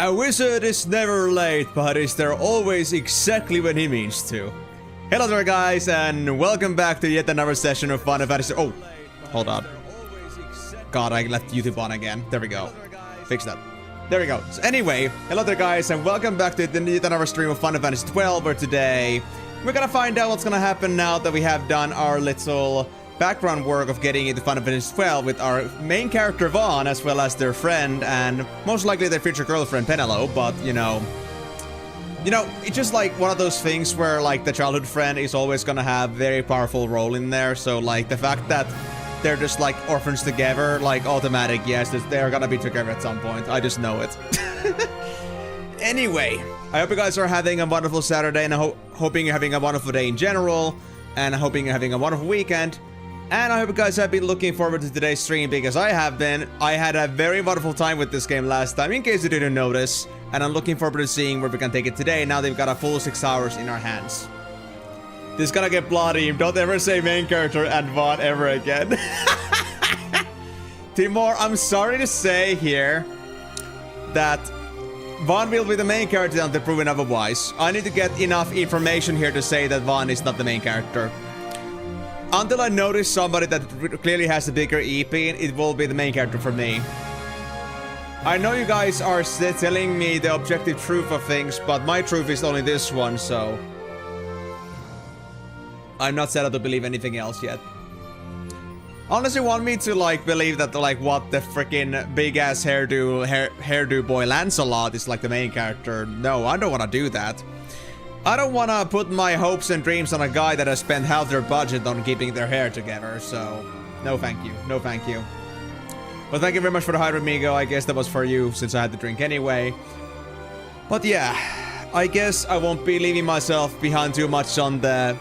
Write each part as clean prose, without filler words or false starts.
A wizard is never late, but is there always exactly when he means to. Hello there guys, and welcome back to yet another session of Final Fantasy. Oh, hold on. God, I left YouTube on again. There we go. Fix that. There we go. So anyway, hello there guys, and welcome back to yet another stream of Final Fantasy XII, where today we're gonna find out what's gonna happen now that we have done our little background work of getting into Final Fantasy XII with our main character Vaughn, as well as their friend and most likely their future girlfriend Emenalus. But you know, it's just like one of those things where like the childhood friend is always gonna have a very powerful role in there. So like the fact that they're just like orphans together, like automatic, yes, they're gonna be together at some point. I just know it. Anyway, I hope you guys are having a wonderful Saturday, and hoping you're having a wonderful day in general, and hoping you're having a wonderful weekend. And I hope you guys have been looking forward to today's stream, because I have been. I had a very wonderful time with this game last time, in case you didn't notice. And I'm looking forward to seeing where we can take it today. Now they've got a full 6 hours in our hands. This is gonna get bloody. Don't ever say main character and Vaughn ever again. Timor, I'm sorry to say here that Vaughn will be the main character until proven otherwise. I need to get enough information here to say that Vaughn is not the main character. Until I notice somebody that clearly has a bigger EP, it will be the main character for me. I know you guys are telling me the objective truth of things, but my truth is only this one, so I'm not set up to believe anything else yet. Unless you want me to like believe that like what the freaking big ass hairdo boy Lancelot is like the main character. No, I don't want to do that. I don't want to put my hopes and dreams on a guy that has spent half their budget on keeping their hair together. So no thank you, no thank you. But thank you very much for the hi Remigo. I guess that was for you since I had to drink anyway. But yeah, I guess I won't be leaving myself behind too much on the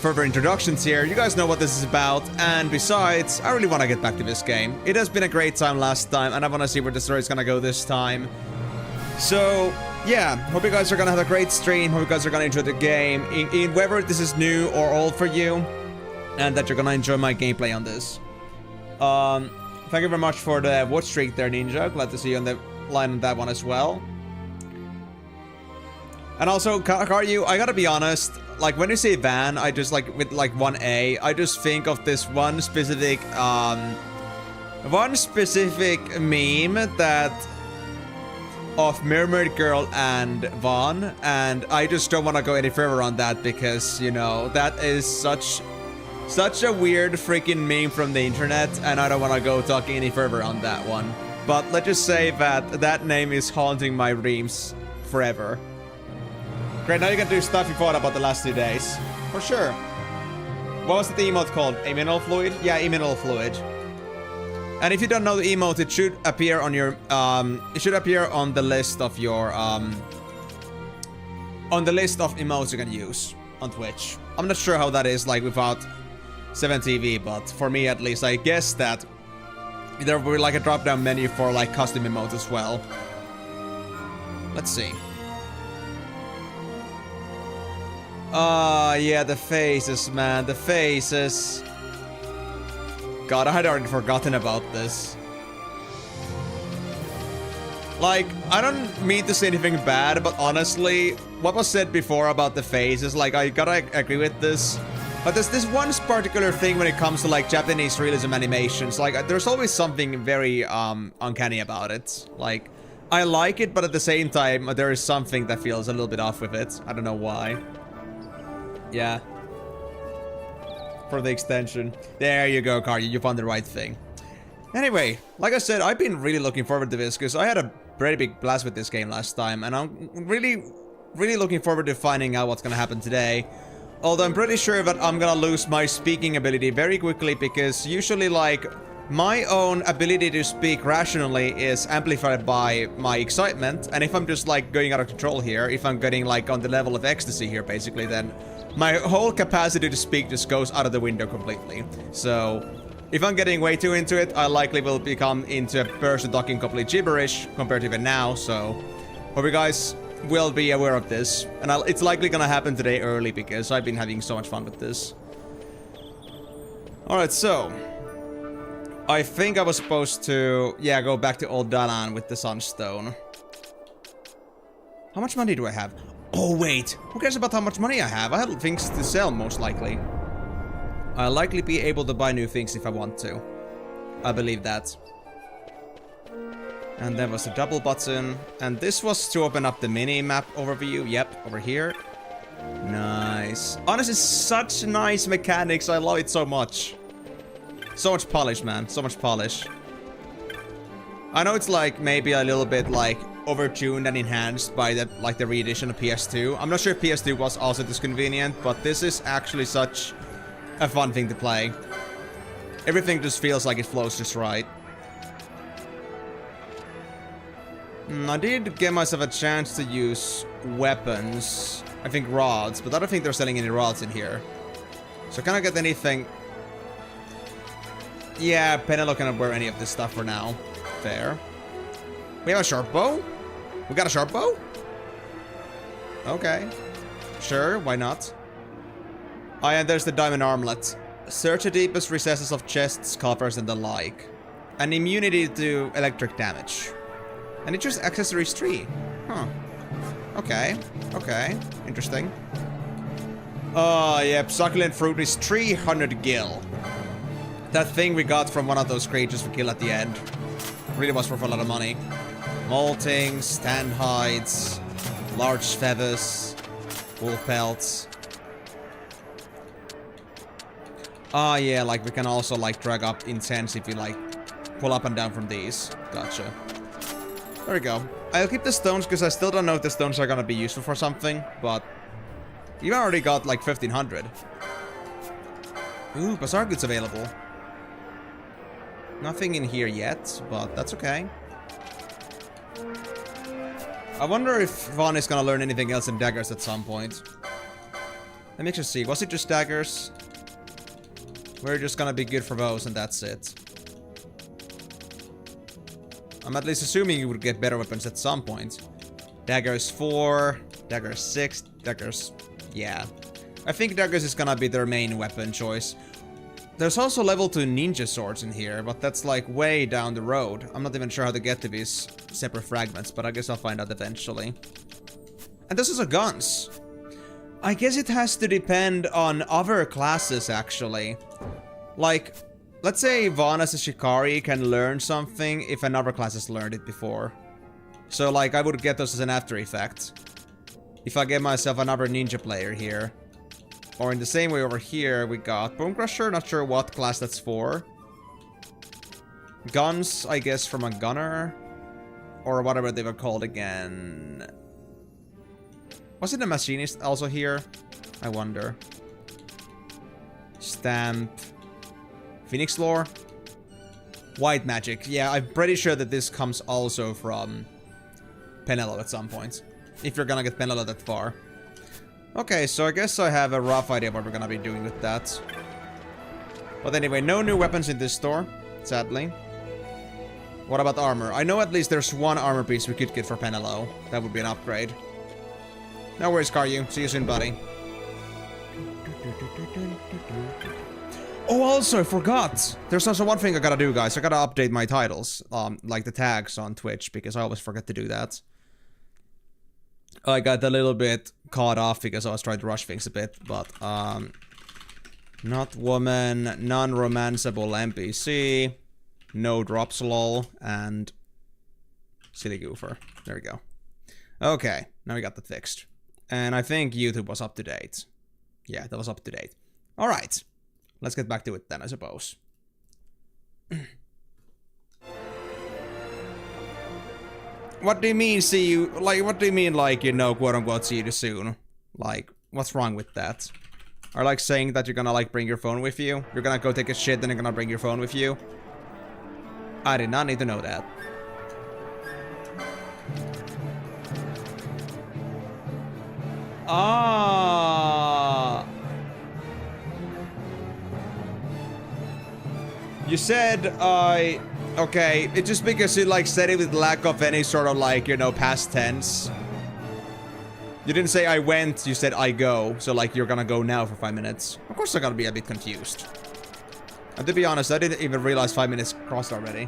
further introductions here. You guys know what this is about, and besides, I really want to get back to this game. It has been a great time last time, and I want to see where the story is gonna go this time. So yeah, hope you guys are gonna have a great stream. Hope you guys are gonna enjoy the game, in whether this is new or old for you, and that you're gonna enjoy my gameplay on this. Thank you very much for the watch streak there, Ninja. Glad to see you on the line on that one as well. And also, Karyu, I gotta be honest, like when you say Van, I just like with like 1A, I just think of this one specific meme that of Mermaid Girl and Vaughn, and I just don't want to go any further on that because, you know, that is such a weird freaking meme from the internet, and I don't want to go talking any further on that one. But let's just say that that name is haunting my dreams forever. Great, now you can do stuff you thought about the last 2 days. For sure. What was the emote called? Emenal Fluid? Yeah, Emenal Fluid. And if you don't know the emote, it should appear on your, it should appear on the list of your, on the list of emotes you can use on Twitch. I'm not sure how that is, like, without 7TV, but for me at least, I guess that there will be, like, a drop-down menu for, like, custom emotes as well. Let's see. Yeah, the faces, man, the faces. God, I had already forgotten about this. Like, I don't mean to say anything bad, but honestly, what was said before about the faces, like, I gotta agree with this. But there's this one particular thing when it comes to, like, Japanese realism animations. Like, there's always something very, uncanny about it. Like, I like it, but at the same time, there is something that feels a little bit off with it. I don't know why. Yeah. For the extension. There you go, Karyu. You found the right thing. Anyway, like I said, I've been really looking forward to this because I had a very big blast with this game last time, and I'm really looking forward to finding out what's gonna happen today. Although I'm pretty sure that I'm gonna lose my speaking ability very quickly, because usually, like, my own ability to speak rationally is amplified by my excitement, and if I'm just, like, going out of control here, if I'm getting, like, on the level of ecstasy here, basically, then my whole capacity to speak just goes out of the window completely. So if I'm getting way too into it, I likely will become into a person talking complete gibberish compared to even now. So hope you guys will be aware of this, and it's likely gonna happen today early because I've been having so much fun with this. Alright, so I think I was supposed to, yeah, go back to Old Dalan with the Sunstone. How much money do I have? Oh, wait. Who cares about how much money I have? I have things to sell, most likely. I'll likely be able to buy new things if I want to. I believe that. And there was a double button. And this was to open up the mini-map overview. Yep, over here. Nice. Honestly, such nice mechanics. I love it so much. So much polish, man. So much polish. I know it's like maybe a little bit like overtuned and enhanced by the like the re-edition of PS2. I'm not sure if PS2 was also this convenient, but this is actually such a fun thing to play. Everything just feels like it flows just right. I did give myself a chance to use weapons. I think rods, but I don't think they're selling any rods in here. So can I get anything? Yeah, Penelo cannot wear any of this stuff for now. Fair. We have a sharp bow? We got a sharp bow? Okay. Sure, why not? Oh, and there's the diamond armlet. Search the deepest recesses of chests, coffers, and the like. An immunity to electric damage. And it just accessories tree. Huh. Okay. Okay. Interesting. Oh, yep. Succulent fruit is 300 gil. That thing we got from one of those creatures we killed at the end. Really was worth a lot of money. Molting, stand hides, large feathers, wolf pelts. Ah, yeah, like we can also like drag up incense if you like pull up and down from these. Gotcha. There we go. I'll keep the stones because I still don't know if the stones are gonna be useful for something, but you already got like 1500. Ooh, bazaar goods available. Nothing in here yet, but that's okay. I wonder if Vaughn is gonna learn anything else in daggers at some point. Let me just see. Was it just daggers? We're just gonna be good for bows and that's it. I'm at least assuming you would get better weapons at some point. Daggers 4, daggers 6, daggers... yeah. I think daggers is gonna be their main weapon choice. There's also level 2 ninja swords in here, but that's like way down the road. I'm not even sure how to get to these separate fragments, but I guess I'll find out eventually. And this is a guns. I guess it has to depend on other classes, actually. Like, let's say Vaughn as a Shikari can learn something if another class has learned it before. So, like, I would get those as an after effect. If I get myself another ninja player here. Or in the same way over here, we got Bone Crusher, not sure what class that's for. Guns, I guess, from a gunner. Or whatever they were called again. Was it a machinist also here? I wonder. Stamp. Phoenix Lore. White Magic. Yeah, I'm pretty sure that this comes also from Penelo at some point. If you're gonna get Penelo that far. Okay, so I guess I have a rough idea what we're gonna be doing with that. But anyway, no new weapons in this store, sadly. What about armor? I know at least there's one armor piece we could get for Penelo. That would be an upgrade. No worries, Karyu. See you soon, buddy. Oh, also, I forgot. There's also one thing I gotta do, guys. I gotta update my titles. Like the tags on Twitch, because I always forget to do that. I got a little bit caught off because I was trying to rush things a bit, but, not woman, non-romanceable NPC, no drops lol, and silly goofer. There we go. Okay, now we got that fixed. And I think YouTube was up to date. Yeah, that was up to date. Alright, let's get back to it then, I suppose. What do you mean, see you? Like, what do you mean, like, you know, quote unquote, see you soon? Like, what's wrong with that? Are like saying that you're gonna, like, bring your phone with you? You're gonna go take a shit, then you're gonna bring your phone with you? I did not need to know that. Ah. You said, okay, it's just because you, like, said it with lack of any sort of, like, you know, past tense. You didn't say I went, you said I go. So, like, you're gonna go now for 5 minutes. Of course I'm gonna be a bit confused. And to be honest, I didn't even realize 5 minutes crossed already.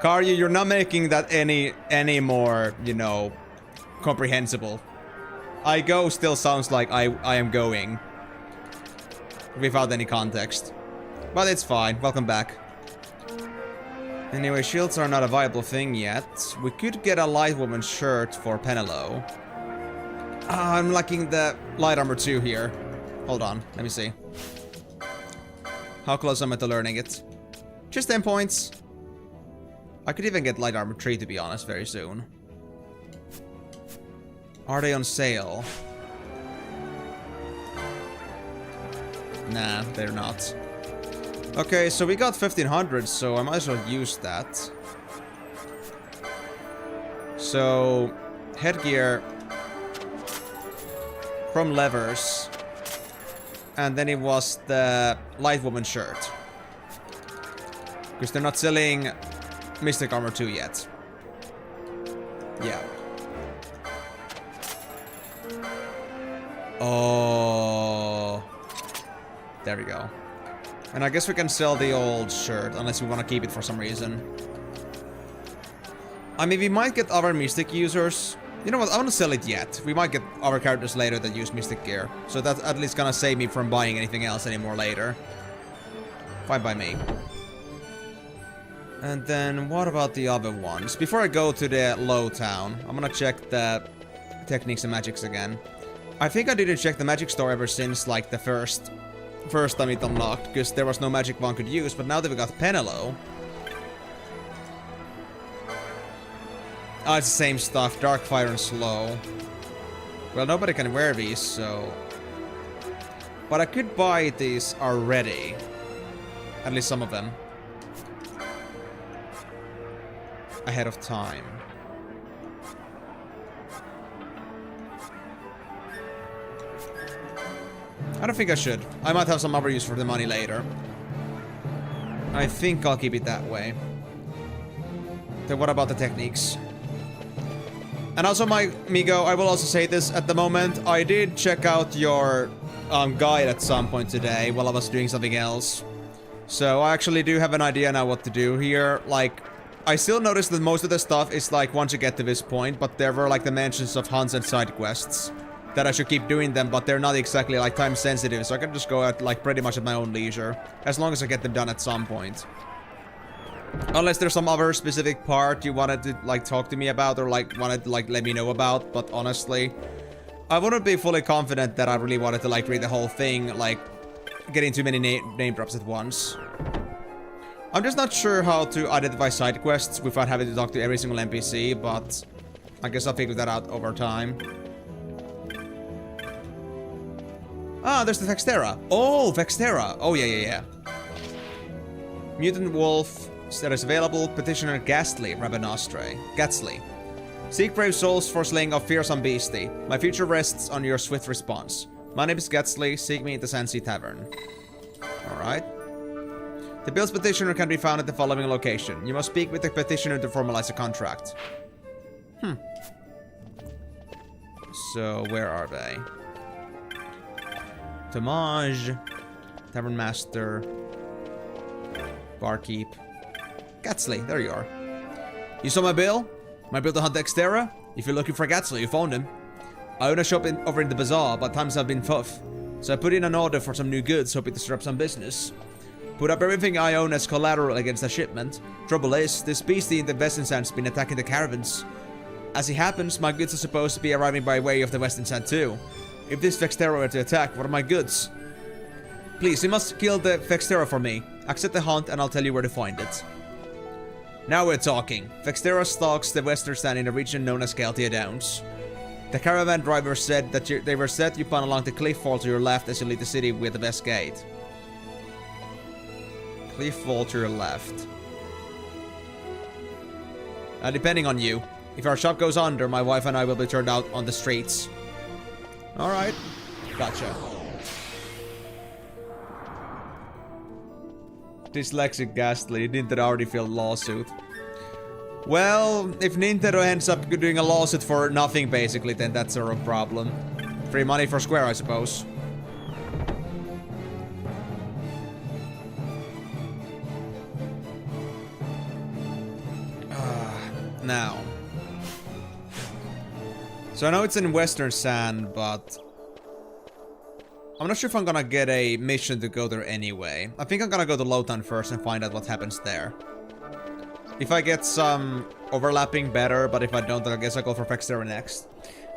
Karyu, you're not making that any more, you know, comprehensible. I go still sounds like I am going. Without any context. But it's fine. Welcome back. Anyway, shields are not a viable thing yet. We could get a light woman shirt for Penelo. Ah, I'm lacking the light armor 2 here. Hold on, let me see. How close am I to learning it? Just 10 points. I could even get light armor 3 to be honest very soon. Are they on sale? Nah, they're not. Okay, so we got 1500, so I might as well use that. So, headgear, chrome levers, and then it was the light woman shirt. Because they're not selling Mystic Armor 2 yet. Yeah. Oh. There we go. And I guess we can sell the old shirt, unless we want to keep it for some reason. I mean, we might get other Mystic users. You know what, I want to sell it yet. We might get other characters later that use Mystic gear. So that's at least gonna save me from buying anything else anymore later. Fine by me. And then, what about the other ones? Before I go to the low town, I'm gonna check the techniques and magics again. I think I didn't check the magic store ever since, like, the first time it unlocked, because there was no magic one could use, but now that we got Penelo. Oh, it's the same stuff, dark fire and slow. Well, nobody can wear these, so... But I could buy these already. At least some of them. Ahead of time. I don't think I should. I might have some other use for the money later. I think I'll keep it that way. Then what about the techniques? And also, Migo, I will also say this at the moment. I did check out your guide at some point today while I was doing something else. So I actually do have an idea now what to do here. Like, I still noticed that most of the stuff is like once you get to this point, but there were like the mentions of hunts and side quests. That I should keep doing them, but they're not exactly like time sensitive, so I can just go at like pretty much at my own leisure. As long as I get them done at some point. Unless there's some other specific part you wanted to like talk to me about or like wanted to like let me know about, but honestly, I wouldn't be fully confident that I really wanted to like read the whole thing, like getting too many name drops at once. I'm just not sure how to identify side quests without having to talk to every single NPC, but I guess I'll figure that out over time. Ah, there's the Vextera. Oh, Vextera. Oh, yeah. Mutant Wolf status available. Petitioner Ghastly Rabenostre. Gatsley. Seek brave souls for slaying of fearsome beastie. My future rests on your swift response. My name is Gatsley. Seek me at the Sandsea Tavern. Alright. The bill's petitioner can be found at the following location. You must speak with the petitioner to formalize a contract. So, where are they? Tomage, Tavern Master, Barkeep, Gatsley, there you are. You saw my bill? My bill to hunt Dextera? If you're looking for Gatsley, you found him. I own a shop over in the bazaar, but times have been tough. So I put in an order for some new goods, hoping to stir up some business. Put up everything I own as collateral against the shipment. Trouble is, this beastie in the Western Sand's been attacking the caravans. As it happens, my goods are supposed to be arriving by way of the Western Sand too. If this Vextera were to attack, what are my goods? Please, you must kill the Vextera for me. Accept the hunt and I'll tell you where to find it. Now we're talking. Vextera stalks the Western Sand in a region known as Galtia Downs. The caravan driver said that they were set upon along the cliff wall to your left as you leave the city with the west gate. Cliff wall to your left. Depending on you. If our shop goes under, my wife and I will be turned out on the streets. Alright. Gotcha. Dyslexic Ghastly. Nintendo already filed lawsuit. Well, if Nintendo ends up doing a lawsuit for nothing, basically, then that's a real problem. Free money for Square, I suppose. now? So I know it's in Western Sand, but I'm not sure if I'm gonna get a mission to go there anyway. I think I'm gonna go to Lowtown first and find out what happens there. If I get some overlapping, better, but if I don't, then I guess I'll go for Vexterra next.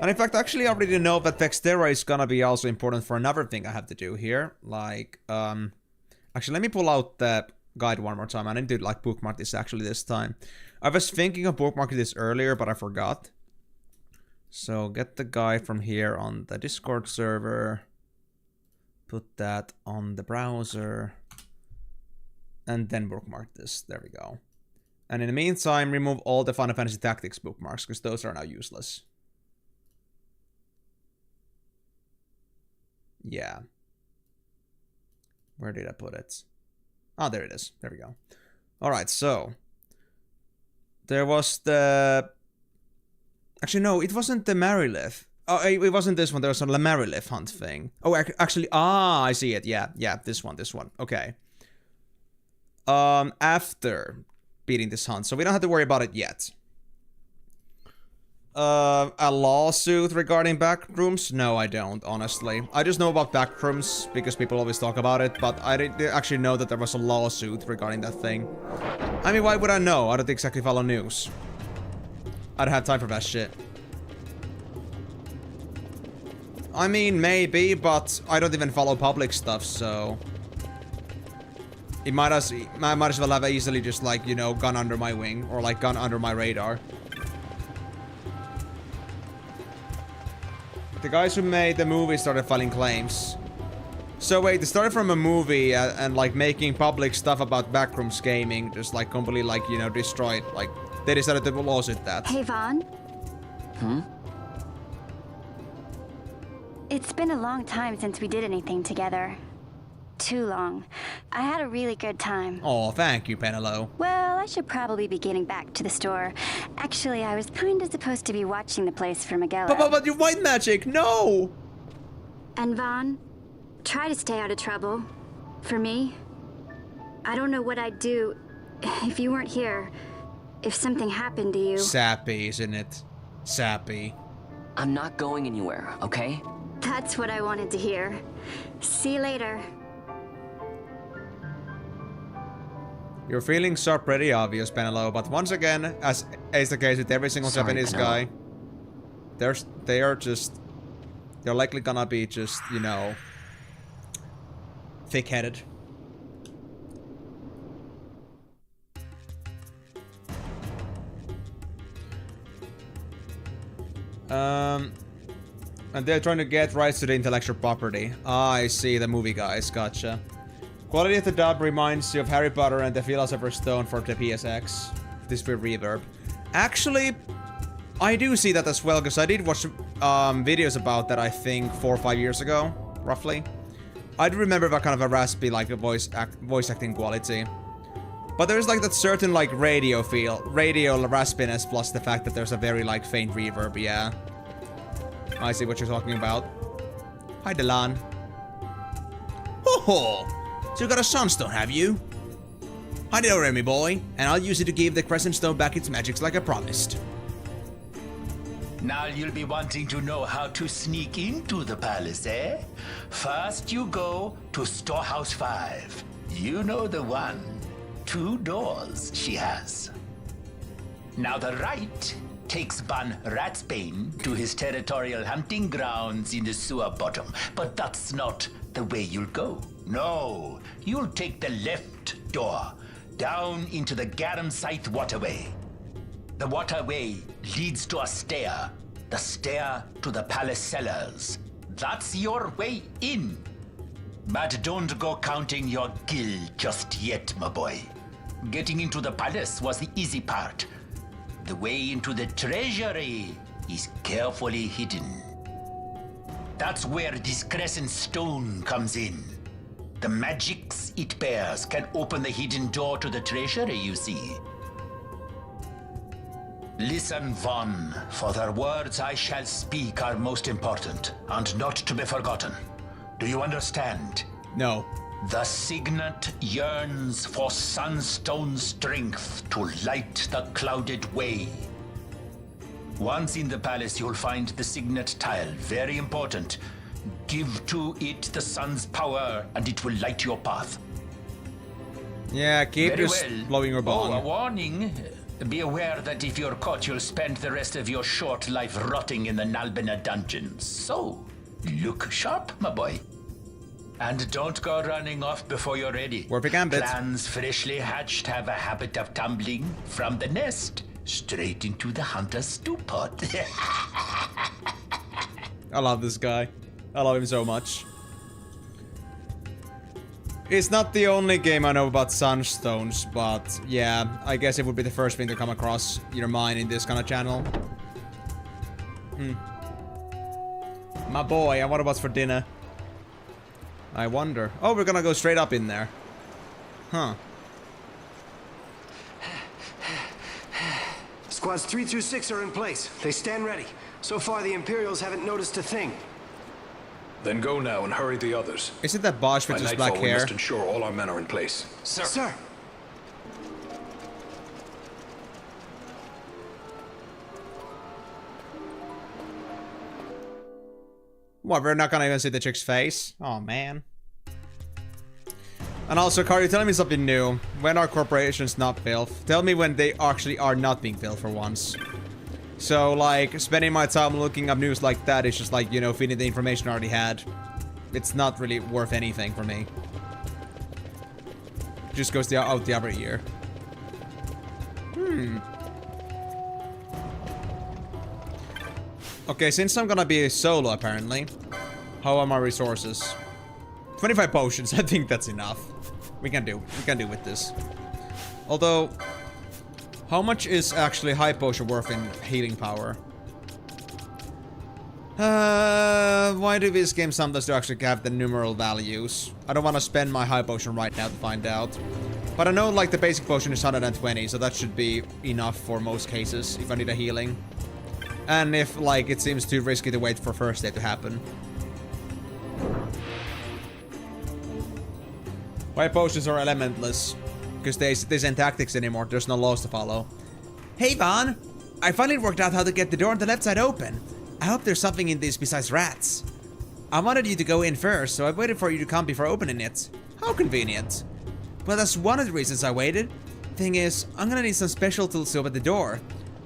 And in fact, actually, I already know that Vexterra is gonna be also important for another thing I have to do here. Like, actually, let me pull out the guide one more time. I need to, like, bookmark this actually this time. I was thinking of bookmarking this earlier, but I forgot. So, get the guide from here on the Discord server. Put that on the browser. And then bookmark this. There we go. And in the meantime, remove all the Final Fantasy Tactics bookmarks, because those are now useless. Yeah. Where did I put it? Oh, there it is. There we go. Alright, so. There was the... Actually, no, it wasn't the Marilith. Oh, it wasn't this one. There was a Marilith hunt thing. Oh, actually, I see it. Yeah, this one. Okay. After beating this hunt, so we don't have to worry about it yet. A lawsuit regarding backrooms? No, I don't, honestly. I just know about backrooms because people always talk about it, but I didn't actually know that there was a lawsuit regarding that thing. I mean, why would I know? I don't exactly follow news. I don't have time for that shit. I mean, maybe, but I don't even follow public stuff, so... I might as well have easily just, like, you know, gone under my wing, or, like, gone under my radar. The guys who made the movie started filing claims. So wait, they started from a movie and, like, making public stuff about backrooms gaming, just, like, completely, like, you know, destroyed. Like, they decided to lawsuit that. Hey, Vaughn. Hmm? It's been a long time since we did anything together. Too long. I had a really good time. Oh, thank you, Penelo. Well, I should probably be getting back to the store. Actually, I was kinda supposed to be watching the place for Miguel. But your white magic, no! And Vaughn, try to stay out of trouble. For me. I don't know what I'd do if you weren't here. If something happened to you. Sappy, isn't it? Sappy. I'm not going anywhere, okay? That's what I wanted to hear. See you later. Your feelings are pretty obvious, Penelo, but once again, as is the case with every single Japanese guy, they're likely gonna be just, you know, thick-headed. And they're trying to get rights to the intellectual property. Ah, I see, the movie guys, gotcha. Quality of the dub reminds you of Harry Potter and the Philosopher's Stone for the PSX. This with reverb. Actually, I do see that as well, because I did watch videos about that, I think, 4 or 5 years ago, roughly. I do remember that kind of a raspy, like, voice acting quality. But there's, like, that certain, like, radio raspiness, plus the fact that there's a very, like, faint reverb, yeah. I see what you're talking about. Hi, Delan. Ho ho! So you got a Sunstone, have you? I know, Remy boy, and I'll use it to give the Crescent Stone back its magics like I promised. Now you'll be wanting to know how to sneak into the palace, eh? First you go to Storehouse 5. You know the one. 2 doors she has. Now the right takes Ban Ratsbane to his territorial hunting grounds in the sewer bottom. But that's not the way you'll go. No, you'll take the left door, down into the Garum Scythe waterway. The waterway leads to a stair. The stair to the palace cellars. That's your way in. But don't go counting your gil just yet, my boy. Getting into the palace was the easy part. The way into the treasury is carefully hidden. That's where this Crescent Stone comes in. The magics it bears can open the hidden door to the treasury, you see. Listen, Vaughn, for the words I shall speak are most important, and not to be forgotten. Do you understand? No. The Signet yearns for Sunstone strength to light the clouded way. Once in the palace, you'll find the signet tile. Very important. Give to it the sun's power, and it will light your path. Yeah, keep Very just well. blowing your Oh, a bomb. warning. Be aware that if you're caught, you'll spend the rest of your short life rotting in the Nalbina dungeons. So, look sharp, my boy. And don't go running off before you're ready. Worth a gambit. Clans freshly hatched have a habit of tumbling from the nest straight into the hunter's stew pot. I love this guy. I love him so much. It's not the only game I know about sunstones, but yeah, I guess it would be the first thing to come across your mind in this kind of channel. My boy, I wonder what's for dinner. I wonder. Oh, we're gonna go straight up in there. Huh. Squads 3 through 6 are in place. They stand ready. So far, the Imperials haven't noticed a thing. Then go now and hurry the others. Is it that Bosch with By his nightfall, black we hair? must ensure all our men are in place. Sir. What, we're not gonna even see the chick's face? Oh man. And also, Carl, you're telling me something new. When are corporations not filth? Tell me when they actually are not being filth for once. So, like, spending my time looking up news like that is just like, you know, feeding the information I already had. It's not really worth anything for me. Just goes out the other year. Okay, since I'm gonna be a solo, apparently. How are my resources? 25 potions, I think that's enough. We can do with this. Although, how much is actually high potion worth in healing power? Why do this game sometimes do actually have the numeral values? I don't want to spend my high potion right now to find out. But I know, like, the basic potion is 120, so that should be enough for most cases if I need a healing. And if, like, it seems too risky to wait for first aid to happen. Why potions are elementless? Because they send tactics anymore, there's no laws to follow. Hey Vaughn! I finally worked out how to get the door on the left side open. I hope there's something in this besides rats. I wanted you to go in first, so I waited for you to come before opening it. How convenient. Well, that's one of the reasons I waited. Thing is, I'm gonna need some special tools to open the door.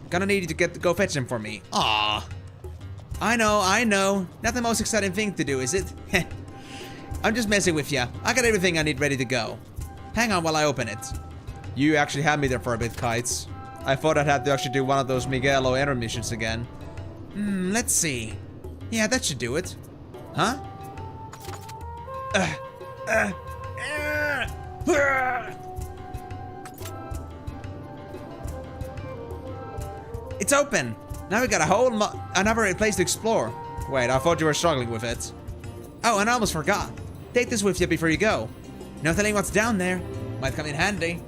Gonna need you to go fetch them for me. Ah. I know. Not the most exciting thing to do, is it? I'm just messing with ya. I got everything I need ready to go. Hang on while I open it. You actually had me there for a bit, Kites. I thought I'd have to actually do one of those Miguel O'Enner missions again. Let's see. Yeah, that should do it. Huh? It's open! Now we got a whole another place to explore. Wait, I thought you were struggling with it. Oh, and I almost forgot. Take this with you before you go. No telling what's down there. Might come in handy.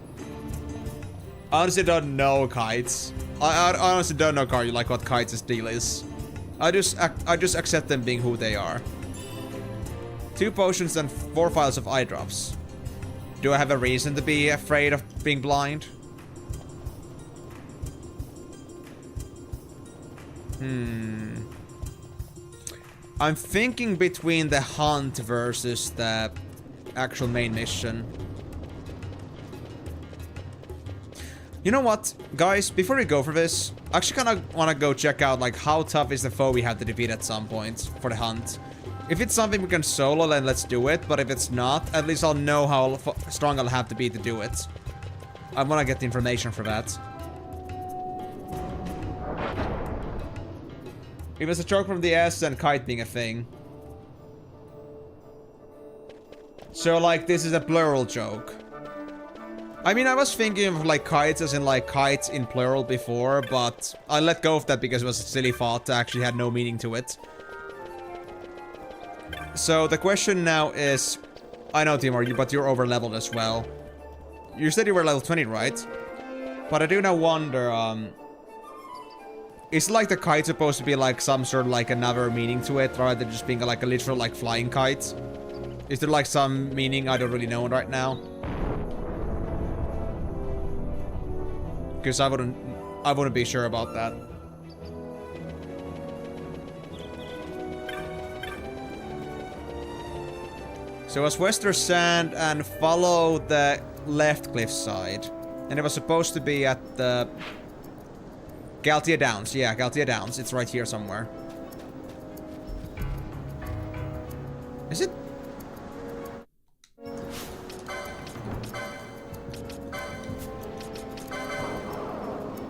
I honestly don't know, Kites. I honestly don't know, Carl, like what Kites' deal is. I just accept them being who they are. 2 potions and 4 files of eye drops. Do I have a reason to be afraid of being blind? I'm thinking between the hunt versus the actual main mission. You know what, guys, before we go for this, I actually kind of want to go check out, like, how tough is the foe we have to defeat at some point for the hunt. If it's something we can solo, then let's do it, but if it's not, at least I'll know how strong I'll have to be to do it. I want to get the information for that. It was a joke from the S and kite being a thing. So, like, this is a plural joke. I mean, I was thinking of, like, kites as in, like, kites in plural before, but I let go of that because it was a silly thought that actually had no meaning to it. So, the question now is... I know, Timur, but you're over-leveled as well. You said you were level 20, right? But I do now wonder, is, like, the kite supposed to be, like, some sort of, like, another meaning to it, rather than just being, like, a literal, like, flying kite? Is there, like, some meaning I don't really know right now? Because I wouldn't be sure about that. So it was Wester Sand and follow the left cliff side. And it was supposed to be at the Galtia Downs. Yeah, Galtia Downs. It's right here somewhere. Is it?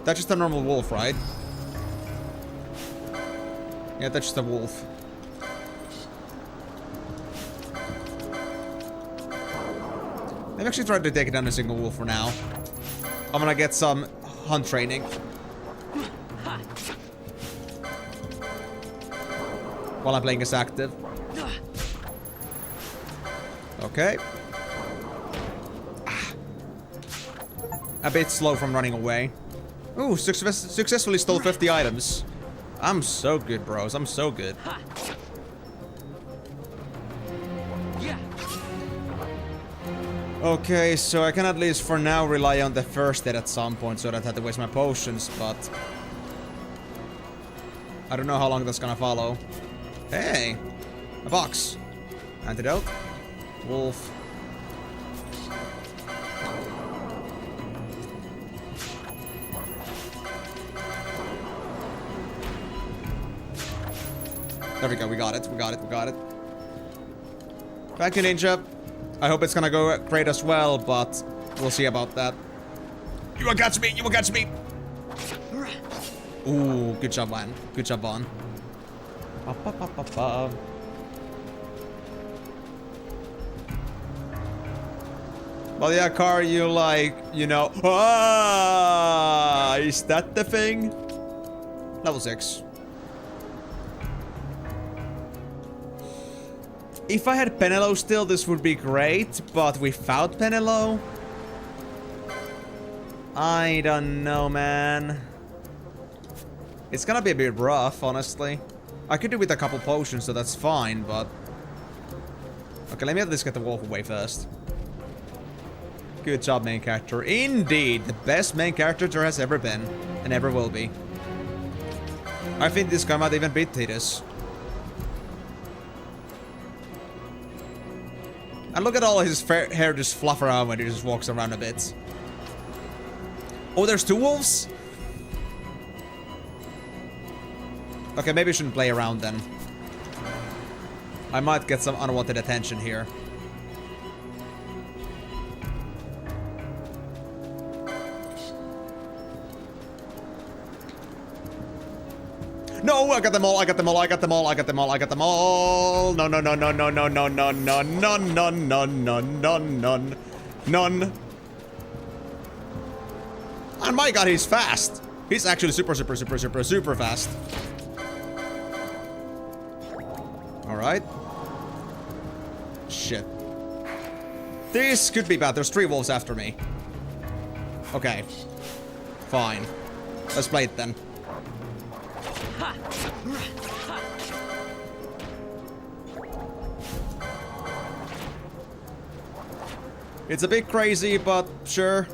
That's just a normal wolf, right? Yeah, that's just a wolf. I've actually tried to take down a single wolf for now. I'm gonna get some hunt training. While I'm playing as active. Okay. A bit slow from running away. Ooh, successfully stole 50 items. I'm so good, bros. I'm so good. Okay, so I can at least for now rely on the first aid at some point so that I don't have to waste my potions, but I don't know how long that's gonna follow. Hey! A box. Antidote. Wolf. There we go, we got it, we got it, we got it. Thank you, Ninja. I hope it's gonna go great as well, but we'll see about that. You will catch me, you will catch me! Ooh, good job, man. Good job, Vaughn. Well, yeah, Car, you like, you know... Ah, is that the thing? Level 6. If I had Penelo still, this would be great, but without Penelo... I don't know, man. It's gonna be a bit rough, honestly. I could do with a couple potions, so that's fine, but... Okay, let me at least get the wolf away first. Good job, main character. Indeed, the best main character there has ever been, and ever will be. I think this guy might even beat Titus. And look at all his hair just fluff around when he just walks around a bit. Oh, there's 2 wolves? Okay, maybe I shouldn't play around then. I might get some unwanted attention here. No, I got them all, I got them all, I got them all, I got them all, I got them all. No, no, no, no, no, no, no, no, no, no, no, no, no, no, none. None. Oh my god, he's fast. He's actually super fast. Alright. Shit. This could be bad. There's 3 wolves after me. Okay. Fine. Let's play it then. It's a bit crazy, but sure.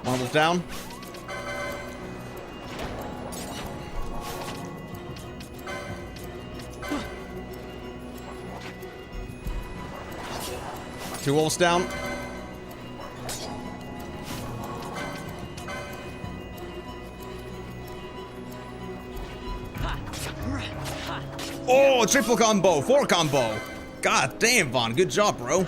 One wolf down. Two wolves down. Oh, triple combo, 4 combo. God damn, Vaughn, good job, bro.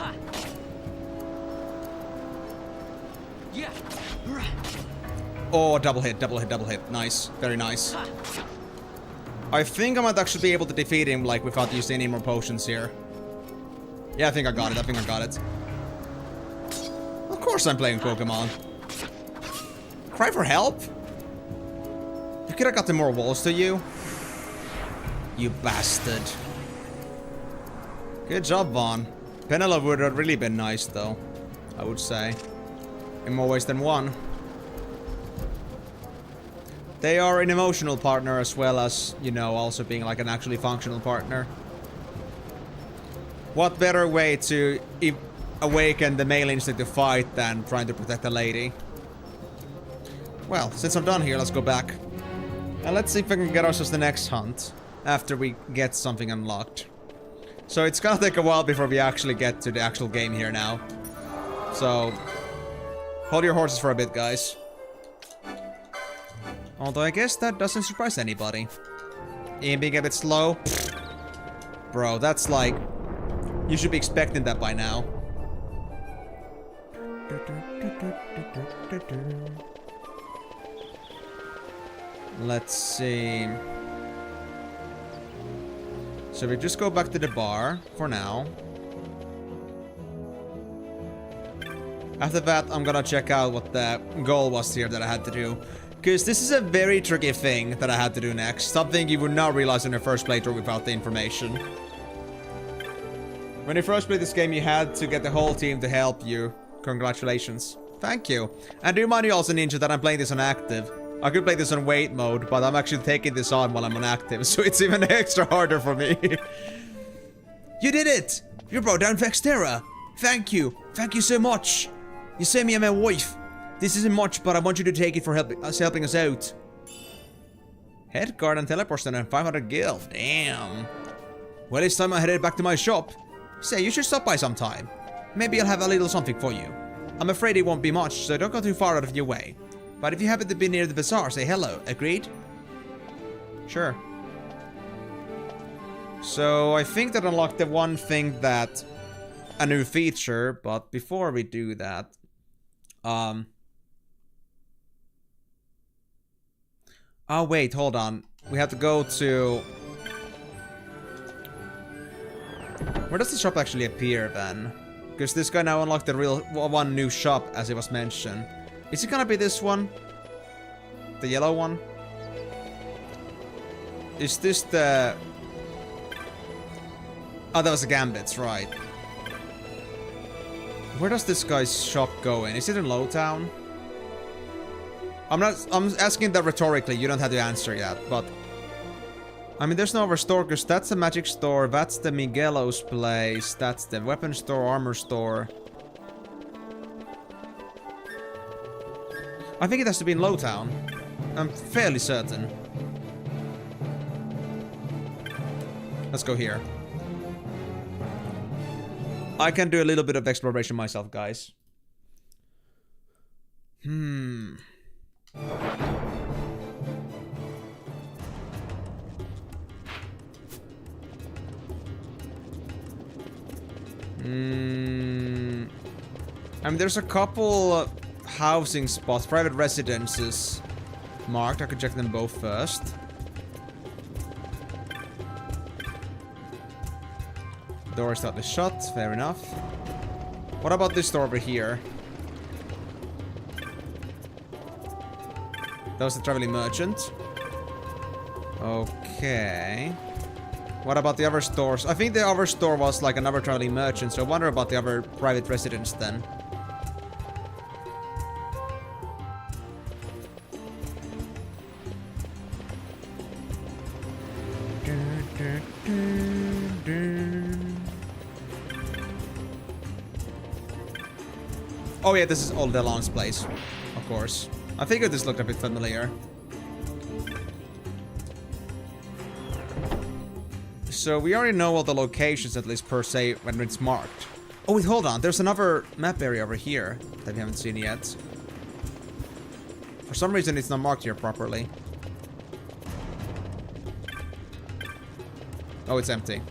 Oh, double hit, double hit, double hit. Nice, very nice. I think I might actually be able to defeat him, like, without using any more potions here. Yeah, I think I got it. I think I got it. Of course I'm playing Pokemon. Cry for help? You could have gotten more walls to you. You bastard. Good job, Vaughn. Penelope would have really been nice, though. I would say. In more ways than one. They are an emotional partner as well as, you know, also being like an actually functional partner. What better way to awaken the male instinct to fight than trying to protect a lady? Well, since I'm done here, let's go back. And let's see if we can get ourselves the next hunt after we get something unlocked. So it's gonna take a while before we actually get to the actual game here now. So hold your horses for a bit, guys. Although I guess that doesn't surprise anybody. Ian being a bit slow. Bro, that's like... You should be expecting that by now. Let's see. So we just go back to the bar for now. After that, I'm gonna check out what the goal was here that I had to do. Because this is a very tricky thing that I had to do next. Something you would not realize in your first playthrough without the information. When you first played this game, you had to get the whole team to help you. Congratulations. Thank you. And do remind you also, Ninja, that I'm playing this on active. I could play this on wait mode, but I'm actually taking this on while I'm on active, so it's even extra harder for me. You did it! You brought down Vexterra! Thank you! Thank you so much! You saved me and my wife! This isn't much, but I want you to take it for helping us out. Headguard and teleport stand and 500 gil. Damn. Well, it's time I headed back to my shop. Say, you should stop by sometime. Maybe I'll have a little something for you. I'm afraid it won't be much, so don't go too far out of your way. But if you happen to be near the bazaar, say hello. Agreed? Sure. So, I think that unlocked the one thing that... a new feature, but before we do that... Oh, wait, hold on. We have to go to... Where does the shop actually appear, then? Because this guy now unlocked the real one new shop, as it was mentioned. Is it gonna be this one? The yellow one? Is this the... Oh, that was the Gambits, right. Where does this guy's shop go in? Is it in Lowtown? I'm asking that rhetorically, you don't have to answer yet, but... I mean, there's no other store, because that's the magic store, that's the Miguelo's place, that's the weapon store, armor store. I think it has to be in Lowtown. I'm fairly certain. Let's go here. I can do a little bit of exploration myself, guys. I mean, there's a couple housing spots, private residences marked. I could check them both first. Door is slightly shut, fair enough. What about this door over here? That was the traveling merchant. Okay. What about the other stores? I think the other store was like another traveling merchant, so I wonder about the other private residence then. Oh yeah, this is Old Delon's place, of course. I figured this looked a bit familiar. So we already know all the locations, at least per se, when it's marked. Oh wait, hold on. There's another map area over here that we haven't seen yet. For some reason, it's not marked here properly. Oh, it's empty.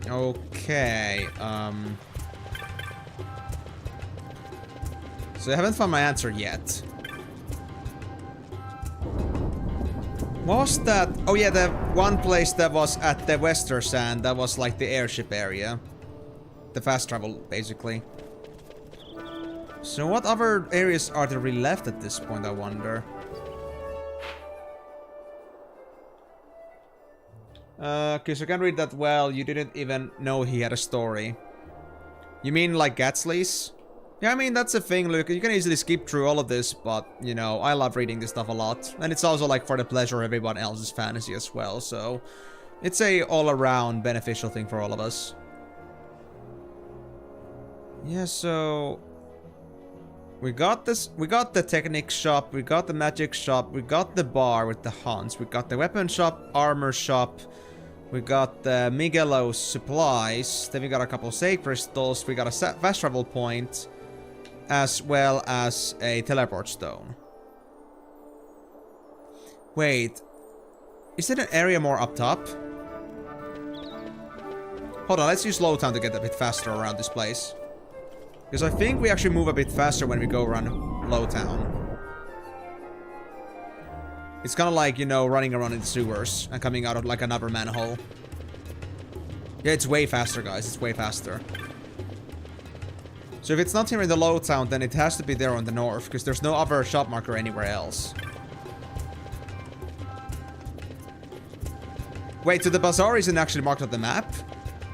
Okay, so I haven't found my answer yet. What was that? Oh yeah, the one place that was at the Western Sand, that was like the airship area. The fast travel, basically. So what other areas are there really left at this point, I wonder? Okay, so I can read that well. You didn't even know he had a story. You mean like Gatsley's? Yeah, I mean, that's the thing, Luke. You can easily skip through all of this, but, you know, I love reading this stuff a lot. And it's also, like, for the pleasure of everyone else's fantasy as well, so... It's a all-around beneficial thing for all of us. Yeah, so... We got this... We got the Technic shop, we got the magic shop, we got the bar with the hunts, we got the weapon shop, armor shop, we got the Miguelos supplies, then we got a couple of save crystals, we got a fast travel point... as well as a teleport stone. Wait. Is it an area more up top? Hold on, let's use low town to get a bit faster around this place. Because I think we actually move a bit faster when we go around low town. It's kind of like, you know, running around in the sewers and coming out of like another manhole. Yeah, it's way faster, guys. It's way faster. So if it's not here in the low town, then it has to be there on the north, because there's no other shop marker anywhere else. Wait, so the bazaar isn't actually marked on the map?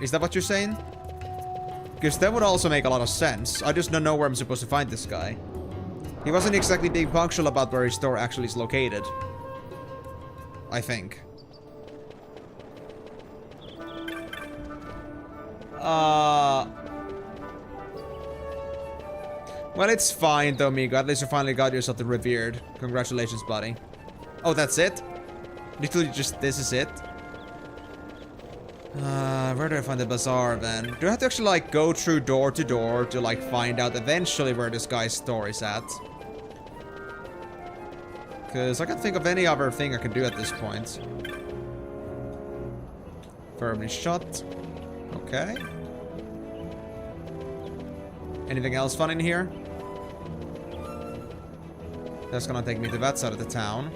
Is that what you're saying? Because that would also make a lot of sense. I just don't know where I'm supposed to find this guy. He wasn't exactly being punctual about where his store actually is located. I think. Well, it's fine though, Migo. At least you finally got yourself the revered. Congratulations, buddy. Oh, that's it? Literally just this is it? Where do I find the bazaar then? Do I have to actually like go through door to door to like find out eventually where this guy's store is at? Because I can't think of any other thing I can do at this point. Firmly shut. Okay. Anything else fun in here? That's gonna take me to that side of the town.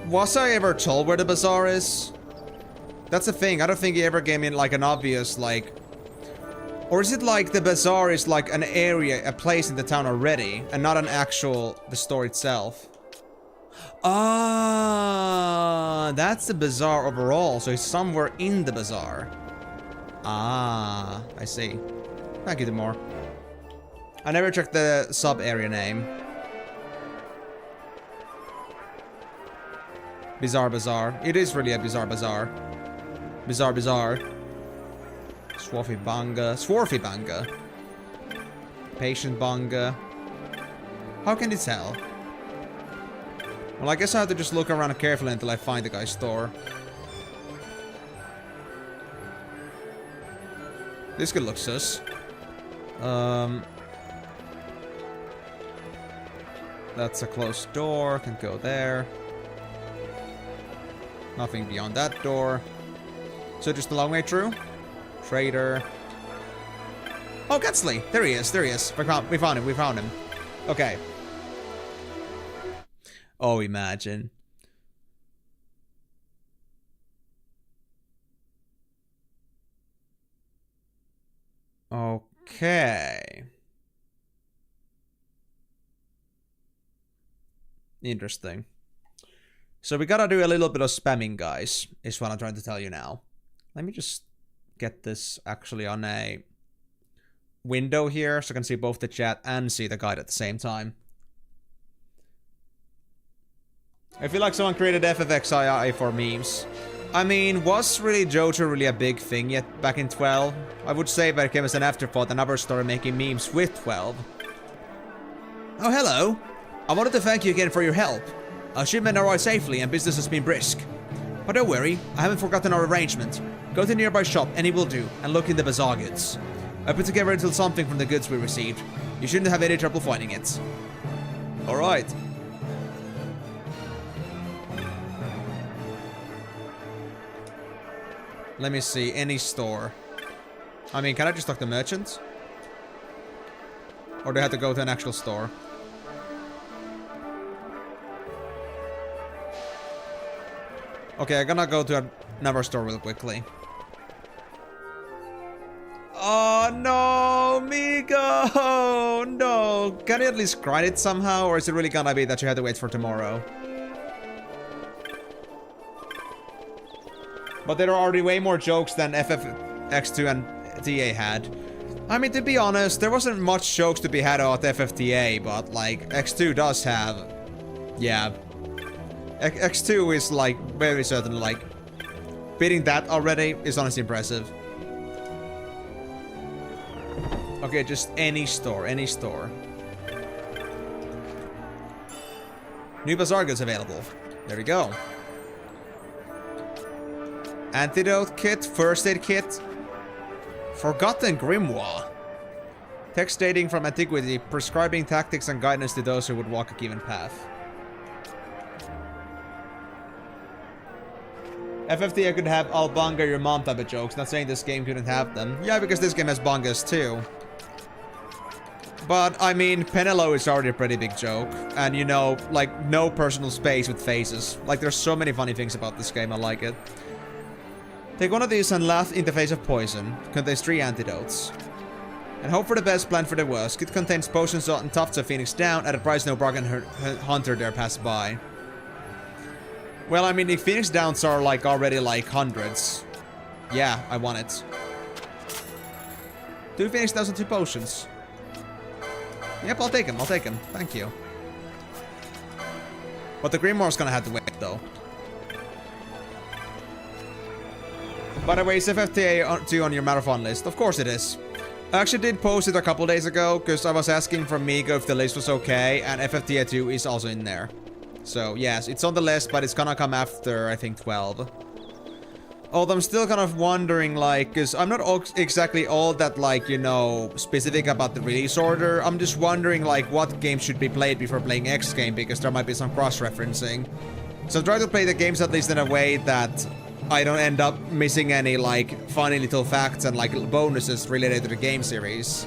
Was I ever told where the bazaar is? That's the thing. I don't think he ever gave me like an obvious like... Or is it like the bazaar is like an area, a place in the town already, and not an actual, the store itself? Ah, that's the bazaar overall, so it's somewhere in the bazaar. Ah, I see. Thank you, Demore. I never checked the sub-area name. Bizarre Bazaar. It is really a bizarre bazaar. Bizarre Bazaar. Swarfy Banga. Swarfy Banga. Patient Banga. How can you tell? Well, I guess I have to just look around carefully until I find the guy's store. This could look sus. That's a closed door. Can go there. Nothing beyond that door. So just a long way through. Trader. Oh, Getsley! There he is, there he is. We found him, we found him. Okay. Oh, imagine. Okay. Interesting. So we gotta do a little bit of spamming, guys, is what I'm trying to tell you now. Let me just get this actually on a window here so I can see both the chat and see the guide at the same time. I feel like someone created FFXII for memes. I mean, was really JoJo really a big thing yet back in 12? I would say that it came as an afterthought, another story making memes with 12. Oh, hello. I wanted to thank you again for your help. Our shipment arrived safely and business has been brisk. But don't worry, I haven't forgotten our arrangement. Go to the nearby shop, any will do, and look in the bazaar goods. I put together until something from the goods we received. You shouldn't have any trouble finding it. Alright. Let me see, any store. I mean, can I just talk to merchants? Or do I have to go to an actual store? Okay, I'm gonna go to another store real quickly. Oh no, Migo! No! Can you at least grind it somehow? Or is it really gonna be that you have to wait for tomorrow? But there are already way more jokes than FF X2 and TA had. I mean, to be honest, there wasn't much jokes to be had about FFTA, but like X2 does have, yeah. X2 is like very certain, like beating that already is honestly impressive. Okay, just any store, any store. New Bazaar goods available. There we go. Antidote kit, first aid kit. Forgotten Grimoire. Text dating from antiquity, prescribing tactics and guidance to those who would walk a given path. FFTA could have Albanga your mom type of jokes, not saying this game couldn't have them. Yeah, because this game has bangas too. But, I mean, Penelo is already a pretty big joke. And, you know, like, no personal space with faces. Like, there's so many funny things about this game, I like it. Take one of these and laugh in the face of poison. Contains 3 antidotes. And hope for the best, plan for the worst. It contains potions and tufts of Phoenix down at a price no bargain hunter dare pass by. Well, I mean, the Phoenix downs are, like, already, like, hundreds. Yeah, I want it. 2 Phoenix downs and 2 potions. Yep, I'll take him. I'll take him. Thank you. But the Grimoire's gonna have to wait, though. By the way, is FFTA 2 on your marathon list? Of course it is. I actually did post it a couple days ago, because I was asking from Migo if the list was okay, and FFTA 2 is also in there. So, yes, it's on the list, but it's gonna come after, I think, 12. Although I'm still kind of wondering, like, because I'm not exactly all that, like, you know, specific about the release order. I'm just wondering, like, what games should be played before playing X game, because there might be some cross-referencing. So try to play the games at least in a way that I don't end up missing any, like, funny little facts and, like, bonuses related to the game series.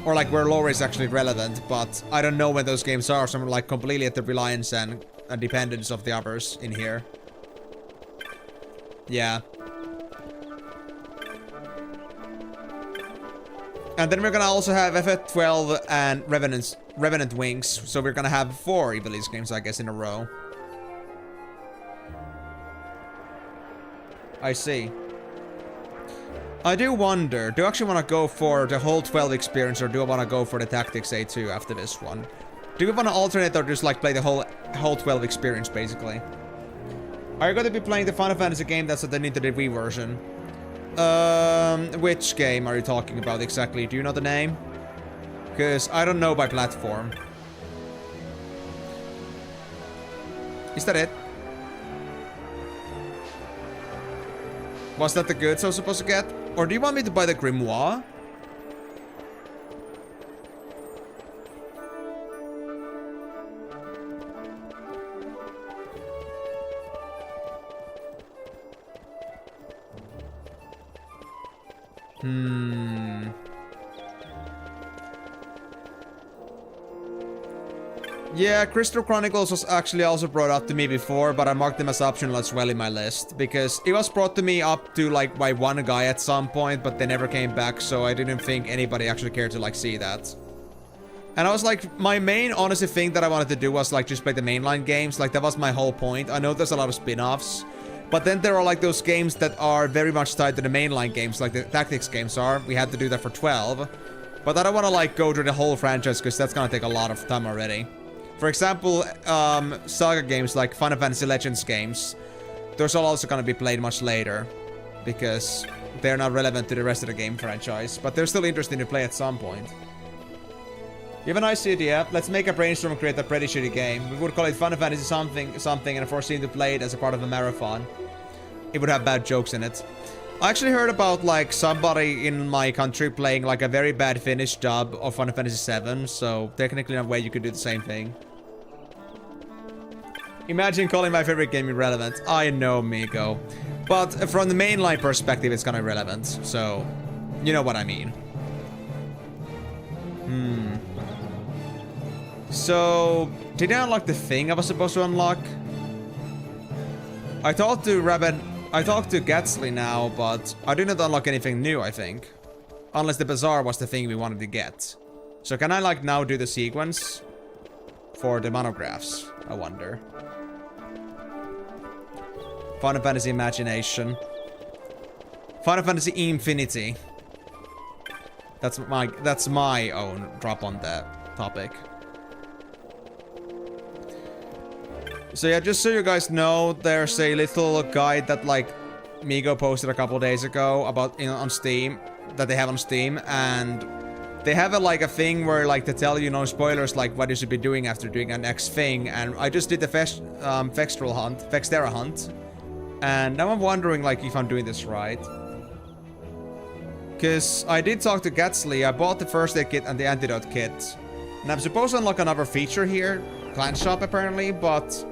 Or, like, where lore is actually relevant, but I don't know when those games are, so I'm, like, completely at the reliance and dependence of the others in here. Yeah. And then we're gonna also have FF12 and Revenant Wings, so we're gonna have 4 Ivalice games, I guess, in a row. I see. I do wonder, do I actually want to go for the whole 12 experience, or do I want to go for the Tactics A2 after this one? Do we want to alternate or just, like, play the whole 12 experience, basically? Are you going to be playing the Final Fantasy game that's at the Nintendo Wii version? Which game are you talking about exactly? Do you know the name? Because I don't know by platform. Is that it? Was that the goods I was supposed to get? Or do you want me to buy the Grimoire? Yeah, Crystal Chronicles was actually also brought up to me before, but I marked them as optional as well in my list, because it was brought to me up to, like, by one guy at some point, but they never came back, so I didn't think anybody actually cared to, like, see that. And I was like, my main, honestly, thing that I wanted to do was, like, just play the mainline games. Like, that was my whole point. I know there's a lot of spin-offs, but then there are, like, those games that are very much tied to the mainline games, like the Tactics games are. We had to do that for 12. But I don't want to, like, go through the whole franchise, because that's gonna take a lot of time already. For example, Saga games like Final Fantasy Legends games, those are also gonna be played much later, because they're not relevant to the rest of the game franchise, but they're still interesting to play at some point. You have a nice idea. Let's make a brainstorm and create a pretty shitty game. We would call it Final Fantasy something and foresee to play it as a part of a marathon. It would have bad jokes in it. I actually heard about, like, somebody in my country playing, like, a very bad Finnish dub of Final Fantasy VII, so technically in a way you could do the same thing. Imagine calling my favorite game irrelevant. I know, Miko. But from the mainline perspective, it's kind of relevant. So, you know what I mean. So, did I unlock the thing I was supposed to unlock? I talked to Gatsley now, but I didn't unlock anything new, I think. Unless the bazaar was the thing we wanted to get. So can I, like, now do the sequence? For the monographs, I wonder. Final Fantasy Imagination. Final Fantasy Infinity. That's my own drop on that topic. So yeah, just so you guys know, there's a little guide that like Migo posted a couple days ago about on Steam, that they have on Steam, and they have a thing where like they tell you no spoilers like what you should be doing after doing an X thing, and I just did the Vextera hunt, and now I'm wondering like if I'm doing this right. Because I did talk to Gatsley, I bought the first aid kit and the antidote kit. And I'm supposed to unlock another feature here, Clan Shop apparently, but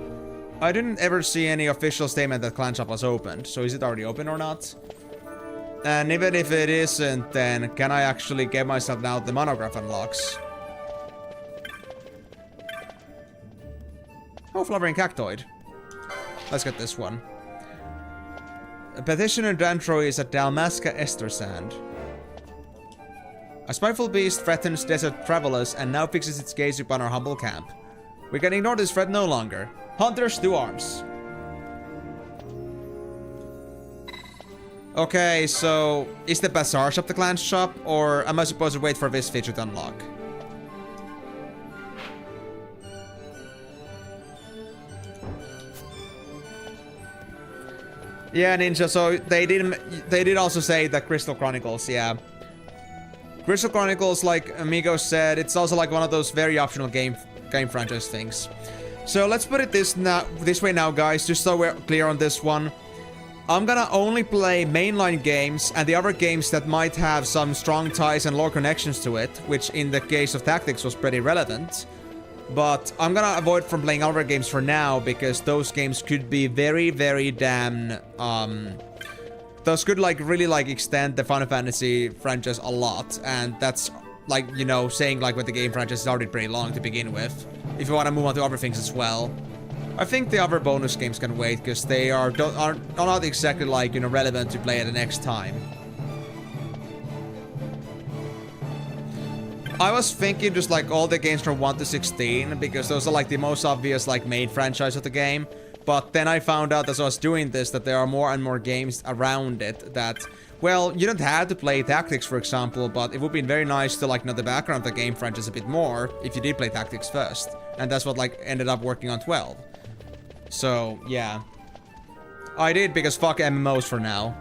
I didn't ever see any official statement that Clan Shop was opened. So is it already open or not? And even if it isn't, then can I actually get myself now the monograph unlocks? Oh, flowering cactoid. Let's get this one. Petitioner Dantro is at Dalmasca Estersand. A spiteful beast threatens desert travelers and now fixes its gaze upon our humble camp. We can ignore this threat no longer. Hunters to arms. Okay, so is the bazaar shop the clan shop, or am I supposed to wait for this feature to unlock? Yeah, Ninja, so they did also say that Crystal Chronicles, yeah. Crystal Chronicles, like Amigo said, it's also like one of those very optional game franchise things. So let's put it this way now, guys, just so we're clear on this one. I'm gonna only play mainline games and the other games that might have some strong ties and lore connections to it, which in the case of Tactics was pretty relevant. But I'm gonna avoid from playing other games for now, because those games could be very, very damn, those could like really like extend the Final Fantasy franchise a lot, and that's like, you know, saying like what the game franchise is already pretty long to begin with. If you want to move on to other things as well. I think the other bonus games can wait, because they are not exactly like, you know, relevant to play at the next time. I was thinking just like all the games from 1 to 16, because those are like the most obvious like main franchise of the game. But then I found out as I was doing this that there are more and more games around it that, well, you don't have to play Tactics, for example, but it would be very nice to like know the background of the game franchise a bit more if you did play Tactics first. And that's what like ended up working on 12. So, yeah. I did, because fuck MMOs for now.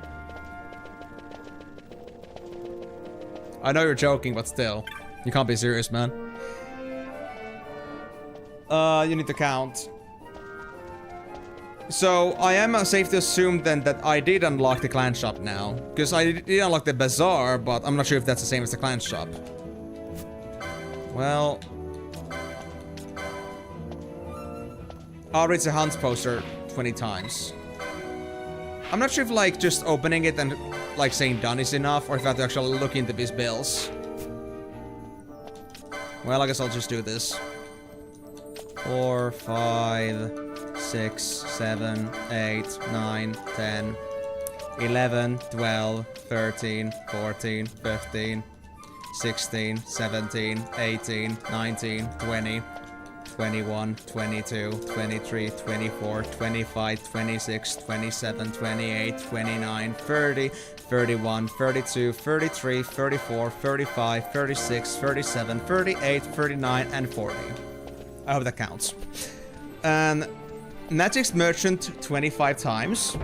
I know you're joking, but still. You can't be serious, man. You need to count. So, I am safe to assume then that I did unlock the clan shop now. Because I did unlock the bazaar, but I'm not sure if that's the same as the clan shop. Well... I'll read the hunt poster 20 times. I'm not sure if like just opening it and like saying done is enough, or if I have to actually look into these bills. Well, I guess I'll just do this. 4, 5, 6, 7, 8, 9, 10, 11, 12, 13, 14, 15, 16, 17, 18, 19, 20, 21, 22, 23, 24, 25, 26, 27, 28, 29, 30, 31, 32, 33, 34, 35, 36, 37, 38, 39, and 40. I hope that counts. And Magic's Merchant 25 times.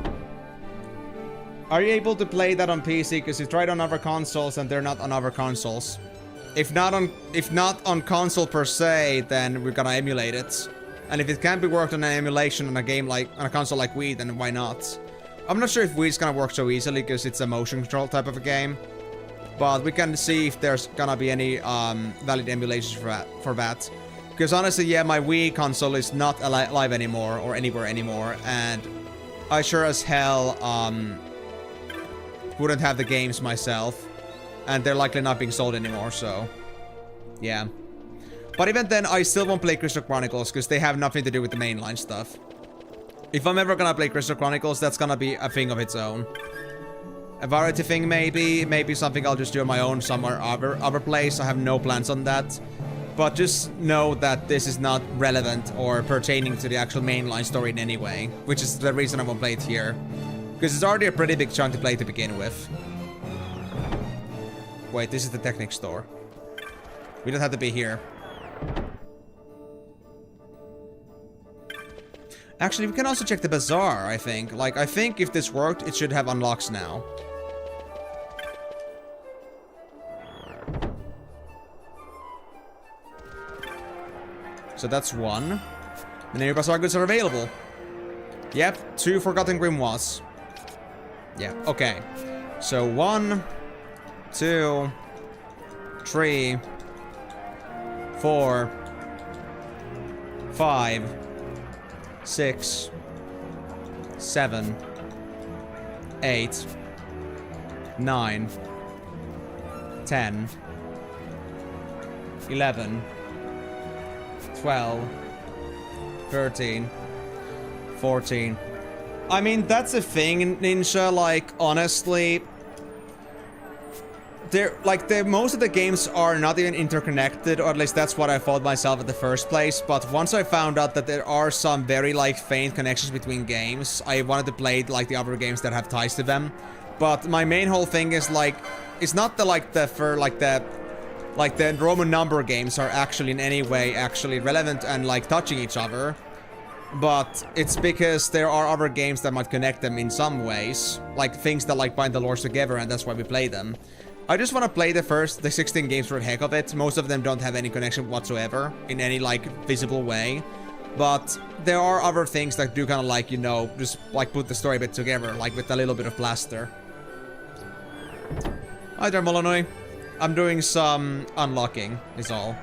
Are you able to play that on PC? Because you tried on other consoles and they're not on other consoles. If not on console per se, then we're gonna emulate it. And if it can't be worked on an emulation on a game like on a console like Wii, then why not? I'm not sure if Wii's gonna work so easily because it's a motion control type of a game. But we can see if there's gonna be any valid emulations for that. Because honestly, yeah, my Wii console is not live anymore or anywhere anymore, and I sure as hell wouldn't have the games myself. And they're likely not being sold anymore, so... yeah. But even then, I still won't play Crystal Chronicles, because they have nothing to do with the mainline stuff. If I'm ever gonna play Crystal Chronicles, that's gonna be a thing of its own. A variety thing, maybe. Maybe something I'll just do on my own somewhere other place. I have no plans on that. But just know that this is not relevant or pertaining to the actual mainline story in any way. Which is the reason I won't play it here. Because it's already a pretty big chunk to play to begin with. Wait, this is the Technic store. We don't have to be here. Actually, we can also check the bazaar, I think. Like, I think if this worked, it should have unlocks now. So that's one. The new bazaar goods are available. Yep, 2 Forgotten Grimoires. Yeah, okay. So 1, 2, 3, 4, 5, 6, 7, 8, 9, 10, 11, 12, 13, 14. I mean, that's the thing, Ninja, like, honestly, most of the games are not even interconnected, or at least that's what I thought myself in the first place, but once I found out that there are some very, like, faint connections between games, I wanted to play, like, the other games that have ties to them. But my main whole thing is, like, it's not the, like, the Roman number games are actually in any way actually relevant and, like, touching each other. But it's because there are other games that might connect them in some ways. Like, things that, like, bind the lores together, and that's why we play them. I just want to play the 16 games for the heck of it. Most of them don't have any connection whatsoever in any, like, visible way. But there are other things that do kind of, like, you know, just, like, put the story a bit together, like, with a little bit of plaster. Hi there, Molonoi. I'm doing some unlocking, is all.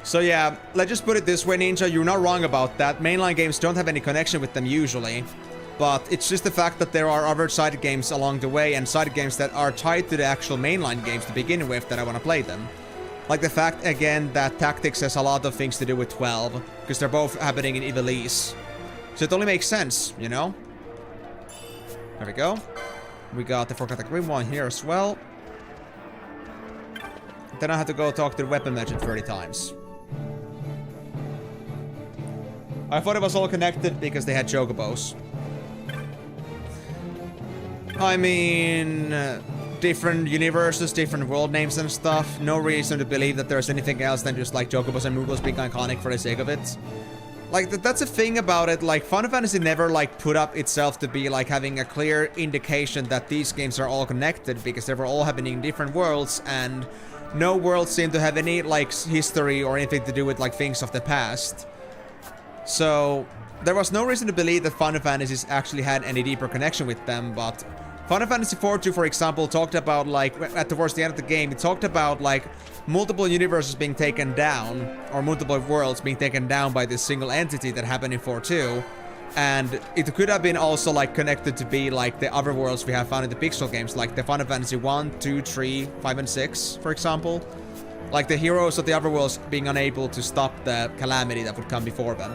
So yeah, let's just put it this way, Ninja, you're not wrong about that. Mainline games don't have any connection with them usually. But it's just the fact that there are other side games along the way and side games that are tied to the actual mainline games to begin with that I want to play them. Like the fact, again, that Tactics has a lot of things to do with 12, because they're both happening in Emenalus. So it only makes sense, you know? There we go. We got the Forgotten Grimoire here as well. Then I have to go talk to the weapon merchant 30 times. I thought it was all connected because they had chocobos. I mean, different universes, different world names and stuff. No reason to believe that there's anything else than just like chocobos and moogles being iconic for the sake of it. Like, that's a thing about it. Like, Final Fantasy never, like, put up itself to be, like, having a clear indication that these games are all connected because they were all happening in different worlds and no worlds seem to have any, like, history or anything to do with, like, things of the past. So, there was no reason to believe that Final Fantasies actually had any deeper connection with them, but Final Fantasy XIV, for example, talked about, like, towards the end of the game, it talked about, like, multiple universes being taken down, or multiple worlds being taken down by this single entity that happened in 4.2. And it could have been also, like, connected to be, like, the other worlds we have found in the Pixel games, like the Final Fantasy 1, 2, 3, 5, and 6, for example. Like, the heroes of the other worlds being unable to stop the calamity that would come before them.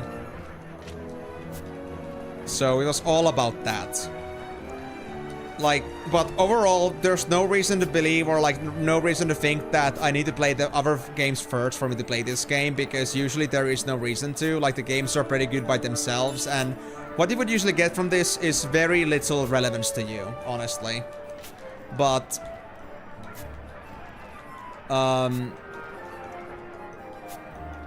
So it was all about that. Like, but overall, there's no reason to believe or, like, no reason to think that I need to play the other games first for me to play this game, because usually there is no reason to. Like, the games are pretty good by themselves, and what you would usually get from this is very little relevance to you, honestly. But,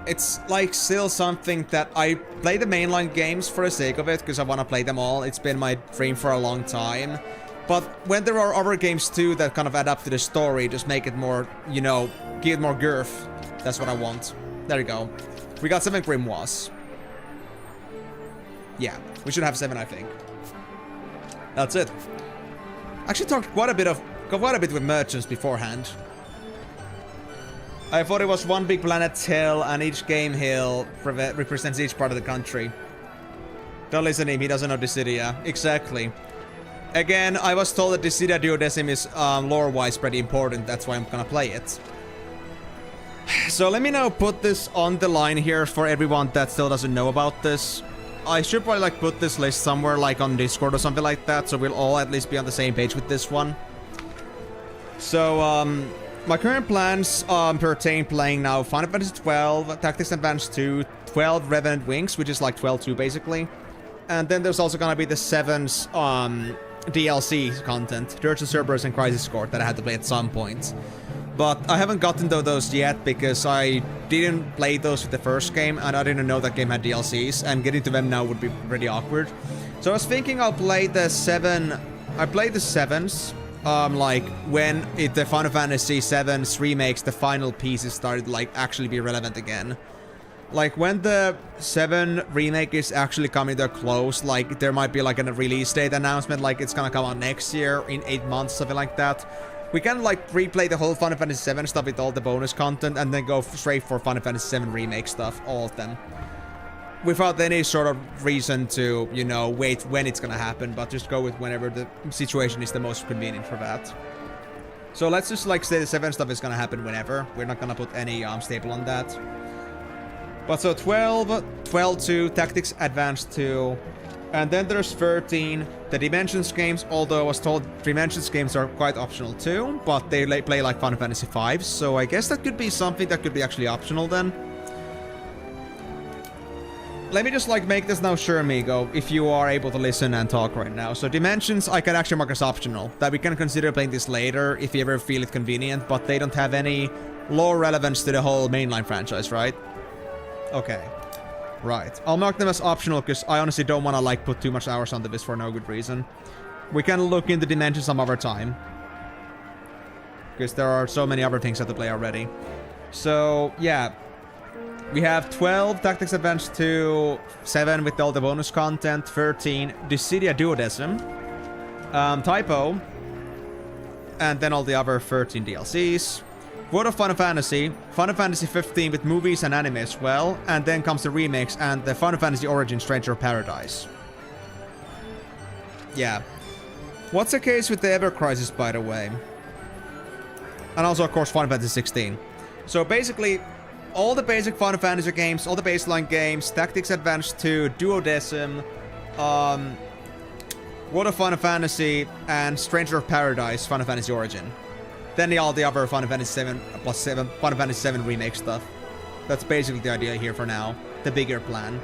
it's, like, still something that I play the mainline games for the sake of it, because I want to play them all. It's been my dream for a long time. But when there are other games too that kind of add up to the story, just make it more, you know, give it more girth. That's what I want. There you go. We got 7 grimoires. Yeah, we should have 7, I think. That's it. Actually talked quite a bit with merchants beforehand. I thought it was one big planet hill, and each game hill represents each part of the country. Don't listen to him, he doesn't know Dissidia. Exactly. Again, I was told that Dissidia Duodecim is lore-wise pretty important, that's why I'm gonna play it. So let me now put this on the line here for everyone that still doesn't know about this. I should probably, like, put this list somewhere, like, on Discord or something like that, so we'll all at least be on the same page with this one. So, my current plans pertain playing now Final Fantasy XII, Tactics Advance 2, 12 Revenant Wings, which is like 12-2 basically. And then there's also gonna be the 7's DLC content, Dirge of Cerberus and Crisis Court, that I had to play at some point. But I haven't gotten to those yet because I didn't play those with the first game and I didn't know that game had DLCs, and getting to them now would be pretty awkward. So I was thinking I'll play the 7... I played the 7's, like, when the Final Fantasy VII's remakes, the final pieces started, like, actually be relevant again. Like, when the 7 remake is actually coming to a close, like, there might be, like, a release date announcement, like, it's gonna come out next year, in 8 months, something like that. We can, like, replay the whole Final Fantasy VII stuff with all the bonus content, and then go straight for Final Fantasy VII remake stuff, all of them. Without any sort of reason to, you know, wait when it's gonna happen, but just go with whenever the situation is the most convenient for that. So let's just, like, say the 7 stuff is gonna happen whenever. We're not gonna put any staple on that. But so 12, 12-2, Tactics Advanced 2, and then there's 13, the Dimensions games, although I was told Dimensions games are quite optional too, but they play like Final Fantasy V, so I guess that could be something that could be actually optional then. Let me just, like, make this now sure, amigo, if you are able to listen and talk right now. So Dimensions, I can actually mark as optional, that we can consider playing this later if you ever feel it convenient, but they don't have any lore relevance to the whole mainline franchise, right? Okay. Right. I'll mark them as optional because I honestly don't want to, like, put too much hours onto this for no good reason. We can look into Dimensions some other time, because there are so many other things I have to play already. So, yeah. We have 12, Tactics Advance 2, 7 with all the bonus content, 13, Dissidia Duodecim, Typo, and then all the other 13 DLCs. World of Final Fantasy 15 with movies and anime as well, and then comes the remakes and the Final Fantasy Origin Stranger of Paradise. Yeah. What's the case with the Ever Crisis, by the way? And also, of course, Final Fantasy 16. So basically, all the basic Final Fantasy games, all the baseline games, Tactics Advance 2, Duodecim, World of Final Fantasy, and Stranger of Paradise, Final Fantasy Origin. Then all the other Final Fantasy 7 plus 7, Final Fantasy 7 remake stuff. That's basically the idea here for now. The bigger plan.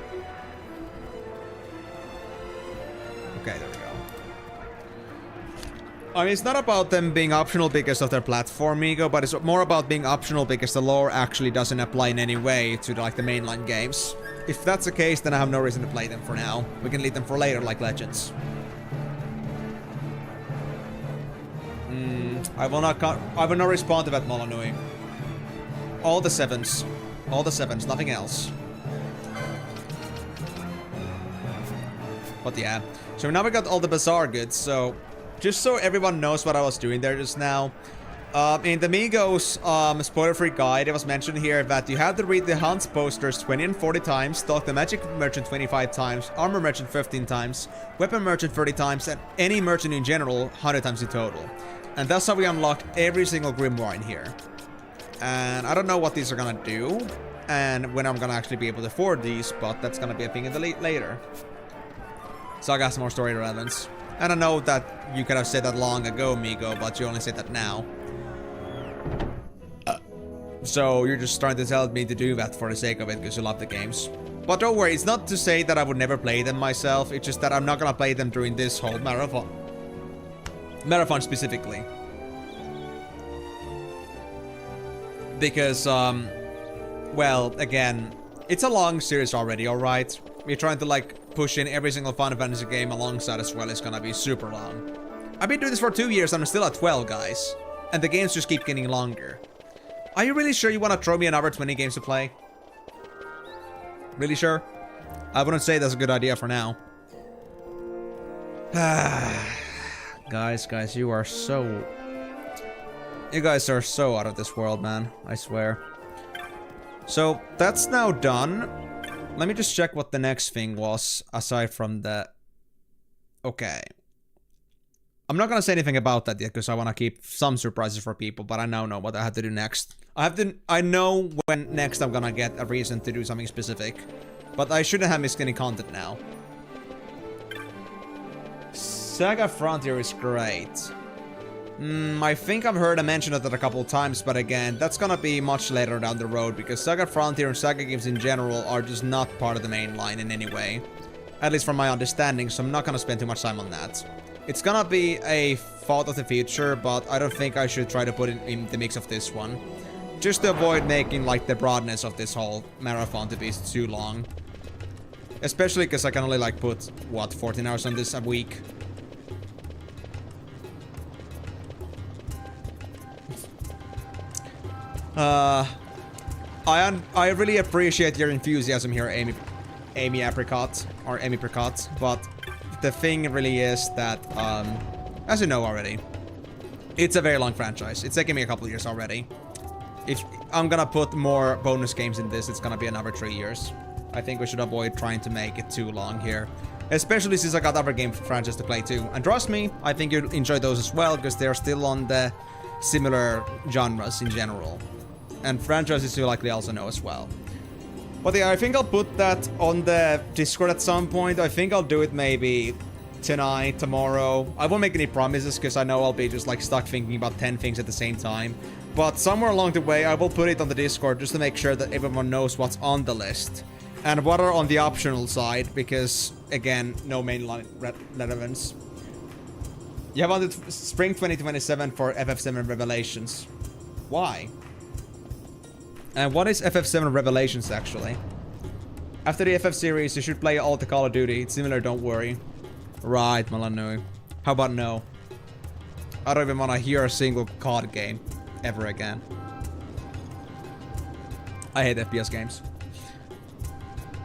Okay, there we go. I mean, it's not about them being optional because of their platform, ego, but it's more about being optional because the lore actually doesn't apply in any way to, like, the mainline games. If that's the case, then I have no reason to play them for now. We can leave them for later, like Legends. I will not respond to that, Molinui. All the 7s. All the 7s, nothing else. But yeah. So now we got all the Bazaar goods, so... Just so everyone knows what I was doing there just now. In the Migos spoiler-free guide, it was mentioned here that you have to read the Hunts posters 20 and 40 times, talk the Magic Merchant 25 times, Armor Merchant 15 times, Weapon Merchant 30 times, and any merchant in general 100 times in total. And that's how we unlocked every single grimoire in here. And I don't know what these are gonna do, and when I'm gonna actually be able to afford these, but that's gonna be a thing in the later. So I got some more story relevance. And I know that you could have said that long ago, Migo, but you only said that now. So you're just trying to tell me to do that for the sake of it, because you love the games. But don't worry, it's not to say that I would never play them myself, it's just that I'm not gonna play them during this whole marathon. Marathon specifically. Because, well, again, it's a long series already, alright? We're trying to, like, push in every single Final Fantasy game alongside as well. It's gonna be super long. I've been doing this for 2 years and I'm still at 12, guys. And the games just keep getting longer. Are you really sure you want to throw me another 20 games to play? Really sure? I wouldn't say that's a good idea for now. Guys, you are so... You guys are so out of this world, man. I swear. So, that's now done. Let me just check what the next thing was, aside from the... Okay. I'm not gonna say anything about that yet, because I want to keep some surprises for people, but I now know what I have to do next. I know when next I'm gonna get a reason to do something specific. But I shouldn't have missed any content now. Saga Frontier is great. I think I've heard I mention it a couple of times, but again, that's gonna be much later down the road, because Saga Frontier and Saga games in general are just not part of the main line in any way. At least from my understanding, so I'm not gonna spend too much time on that. It's gonna be a thought of the future, but I don't think I should try to put it in the mix of this one. Just to avoid making, like, the broadness of this whole marathon to be too long. Especially because I can only, like, put, what, 14 hours on this a week. I really appreciate your enthusiasm here, Amy Apricot, or Amy Apricot, but the thing really is that, as you know already, it's a very long franchise. It's taking me a couple years already. If I'm gonna put more bonus games in this, it's gonna be another 3 years. I think we should avoid trying to make it too long here. Especially since I got other game franchises to play too. And trust me, I think you'll enjoy those as well, because they're still on the similar genres in general. And franchises you likely also know as well. But yeah, I think I'll put that on the Discord at some point. I think I'll do it maybe tonight, tomorrow. I won't make any promises, because I know I'll be just like stuck thinking about 10 things at the same time. But somewhere along the way, I will put it on the Discord just to make sure that everyone knows what's on the list. And what are on the optional side, because, again, no mainline relevance. You have until spring 2027 for FF7 Revelations. Why? And what is FF7 Revelations, actually? After the FF series, you should play all the Call of Duty. It's similar, don't worry. Right, Malanui. How about no? I don't even want to hear a single COD game ever again. I hate FPS games.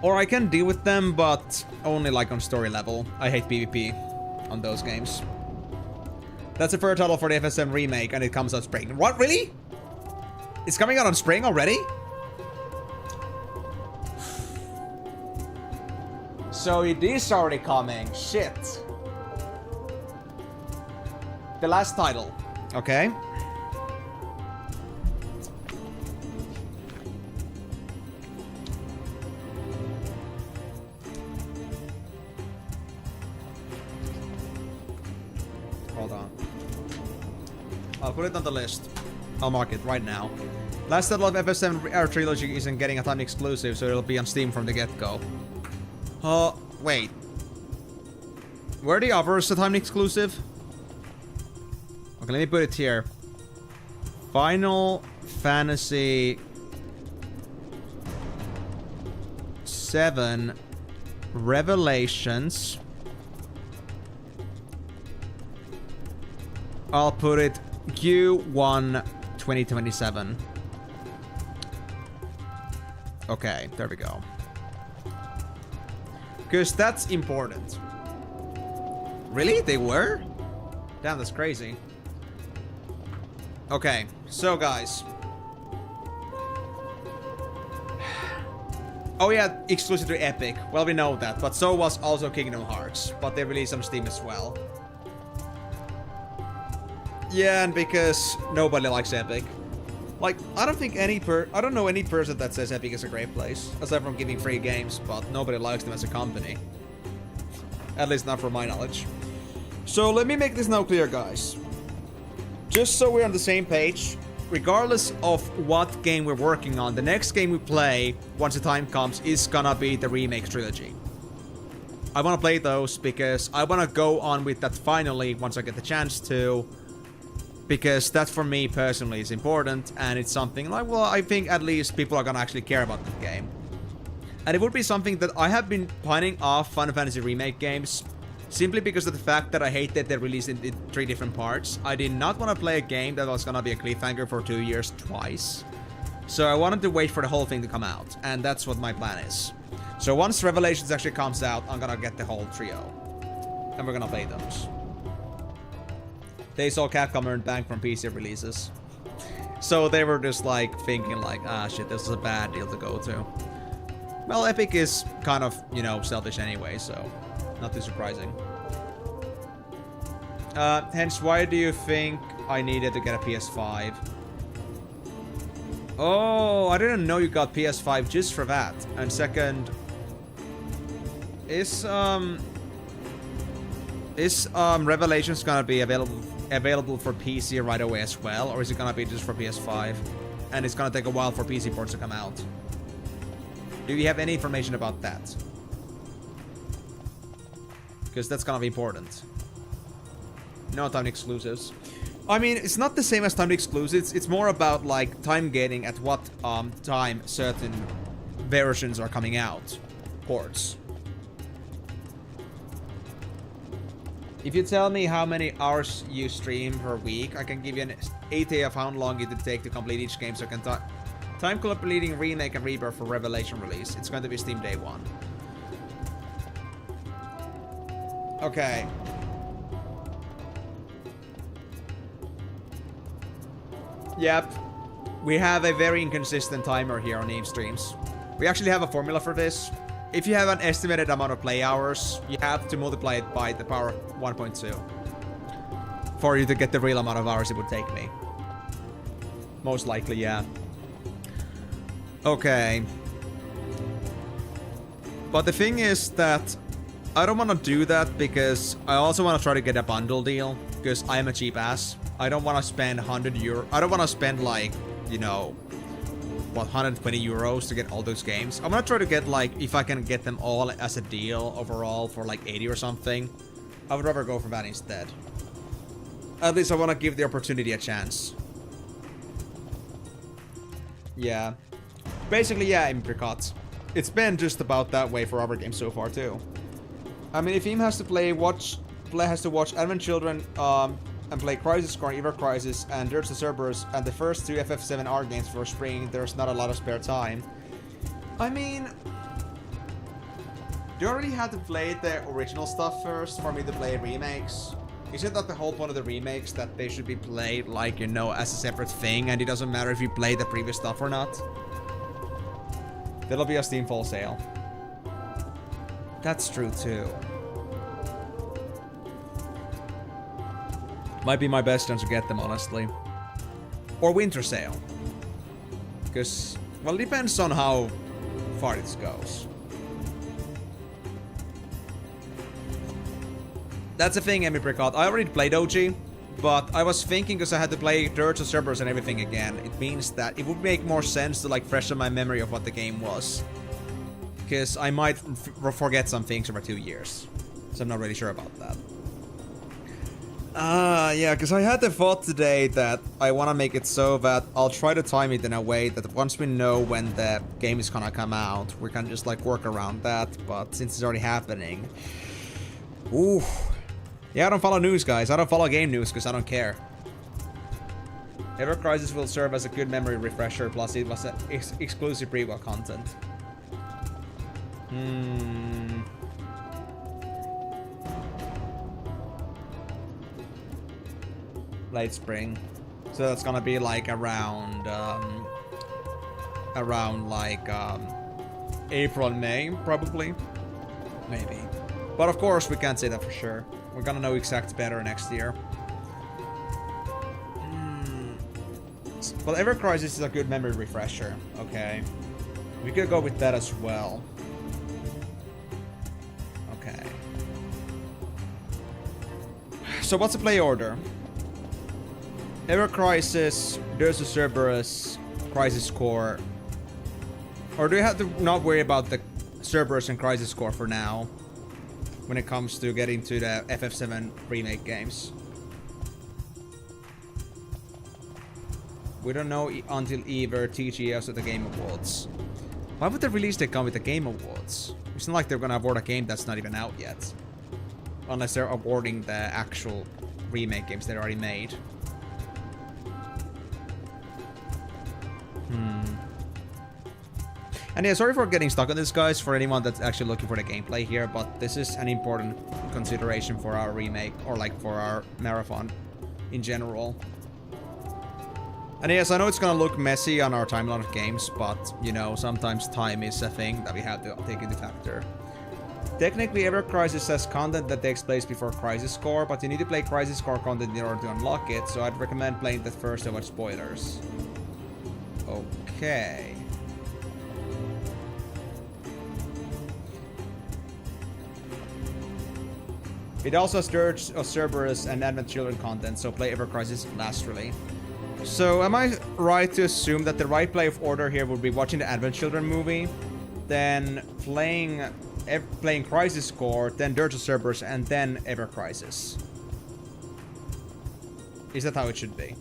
Or I can deal with them, but only like on story level. I hate PvP on those games. That's the first title for the FF7 remake, and it comes out spring. What, really? It's coming out on spring already? So it is already coming. Shit. The last title. Okay. Hold on. I'll put it on the list. I'll mark it right now. Last title of FF7 Trilogy isn't getting a time exclusive, so it'll be on Steam from the get-go. Wait. Were the others a time exclusive? Okay, let me put it here. Final Fantasy VII Revelations. I'll put it Q1 2027. Okay, there we go. Because that's important. Really? They were? Damn, that's crazy. Okay, so guys. Oh yeah, exclusive to Epic. Well, we know that, but so was also Kingdom Hearts. But they released on Steam as well. Yeah, and because nobody likes Epic. Like, I don't know any person that says Epic is a great place, aside from giving free games, but nobody likes them as a company. At least not from my knowledge. So let me make this now clear, guys. Just so we're on the same page, regardless of what game we're working on, the next game we play, once the time comes, is gonna be the remake trilogy. I wanna play those because I wanna go on with that finally, once I get the chance to. Because that for me personally is important, and it's something like, well, I think at least people are gonna actually care about the game. And it would be something that I have been pining off Final Fantasy remake games, simply because of the fact that I hate that they're released in 3 different parts. I did not want to play a game that was gonna be a cliffhanger for 2 years twice. So I wanted to wait for the whole thing to come out, and that's what my plan is. So once Revelations actually comes out, I'm gonna get the whole trio. And we're gonna play those. They saw Capcom earn bank from PC releases. So they were just like thinking like, ah shit, this is a bad deal to go to. Well, Epic is kind of, you know, selfish anyway, so not too surprising. Hence, why do you think I needed to get a PS5? Oh, I didn't know you got PS5 just for that. And second, is Revelations gonna be available for PC right away as well, or is it gonna be just for PS5 and it's gonna take a while for PC ports to come out? Do you have any information about that? because that's gonna be important. No timed exclusives. I mean, it's not the same as timed exclusives. It's more about like time gating at what time certain versions are coming out. Ports. If you tell me how many hours you stream per week, I can give you an idea of how long it would take to complete each game, so I can time completing Remake and Rebirth for Revelation release. It's going to be Steam Day 1. Okay. Yep. We have a very inconsistent timer here on Eve streams. We actually have a formula for this. If you have an estimated amount of play hours, you have to multiply it by the power 1.2 for you to get the real amount of hours it would take me. Most likely, yeah. Okay. But the thing is that I don't want to do that because I also want to try to get a bundle deal because I am a cheap ass. I don't want to spend 100 euro. I don't want to spend like, you know, what, 120 euros to get all those games. I'm gonna try to get like, if I can get them all as a deal overall for like 80 or something. I would rather go for that instead. At least I want to give the opportunity a chance. Yeah. Basically, yeah, Impricot. It's been just about that way for our games so far too. I mean, if him has to has to watch Advent Children, and play Crisis Core, Ever Crisis, and Dirge the Cerberus, and the first 2 FF7R games for spring, there's not a lot of spare time. I mean, do you already have to play the original stuff first for me to play remakes? Isn't that the whole point of the remakes, that they should be played like, you know, as a separate thing, and it doesn't matter if you play the previous stuff or not? That'll be a Steam fall sale. That's true too. Might be my best chance to get them, honestly. Or winter sale. Because, well, it depends on how far this goes. That's the thing, Emipricot. I already played OG, but I was thinking, because I had to play Dirge of Cerberus and everything again, it means that it would make more sense to like freshen my memory of what the game was. Because I might forget some things over 2 years. So I'm not really sure about that. Yeah, because I had the thought today that I want to make it so that I'll try to time it in a way that once we know when the game is gonna come out, we can just like work around that, but since it's already happening... Ooh. Yeah, I don't follow news, guys. I don't follow game news because I don't care. Ever Crisis will serve as a good memory refresher, plus it was exclusive prequel content. Late spring, so that's gonna be like around like April and May, probably, maybe. But of course, we can't say that for sure. We're gonna know exact better next year. Well, Ever Crisis is a good memory refresher. Okay, we could go with that as well. Okay. So what's the play order? Ever Crisis, Dirge of Cerberus, Crisis Core. Or do you have to not worry about the Cerberus and Crisis Core for now? When it comes to getting to the FF7 remake games. We don't know until either TGS or the Game Awards. Why would the release date come with the Game Awards? It's not like they're gonna award a game that's not even out yet. Unless they're awarding the actual remake games they already made. And yeah, sorry for getting stuck on this, guys, for anyone that's actually looking for the gameplay here, but this is an important consideration for our remake, or like for our marathon in general. And yes, I know it's gonna look messy on our timeline of games, but, you know, sometimes time is a thing that we have to take into factor. Technically, Ever Crisis has content that takes place before Crisis Core, but you need to play Crisis Core content in order to unlock it, so I'd recommend playing that first to avoid spoilers. Okay. It also has Dirge of Cerberus and Advent Children content, so play Ever Crisis lastly. So am I right to assume that the right play of order here would be watching the Advent Children movie, then playing playing Crisis Core, then Dirge of Cerberus, and then Ever Crisis. Is that how it should be?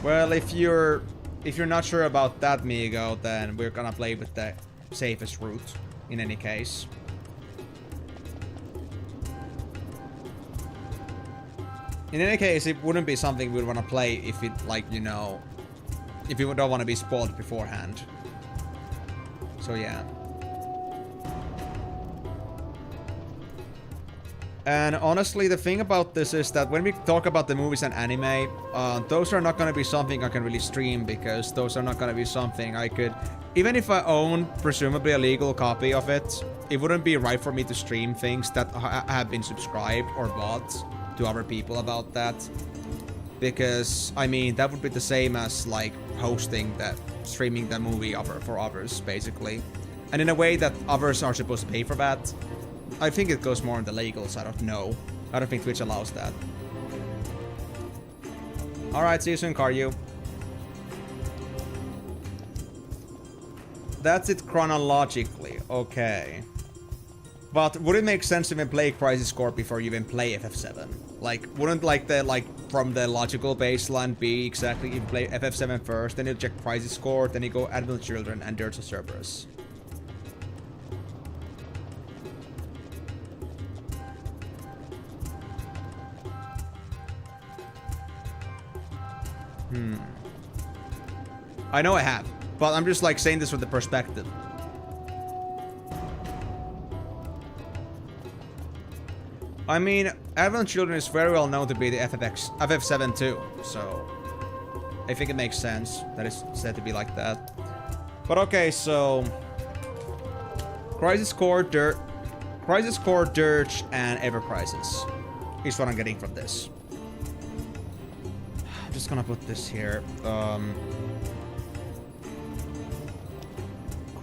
Well, if you're not sure about that, Migo, then we're gonna play with the safest route in any case. In any case, it wouldn't be something we'd want to play if it, like, you know, if you don't want to be spoiled beforehand. So yeah. And honestly, the thing about this is that when we talk about the movies and anime, those are not going to be something I can really stream, because those are not going to be something I could... Even if I own, presumably, a legal copy of it, it wouldn't be right for me to stream things that have been subscribed or bought to other people about that. Because, I mean, that would be the same as, like, hosting that, streaming the movie for others, basically. And in a way that others are supposed to pay for that. I think it goes more on the legals, I don't know. I don't think Twitch allows that. Alright, see you soon, Karyu. That's it chronologically, okay. But would it make sense to even play Crisis Core before you even play FF7? Like, wouldn't like from the logical baseline be exactly you play FF7 first, then you check Crisis Core, then you go Advent Children and Dirge of Cerberus? I know I have, but I'm just like saying this from the perspective. I mean, Advent Children is very well known to be the FF7 too, so I think it makes sense that it's said to be like that. But okay, so Crisis Core, Dirge, and Ever Crisis is what I'm getting from this. I'm just gonna put this here.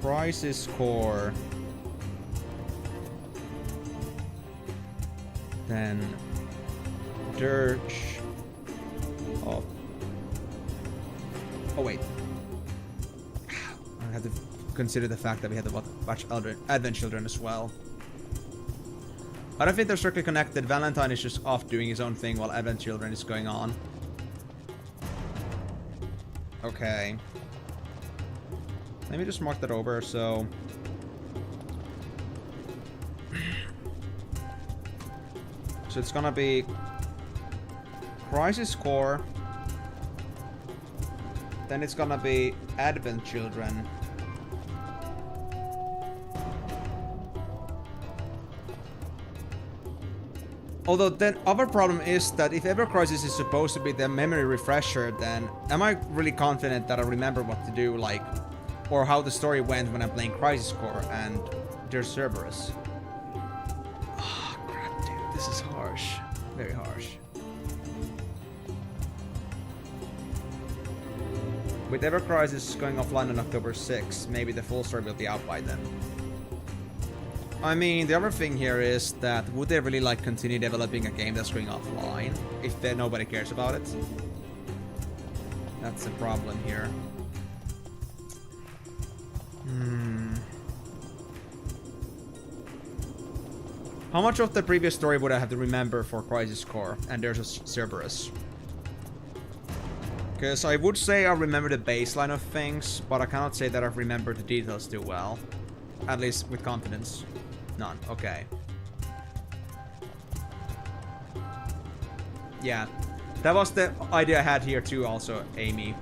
Crisis Core, then Dirge. Oh wait, I have to consider the fact that we had to watch Advent Children as well. I don't think they're strictly connected. Valentine is just off doing his own thing while Advent Children is going on. Okay. Let me just mark that over, so... So it's gonna be... Crisis Core. Then it's gonna be Advent Children. Although then other problem is that if Ever Crisis is supposed to be the memory refresher, then am I really confident that I remember what to do, like... Or how the story went when I'm playing Crisis Core and Dirge Cerberus. Oh, crap, dude. This is harsh. Very harsh. With Ever Crisis going offline on October 6th, maybe the full story will be out by then. I mean, the other thing here is that would they really like continue developing a game that's going offline if nobody cares about it? That's the problem here. How much of the previous story would I have to remember for Crisis Core and Dirge of Cerberus? Because I would say I remember the baseline of things, but I cannot say that I remember the details too well. At least with confidence. None. Okay. Yeah. That was the idea I had here too also, Amy.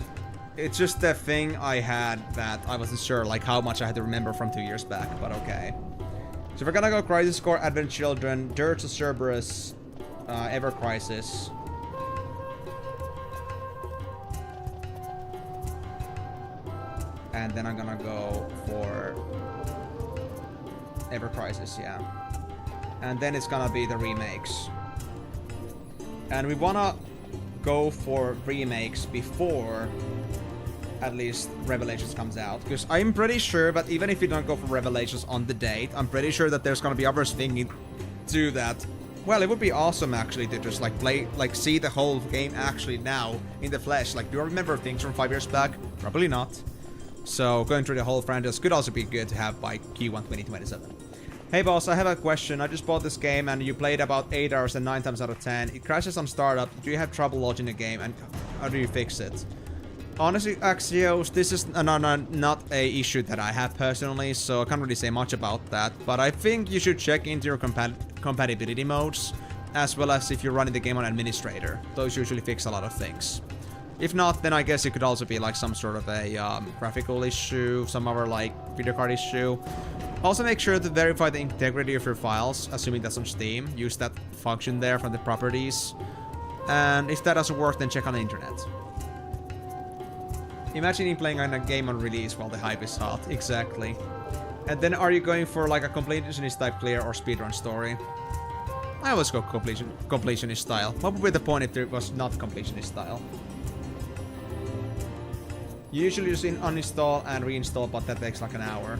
It's just the thing I had that I wasn't sure like how much I had to remember from 2 years back, but okay. So we're gonna go Crisis Core, Advent Children, Dirge of Cerberus, Ever Crisis. And then I'm gonna go for Ever Crisis, yeah. And then it's gonna be the remakes. And we wanna go for remakes before at least Revelations comes out, because I'm pretty sure that even if you don't go for Revelations on the date, I'm pretty sure that there's gonna be others thinking to that. Well, it would be awesome actually to just like play, like see the whole game actually now in the flesh. Like, do I remember things from 5 years back? Probably not. So going through the whole franchise could also be good to have by Q1 2027. Hey boss, I have a question. I just bought this game and you played about 8 hours and 9 times out of 10. It crashes on startup. Do you have trouble launching the game and how do you fix it? Honestly, Axios, this is not a issue that I have personally, so I can't really say much about that. But I think you should check into your compatibility modes, as well as if you're running the game on administrator. Those usually fix a lot of things. If not, then I guess it could also be like some sort of a graphical issue, some other like video card issue. Also make sure to verify the integrity of your files, assuming that's on Steam. Use that function there from the properties. And if that doesn't work, then check on the internet. Imagine playing on a game on release while the hype is hot. Exactly. And then are you going for like a completionist type clear or speedrun story? I always go completionist style. What would be the point if it was not completionist style? Usually just uninstall and reinstall, but that takes like an hour.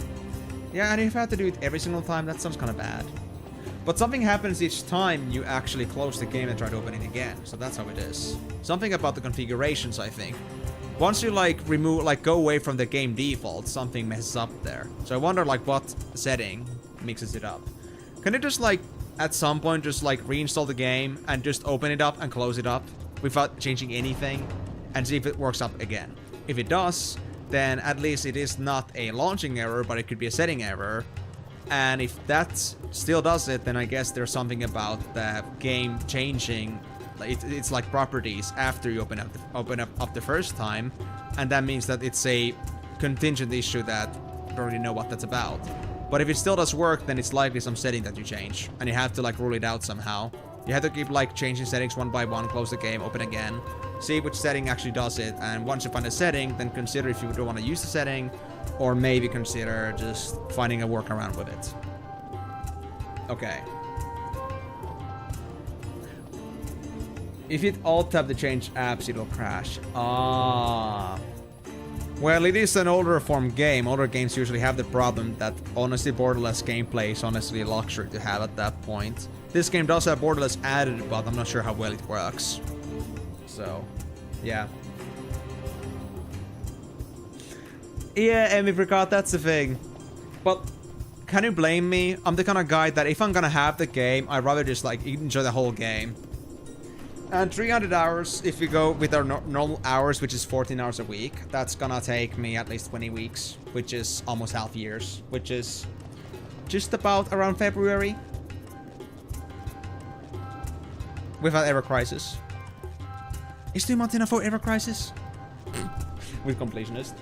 Yeah, and if you have to do it every single time, that sounds kind of bad. But something happens each time you actually close the game and try to open it again. So that's how it is. Something about the configurations, I think. Once you like remove, like go away from the game default, something messes up there. So I wonder like what setting mixes it up. Can you just like at some point just like reinstall the game and just open it up and close it up without changing anything and see if it works up again? If it does, then at least it is not a launching error, but it could be a setting error. And if that still does it, then I guess there's something about the game changing. It's like properties after you open up the first time, and that means that it's a contingent issue that you don't really know what that's about. But if it still does work, then it's likely some setting that you change, and you have to like rule it out somehow. You have to keep like changing settings one by one, close the game, open again, see which setting actually does it, and once you find a setting, then consider if you don't want to use the setting, or maybe consider just finding a workaround with it. Okay. If it alt-tab to change apps, it'll crash. Ah. Well, it is an older form game. Older games usually have the problem that honestly borderless gameplay is honestly a luxury to have at that point. This game does have borderless added, but I'm not sure how well it works. So, yeah. Yeah, Apricot, that's the thing. But can you blame me? I'm the kind of guy that if I'm gonna have the game, I'd rather just like enjoy the whole game. And 300 hours, if we go with our normal hours, which is 14 hours a week, that's gonna take me at least 20 weeks, which is almost half years, which is just about around February. Without Ever Crisis. Is 2 months enough for Ever Crisis? With completionist.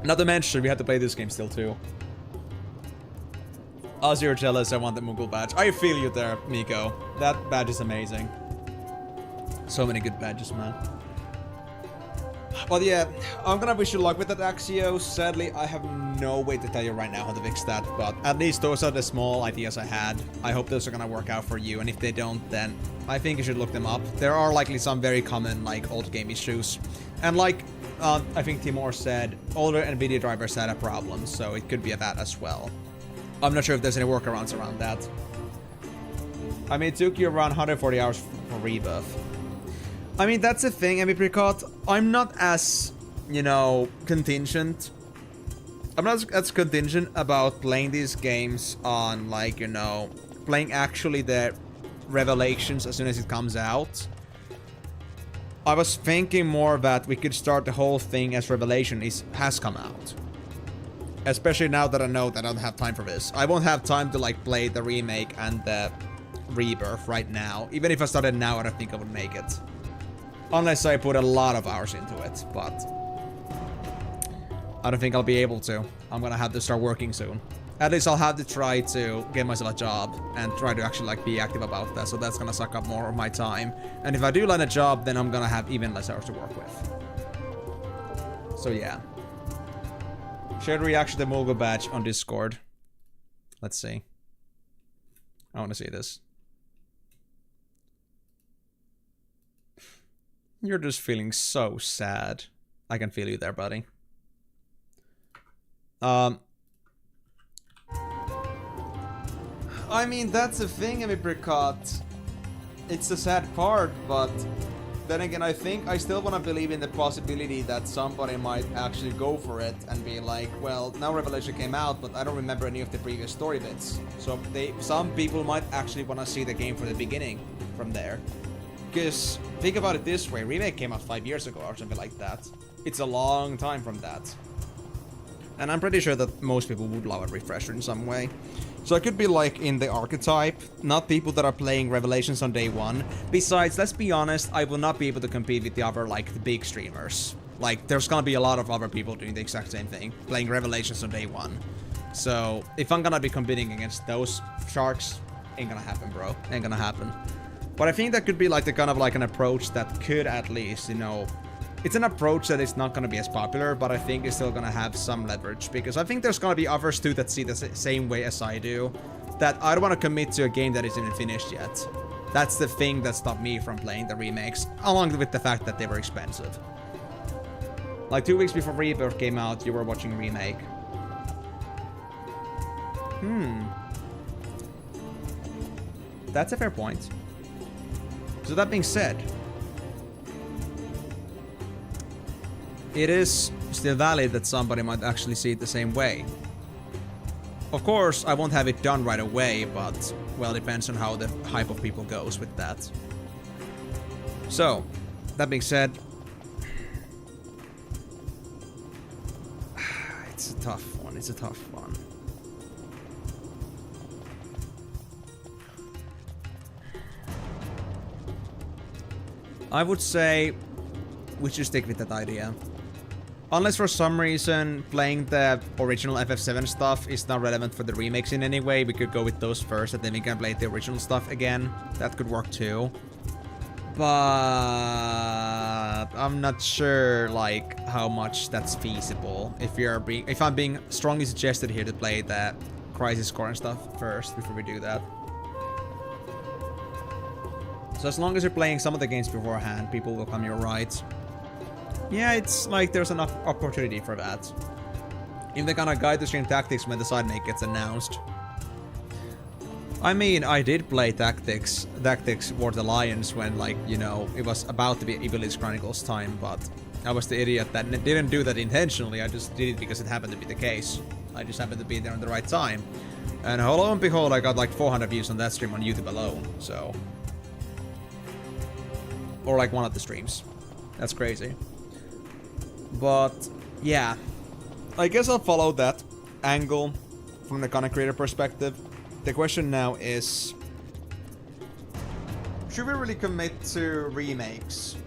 Not to mention, we have to play this game still too. As you're jealous, I want the Moogle badge. I feel you there, Miko. That badge is amazing. So many good badges, man. But yeah, I'm gonna wish you luck with that, Axios. Sadly, I have no way to tell you right now how to fix that, but at least those are the small ideas I had. I hope those are gonna work out for you, and if they don't, then I think you should look them up. There are likely some very common, like, old game issues. And like, I think Timur said, older NVIDIA drivers had a problem, so it could be that as well. I'm not sure if there's any workarounds around that. I mean, it took you around 140 hours for Rebirth. I mean, that's the thing, Apricot. I'm not as, you know, contingent. I'm not as contingent about playing these games on, like, you know, playing actually the Revelations as soon as it comes out. I was thinking more that we could start the whole thing as Revelation has come out. Especially now that I know that I don't have time for this. I won't have time to like play the remake and the Rebirth right now. Even if I started now, I don't think I would make it. Unless I put a lot of hours into it, but I don't think I'll be able to. I'm gonna have to start working soon. At least I'll have to try to get myself a job and try to actually like be active about that. So that's gonna suck up more of my time. And if I do land a job, then I'm gonna have even less hours to work with. So yeah. Shared reaction to the Moogle badge on Discord. Let's see. I want to see this. You're just feeling so sad. I can feel you there, buddy. I mean, that's the thing, Apricot. It's a sad part, but then again, I think I still want to believe in the possibility that somebody might actually go for it and be like, well, now Revelation came out, but I don't remember any of the previous story bits. So some people might actually want to see the game from the beginning from there. Because think about it this way, Remake came out 5 years ago or something like that. It's a long time from that. And I'm pretty sure that most people would love a refresher in some way. So it could be like in the archetype, not people that are playing Revelations on day one. Besides, let's be honest, I will not be able to compete with the other, like, the big streamers. Like, there's gonna be a lot of other people doing the exact same thing, playing Revelations on day one. So, if I'm gonna be competing against those sharks, ain't gonna happen, bro. Ain't gonna happen. But I think that could be like the kind of like an approach that could at least, you know... It's an approach that is not going to be as popular, but I think it's still going to have some leverage. Because I think there's going to be others too that see the same way as I do. That I don't want to commit to a game that isn't finished yet. That's the thing that stopped me from playing the remakes. Along with the fact that they were expensive. Like 2 weeks before Rebirth came out, you were watching Remake. That's a fair point. So that being said... It is still valid that somebody might actually see it the same way. Of course, I won't have it done right away, but, well, it depends on how the hype of people goes with that. So, that being said... It's a tough one, it's a tough one. I would say we should stick with that idea. Unless for some reason playing the original FF7 stuff is not relevant for the remakes in any way, we could go with those first and then we can play the original stuff again. That could work too. But I'm not sure like how much that's feasible. If I'm being strongly suggested here to play the Crisis Core and stuff first before we do that. So as long as you're playing some of the games beforehand, people will come your right. Yeah, it's like there's an opportunity for that. If they're gonna guide the stream tactics when the side make gets announced. I mean, I did play Tactics War the Lions when, like, you know, it was about to be Iblis Chronicles time, but I was the idiot that didn't do that intentionally. I just did it because it happened to be the case. I just happened to be there at the right time. And lo and behold, I got like 400 views on that stream on YouTube alone, so... Or like one of the streams. That's crazy. But, yeah. I guess I'll follow that angle from the content creator perspective. The question now is... Should we really commit to remakes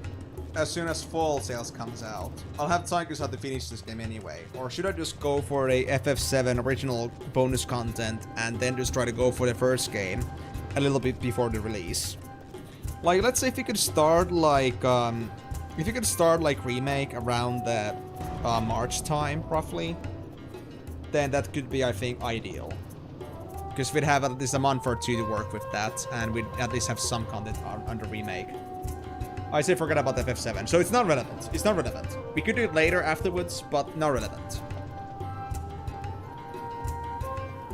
as soon as Fall Sales comes out? I'll have time to finish this game anyway. Or should I just go for a FF7 original bonus content and then just try to go for the first game a little bit before the release? Like, let's say if you could start like... If you could start like Remake around the March time, roughly, then that could be, I think, ideal. Because we'd have at least a month or two to work with that, and we'd at least have some content under Remake. I say forget about FF7, so it's not relevant. It's not relevant. We could do it later afterwards, but not relevant.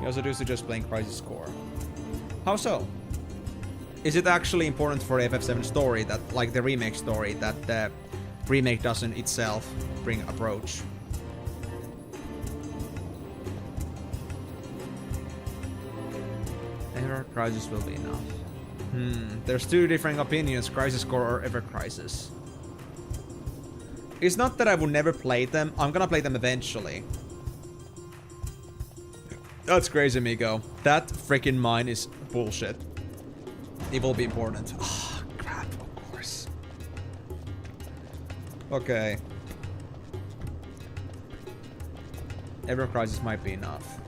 You also do suggest playing Crisis Core. How so? Is it actually important for the FF7 story, that, like the remake story, that the remake doesn't itself bring approach? Ever Crisis will be enough. There's two different opinions, Crisis Core or Ever Crisis. It's not that I will never play them, I'm gonna play them eventually. That's crazy, amigo. That freaking mine is bullshit. It will be important. Oh, crap, of course. Okay. Ever Crisis might be enough.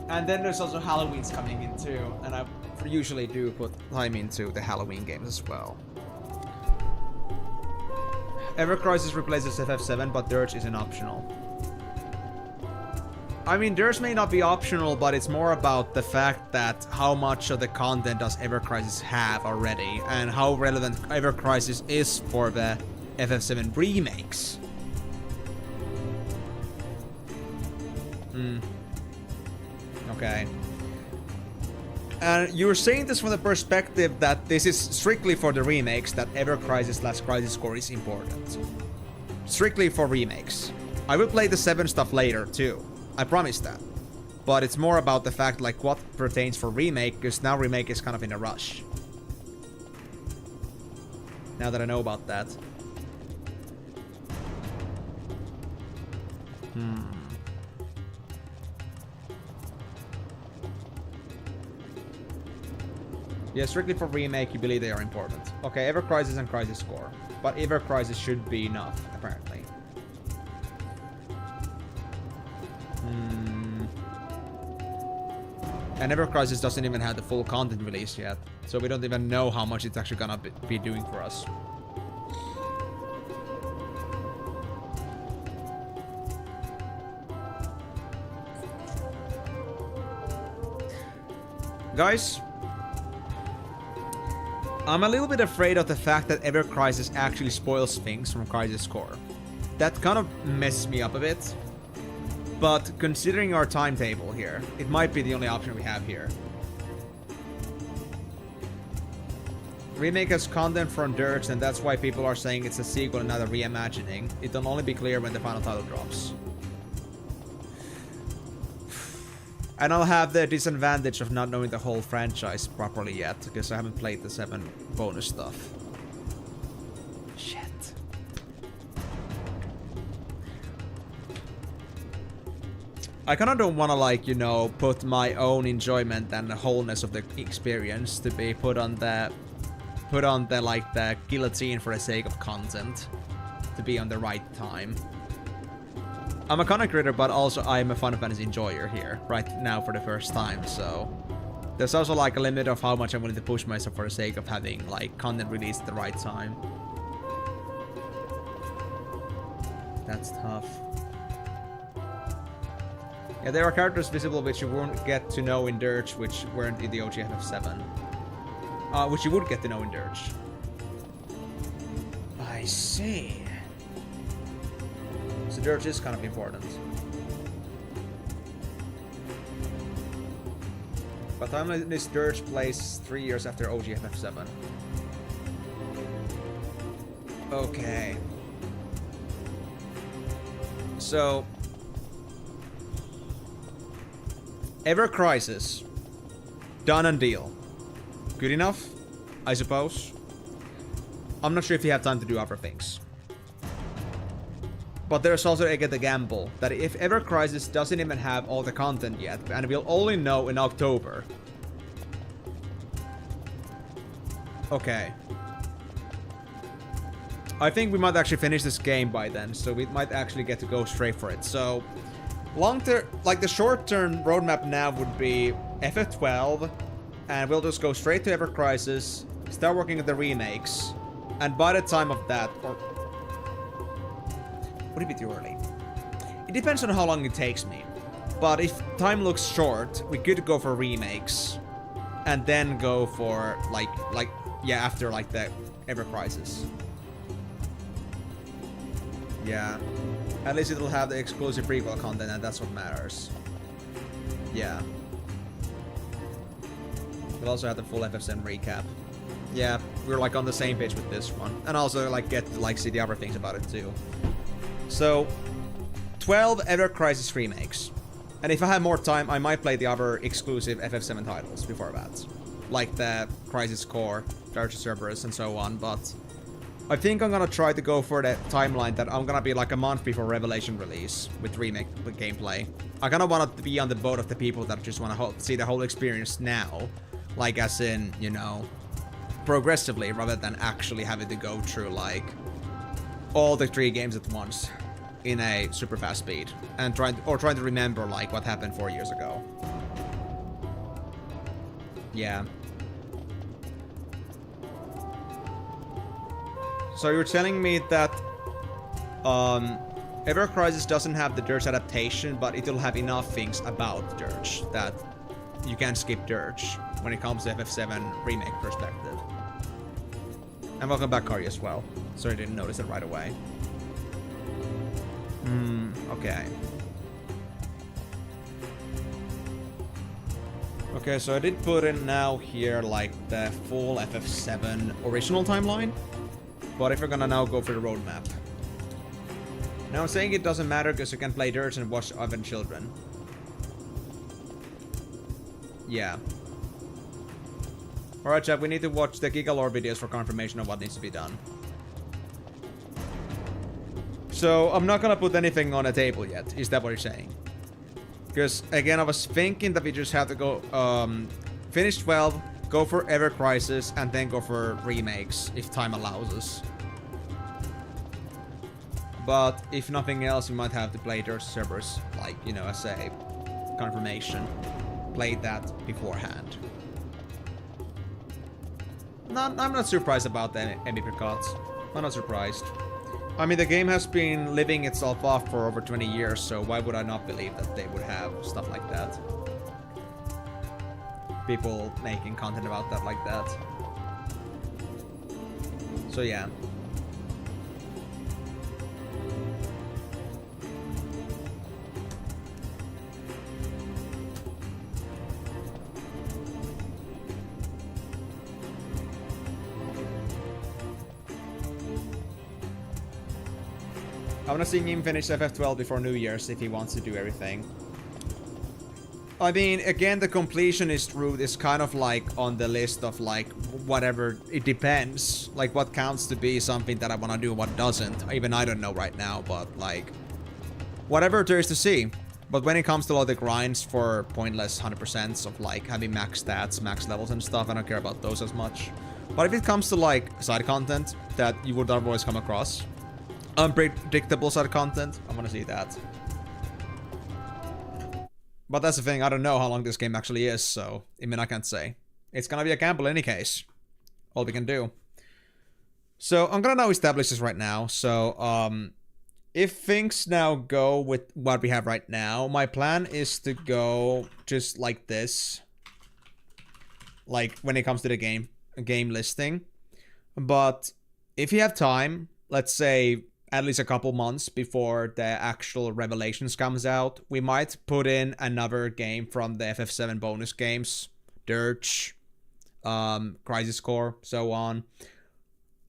And then there's also Halloween's coming in too, and I usually do put time into the Halloween games as well. Ever Crisis replaces FF7, but Dirge isn't optional. I mean, Dirge may not be optional, but it's more about the fact that how much of the content does Ever Crisis have already, and how relevant Ever Crisis is for the FF7 remakes. Okay. And you're saying this from the perspective that this is strictly for the remakes, that Ever Crisis Last Crisis Core is important. Strictly for remakes. I will play the 7 stuff later too. I promise that. But it's more about the fact like what pertains for remake, because now remake is kind of in a rush. Now that I know about that. Yeah, strictly for remake, you believe they are important. Okay, Ever Crisis and Crisis Core. But Ever Crisis should be enough, apparently. And Ever Crisis doesn't even have the full content released yet. So we don't even know how much it's actually gonna be doing for us. Guys, I'm a little bit afraid of the fact that Ever Crisis actually spoils things from Crisis Core. That kind of messes me up a bit. But considering our timetable here, it might be the only option we have here. Remake has content from Dirge, and that's why people are saying it's a sequel and not a reimagining. It'll only be clear when the final title drops. And I'll have the disadvantage of not knowing the whole franchise properly yet, because I haven't played the 7 bonus stuff. Shit. I kinda don't wanna, like, you know, put my own enjoyment and the wholeness of the experience to be put on the, like, the guillotine for the sake of content. To be on the right time. I'm a content creator, but also I'm a Final Fantasy enjoyer here, right now for the first time, so... There's also, like, a limit of how much I'm willing to push myself for the sake of having, like, content released at the right time. That's tough. Yeah, there are characters visible which you won't get to know in Dirge, which weren't in the OG FF7. Which you would get to know in Dirge. I see. So Dirge is kind of important. But time this Dirge plays 3 years after OG FF7. Okay. So... Ever Crisis. Done and deal. Good enough? I suppose. I'm not sure if you have time to do other things. But there's also again the gamble that if Ever Crisis doesn't even have all the content yet, and we'll only know in October. Okay. I think we might actually finish this game by then, so we might actually get to go straight for it. So, long-term, like the short-term roadmap now would be FF12, and we'll just go straight to Ever Crisis, start working on the remakes, and by the time of that, or... Would it be too early? It depends on how long it takes me. But if time looks short, we could go for remakes. And then go for, yeah, after, like, the Ever Crisis. Yeah. At least it'll have the exclusive prequel content, and that's what matters. Yeah. We'll also have the full FF7 recap. Yeah, we're, like, on the same page with this one. And also, like, get to, like, see the other things about it, too. So, 12 Ever Crisis remakes. And if I have more time, I might play the other exclusive FF7 titles before that. Like the Crisis Core, Dark Cerberus, and so on, but... I think I'm gonna try to go for the timeline that I'm gonna be like a month before Revelation release with remake gameplay. I kinda want to be on the boat of the people that just wanna see the whole experience now. Like as in, you know, progressively, rather than actually having to go through like all the 3 games at once in a super fast speed, and trying to remember like what happened 4 years ago. Yeah. So you're telling me that Ever Crisis doesn't have the Dirge adaptation, but it'll have enough things about Dirge that you can skip Dirge when it comes to FF7 remake perspective. And welcome back, Kari, as well. Sorry I didn't notice it right away. Okay. Okay, so I did put in now here like the full FF7 original timeline. But if we're gonna now go for the roadmap. Now I'm saying it doesn't matter because you can play Dirge and watch other children. Yeah. Alright, chat, we need to watch the Gigalore videos for confirmation of what needs to be done. So, I'm not gonna put anything on the table yet. Is that what you're saying? Because, again, I was thinking that we just have to go, finish 12, go for Ever Crisis, and then go for remakes, if time allows us. But, if nothing else, we might have to play their servers, like, you know, as a confirmation. Play that beforehand. I'm not surprised about the MVP cuts. I'm not surprised. I mean, the game has been living itself off for over 20 years, so why would I not believe that they would have stuff like that? People making content about that like that. So yeah. I wanna see him finish FF12 before New Year's if he wants to do everything. I mean, again, the completionist route is kind of like on the list of like whatever. It depends. Like what counts to be something that I wanna do and what doesn't. Even I don't know right now, but like whatever there is to see. But when it comes to all the grinds for pointless 100% of like having max stats, max levels and stuff, I don't care about those as much. But if it comes to like side content that you would otherwise come across, unpredictable side content, I want to see that. But that's the thing, I don't know how long this game actually is, so I mean, I can't say. It's gonna be a gamble in any case. All we can do. So I'm gonna now establish this right now. So if things now go with what we have right now, my plan is to go just like this. Like when it comes to the game listing. But if you have time, let's say at least a couple months before the actual Revelations comes out, we might put in another game from the FF7 bonus games. Dirge, Crisis Core, so on.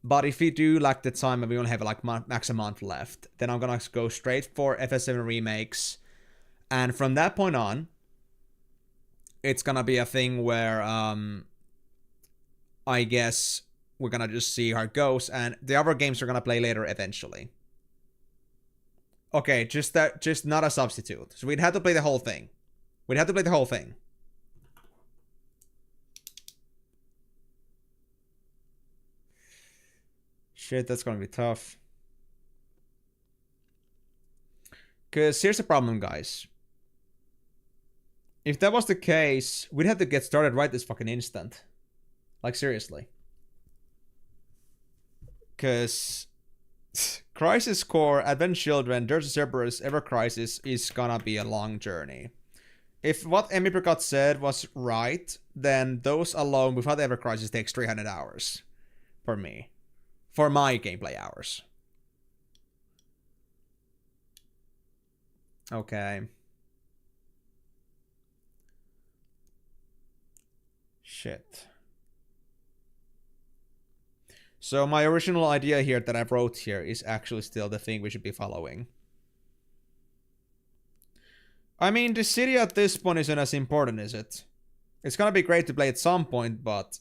But if we do like the time and we only have like max a month left, then I'm gonna go straight for FF7 remakes. And from that point on, it's gonna be a thing where, I guess we're gonna just see how it goes, and the other games are gonna play later eventually. Okay, just not a substitute. So we'd have to play the whole thing. We'd have to play the whole thing. Shit, that's gonna be tough. Because here's the problem, guys. If that was the case, we'd have to get started right this fucking instant. Like, seriously. Because Crisis Core, Advent Children, Dirge Cerberus, Ever Crisis is gonna be a long journey. If what Emipricot said was right, then those alone without Ever Crisis takes 300 hours. For me. For my gameplay hours. Okay. Shit. So my original idea here that I wrote here is actually still the thing we should be following. I mean, the city at this point isn't as important, is it? It's gonna be great to play at some point, but...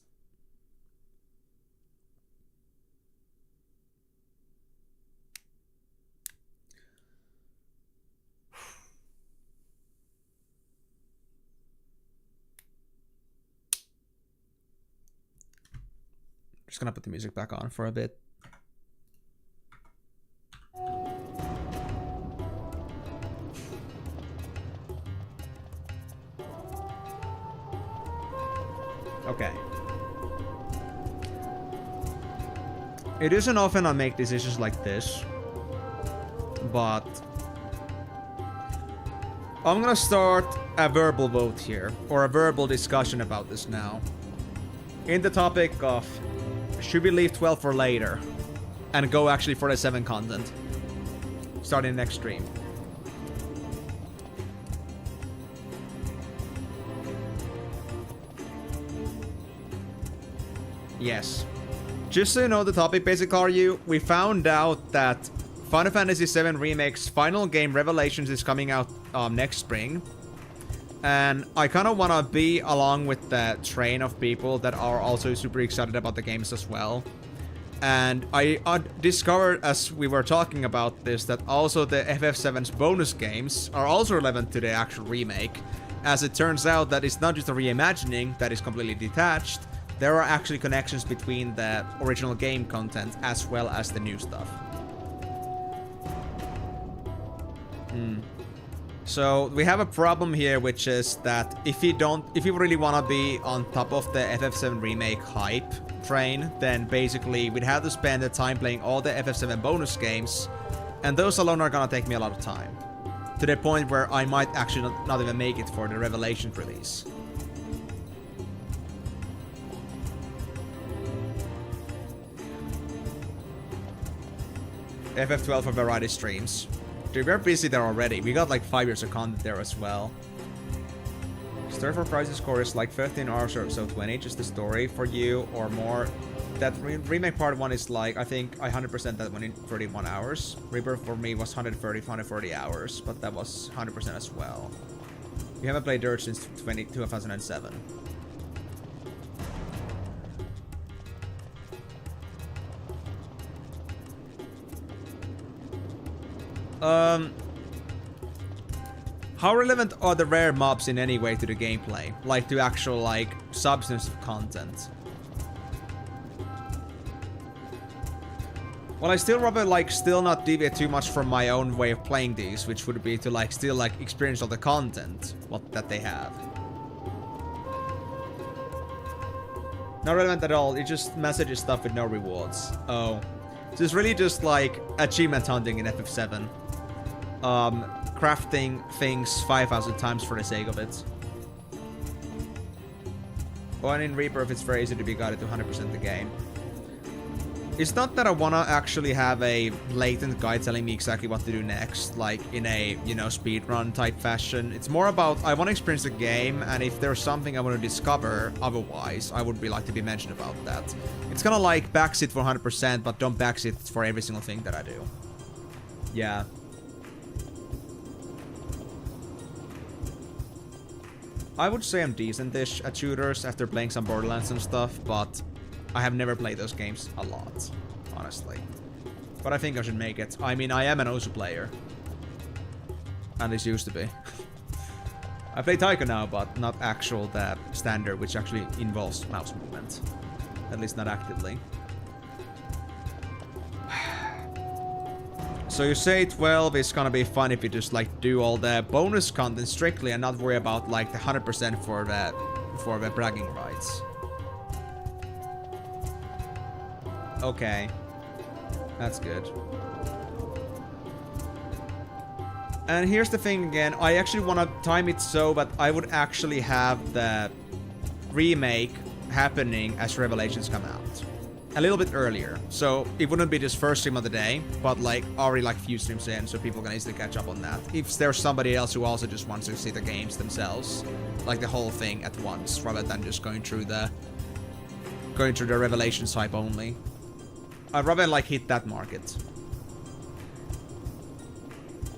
Just gonna put the music back on for a bit. Okay. It isn't often I make decisions like this, but I'm gonna start a verbal vote here, or a verbal discussion about this now. In the topic of, should we leave 12 for later and go actually for the 7 content starting next stream? Yes. Just so you know the topic, Basic RU, we found out that Final Fantasy VII Remake's final game, Revelations, is coming out next spring. And I kind of want to be along with the train of people that are also super excited about the games as well. And I discovered, as we were talking about this, that also the FF7's bonus games are also relevant to the actual remake. As it turns out that it's not just a reimagining that is completely detached, there are actually connections between the original game content as well as the new stuff. So we have a problem here, which is that if you really want to be on top of the FF7 remake hype train, then basically we'd have to spend the time playing all the FF7 bonus games, and those alone are gonna take me a lot of time. To the point where I might actually not even make it for the Revelation release. FF12 for variety streams. Dude, we're busy there already. We got like 5 years of content there as well. Story for Crisis Core is like 15 hours or so, 20. Just the story for you or more. That remake part 1 is like, I think I 100% that one in 31 hours. Rebirth for me was 140 hours, but that was 100% as well. We haven't played Dirt since 2007. How relevant are the rare mobs in any way to the gameplay? Like to actual, like, substance of content? Well, I still rather, like, still not deviate too much from my own way of playing these, which would be to, like, still, like, experience all the content that they have. Not relevant at all, it just messages stuff with no rewards. Oh. So it's really just, like, achievement hunting in FF7. Crafting things 5,000 times for the sake of it. Well, and in Rebirth, it's very easy to be guided to 100% the game. It's not that I want to actually have a blatant guide telling me exactly what to do next, like in a, you know, speedrun type fashion. It's more about, I want to experience the game, and if there's something I want to discover otherwise, I would be like to be mentioned about that. It's kind of like backseat for 100%, but don't backseat for every single thing that I do. Yeah. I would say I'm decent-ish at shooters after playing some Borderlands and stuff, but I have never played those games a lot, honestly. But I think I should make it. I mean, I am an Osu player. At least used to be. I play Taiko now, but not actual the standard, which actually involves mouse movement. At least not actively. So you say 12 is gonna be fun if you just like do all the bonus content strictly and not worry about like the 100% for the bragging rights. Okay. That's good. And here's the thing again, I actually want to time it so that I would actually have the remake happening as Revelations come out. A little bit earlier. So it wouldn't be just first stream of the day, but like already like few streams in, so people can easily catch up on that. If there's somebody else who also just wants to see the games themselves, like the whole thing at once, rather than just going through the Revelations hype only. I'd rather like hit that market.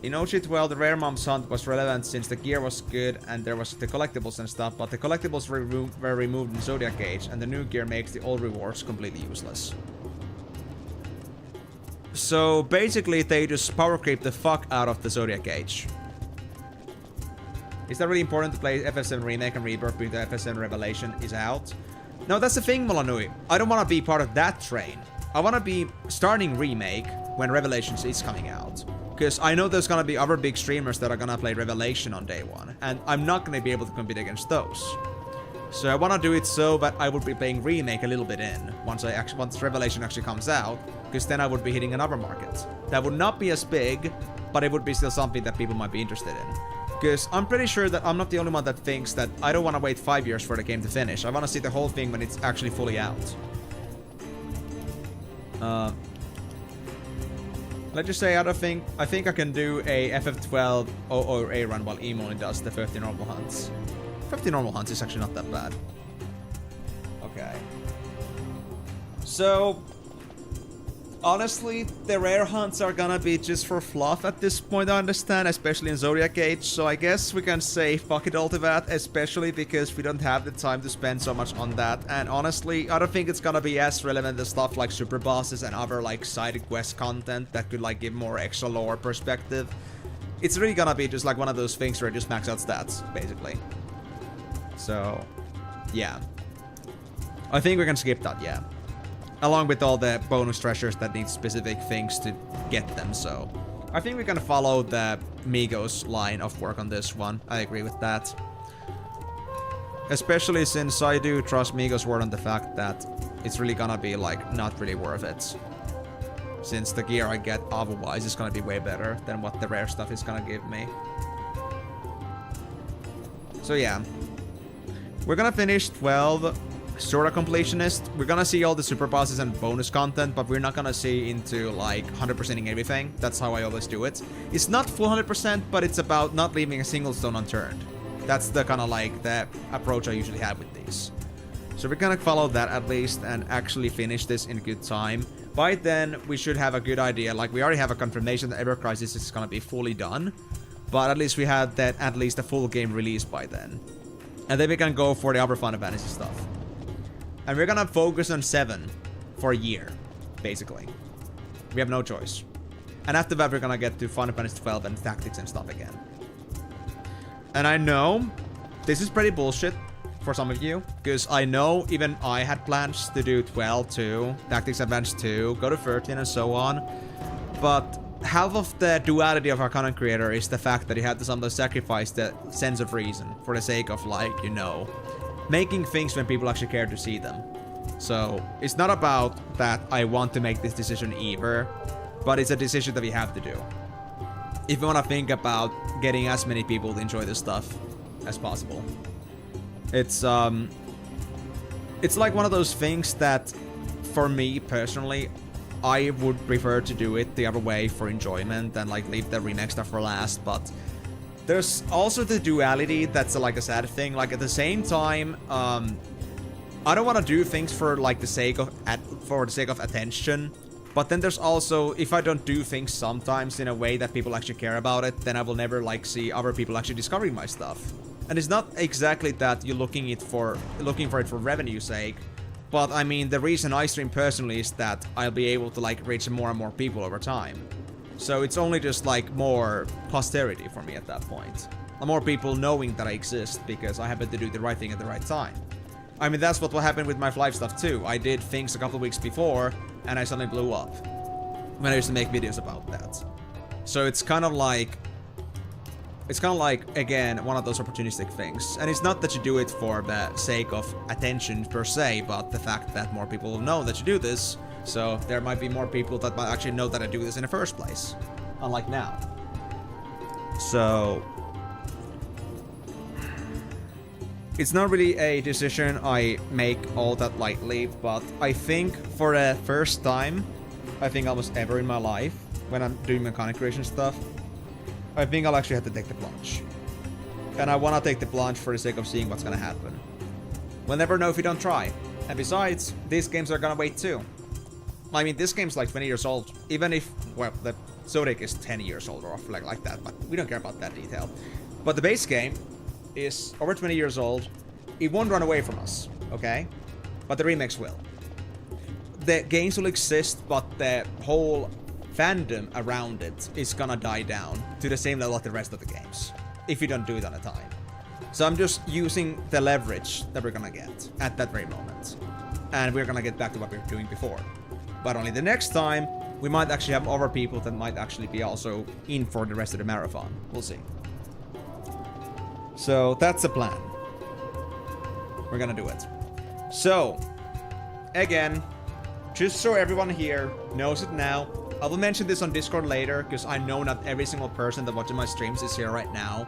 In OG12, the rare mobs hunt was relevant since the gear was good and there was the collectibles and stuff, but the collectibles were removed in Zodiac Age, and the new gear makes the old rewards completely useless. So basically, they just power creep the fuck out of the Zodiac Age. Is that really important to play FF7 Remake and Rebirth before the FF7 Revelation is out? No, that's the thing, Molanui. I don't want to be part of that train. I want to be starting Remake when Revelations is coming out. Because I know there's gonna be other big streamers that are gonna play Revelation on day one, and I'm not gonna be able to compete against those. So I wanna do it so that I would be playing Remake a little bit in once Revelation actually comes out, because then I would be hitting another market. That would not be as big, but it would be still something that people might be interested in. Because I'm pretty sure that I'm not the only one that thinks that I don't want to wait 5 years for the game to finish. I want to see the whole thing when it's actually fully out. Let's just say I think I can do a FF12 OOA run while Emo only does the 50 normal hunts. 50 normal hunts is actually not that bad. Okay. So, honestly, the rare hunts are gonna be just for fluff at this point, I understand, especially in Zodiac Age, so I guess we can say fuck it all to that, especially because we don't have the time to spend so much on that, and honestly, I don't think it's gonna be as relevant as stuff like super bosses and other like side quest content that could like give more extra lore perspective. It's really gonna be just like one of those things where it just max out stats, basically. So, yeah. I think we can skip that, yeah. Along with all the bonus treasures that need specific things to get them, so... I think we can follow the Migos line of work on this one. I agree with that. Especially since I do trust Migos' word on the fact that it's really gonna be, like, not really worth it. Since the gear I get otherwise is gonna be way better than what the rare stuff is gonna give me. So yeah. We're gonna finish 12... Sort of completionist. We're gonna see all the super bosses and bonus content, but we're not gonna see into like 100%ing everything. That's how I always do it. It's not full 100%, but it's about not leaving a single stone unturned. That's the kind of like the approach I usually have with these. So we're gonna follow that at least and actually finish this in good time. By then, we should have a good idea. Like, we already have a confirmation that Ever Crisis is gonna be fully done, but at least we had that at least a full game released by then. And then we can go for the other Final Fantasy stuff. And we're gonna focus on 7 for a year, basically. We have no choice. And after that, we're gonna get to Final Fantasy XII and tactics and stuff again. And I know this is pretty bullshit for some of you, because I know even I had plans to do 12 too, Tactics Advance 2, go to 13 and so on. But half of the duality of our content creator is the fact that he had to sometimes sacrifice the sense of reason for the sake of, like, you know, making things when people actually care to see them. So, it's not about that I want to make this decision either, but it's a decision that we have to do. If you want to think about getting as many people to enjoy this stuff as possible. It's like one of those things that, for me personally, I would prefer to do it the other way for enjoyment and like leave the remake stuff for last, but there's also the duality that's like a sad thing. Like, at the same time, I don't want to do things for like the sake of attention. But then there's also, if I don't do things sometimes in a way that people actually care about it, then I will never like see other people actually discovering my stuff. And it's not exactly that you're looking for it for revenue sake. But I mean, the reason I stream personally is that I'll be able to like reach more and more people over time. So it's only just like more posterity for me at that point. More people knowing that I exist because I happen to do the right thing at the right time. I mean, that's what will happen with my live stuff too. I did things a couple of weeks before and I suddenly blew up when I used to make videos about that. So it's kind of like, again, one of those opportunistic things. And it's not that you do it for the sake of attention per se, but the fact that more people will know that you do this. So there might be more people that might actually know that I do this in the first place. Unlike now. So it's not really a decision I make all that lightly, but I think for the first time, I think almost ever in my life, when I'm doing my content creation stuff, I think I'll actually have to take the plunge. And I want to take the plunge for the sake of seeing what's going to happen. We'll never know if we don't try. And besides, these games are going to wait too. I mean, this game's like 20 years old. Even if, well, the Zodiac is 10 years old or like that, but we don't care about that detail. But the base game is over 20 years old. It won't run away from us, okay? But the remakes will. The games will exist, but the whole fandom around it is gonna die down to the same level as the rest of the games, if you don't do it on a time. So I'm just using the leverage that we're gonna get at that very moment. And we're gonna get back to what we were doing before. But only the next time, we might actually have other people that might actually be also in for the rest of the marathon. We'll see. So that's the plan. We're gonna do it. So, again, just so everyone here knows it now, I will mention this on Discord later, because I know not every single person that watches my streams is here right now.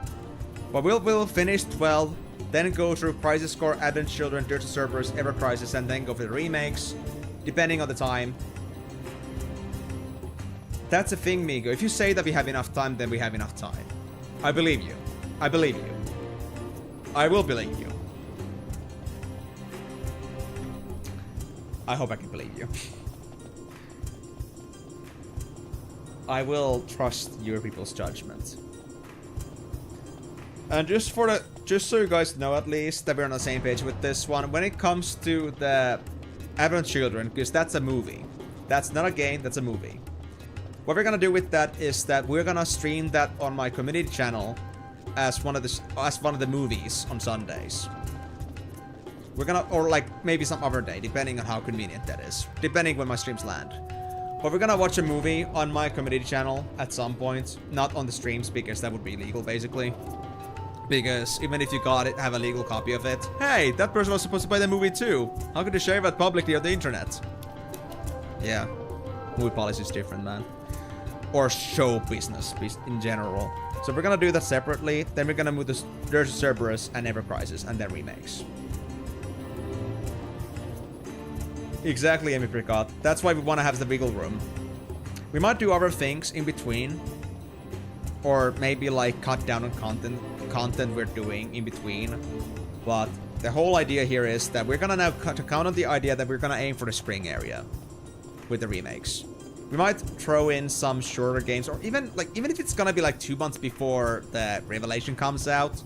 But we'll finish 12, then go through Crisis Core, Advent Children, Dirty Cerberus, Ever Crisis, and then go for the remakes, depending on the time. That's the thing, Migo. If you say that we have enough time, then we have enough time. I believe you. I believe you. I will believe you. I hope I can believe you. I will trust your people's judgment. And just so you guys know at least that we're on the same page with this one, when it comes to the Advent Children, because that's a movie. That's not a game, that's a movie. What we're gonna do with that is that we're gonna stream that on my community channel as one of the movies on Sundays. We're gonna, or like maybe some other day, depending on how convenient that is, depending when my streams land. But we're gonna watch a movie on my community channel at some point, not on the streams because that would be illegal basically. Because even if you got it, have a legal copy of it, hey, that person was supposed to buy the movie too. How could you share that publicly on the internet? Yeah, movie policy is different, man. Or show business in general. So we're gonna do that separately. Then we're gonna move to Dirge Cerberus and Ever Crisis, and then remakes. Exactly, Amy Pricot. That's why we want to have the wiggle room. We might do other things in between, or maybe like cut down on content we're doing in between. But the whole idea here is that we're gonna now count on the idea that we're gonna aim for the spring area with the remakes. We might throw in some shorter games, or even if it's gonna be like 2 months before the Revelation comes out.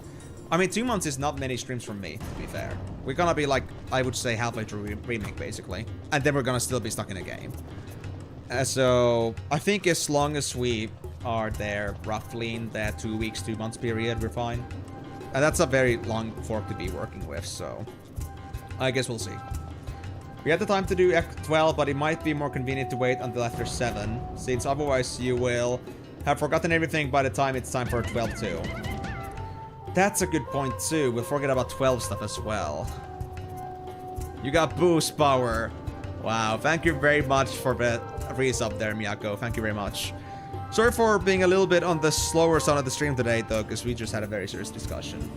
I mean, 2 months is not many streams from me, to be fair. We're gonna be like, I would say, halfway through remake, basically. And then we're gonna still be stuck in a game. So, I think as long as we are there roughly in that 2 weeks, 2 months period, we're fine. And that's a very long fork to be working with, so I guess we'll see. We have the time to do F12, but it might be more convenient to wait until after 7, since otherwise you will have forgotten everything by the time it's time for 12 too. That's a good point too. We'll forget about 12 stuff as well. You got boost power. Wow, thank you very much for the resub there, Miyako. Thank you very much. Sorry for being a little bit on the slower side of the stream today, though, because we just had a very serious discussion.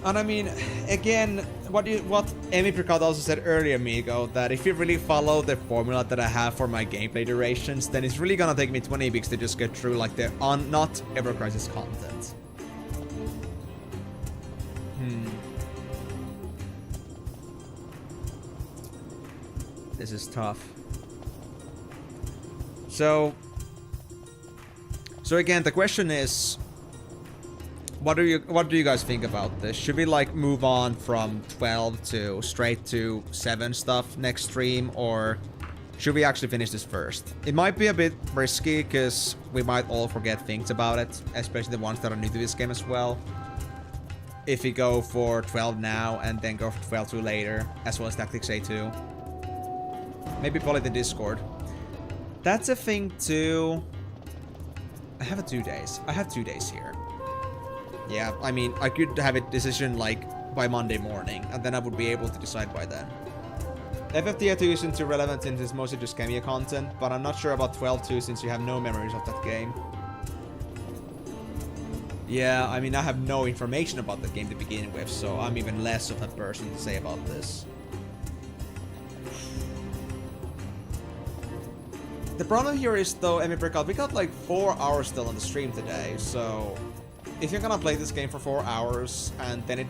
And I mean, again, what Amy Pricot also said earlier, Migo, that if you really follow the formula that I have for my gameplay durations, then it's really gonna take me 20 weeks to just get through like the not Ever Crisis content. This is tough. So again, the question is, what do you guys think about this? Should we like move on from 12 to straight to 7 stuff next stream, or should we actually finish this first? It might be a bit risky because we might all forget things about it, especially the ones that are new to this game as well. If we go for 12 now and then go for 12 2 later, as well as Tactics A2. Maybe call it the Discord. That's a thing too. I have 2 days. I have 2 days here. Yeah, I mean, I could have a decision like by Monday morning, and then I would be able to decide by then. FFTA2 isn't too relevant since it's mostly just cameo content, but I'm not sure about 12-2 since you have no memories of that game. Yeah, I mean, I have no information about the game to begin with, so I'm even less of a person to say about this. The problem here is, though, Amy Breakout, we got like 4 hours still on the stream today, so if you're gonna play this game for 4 hours, and then it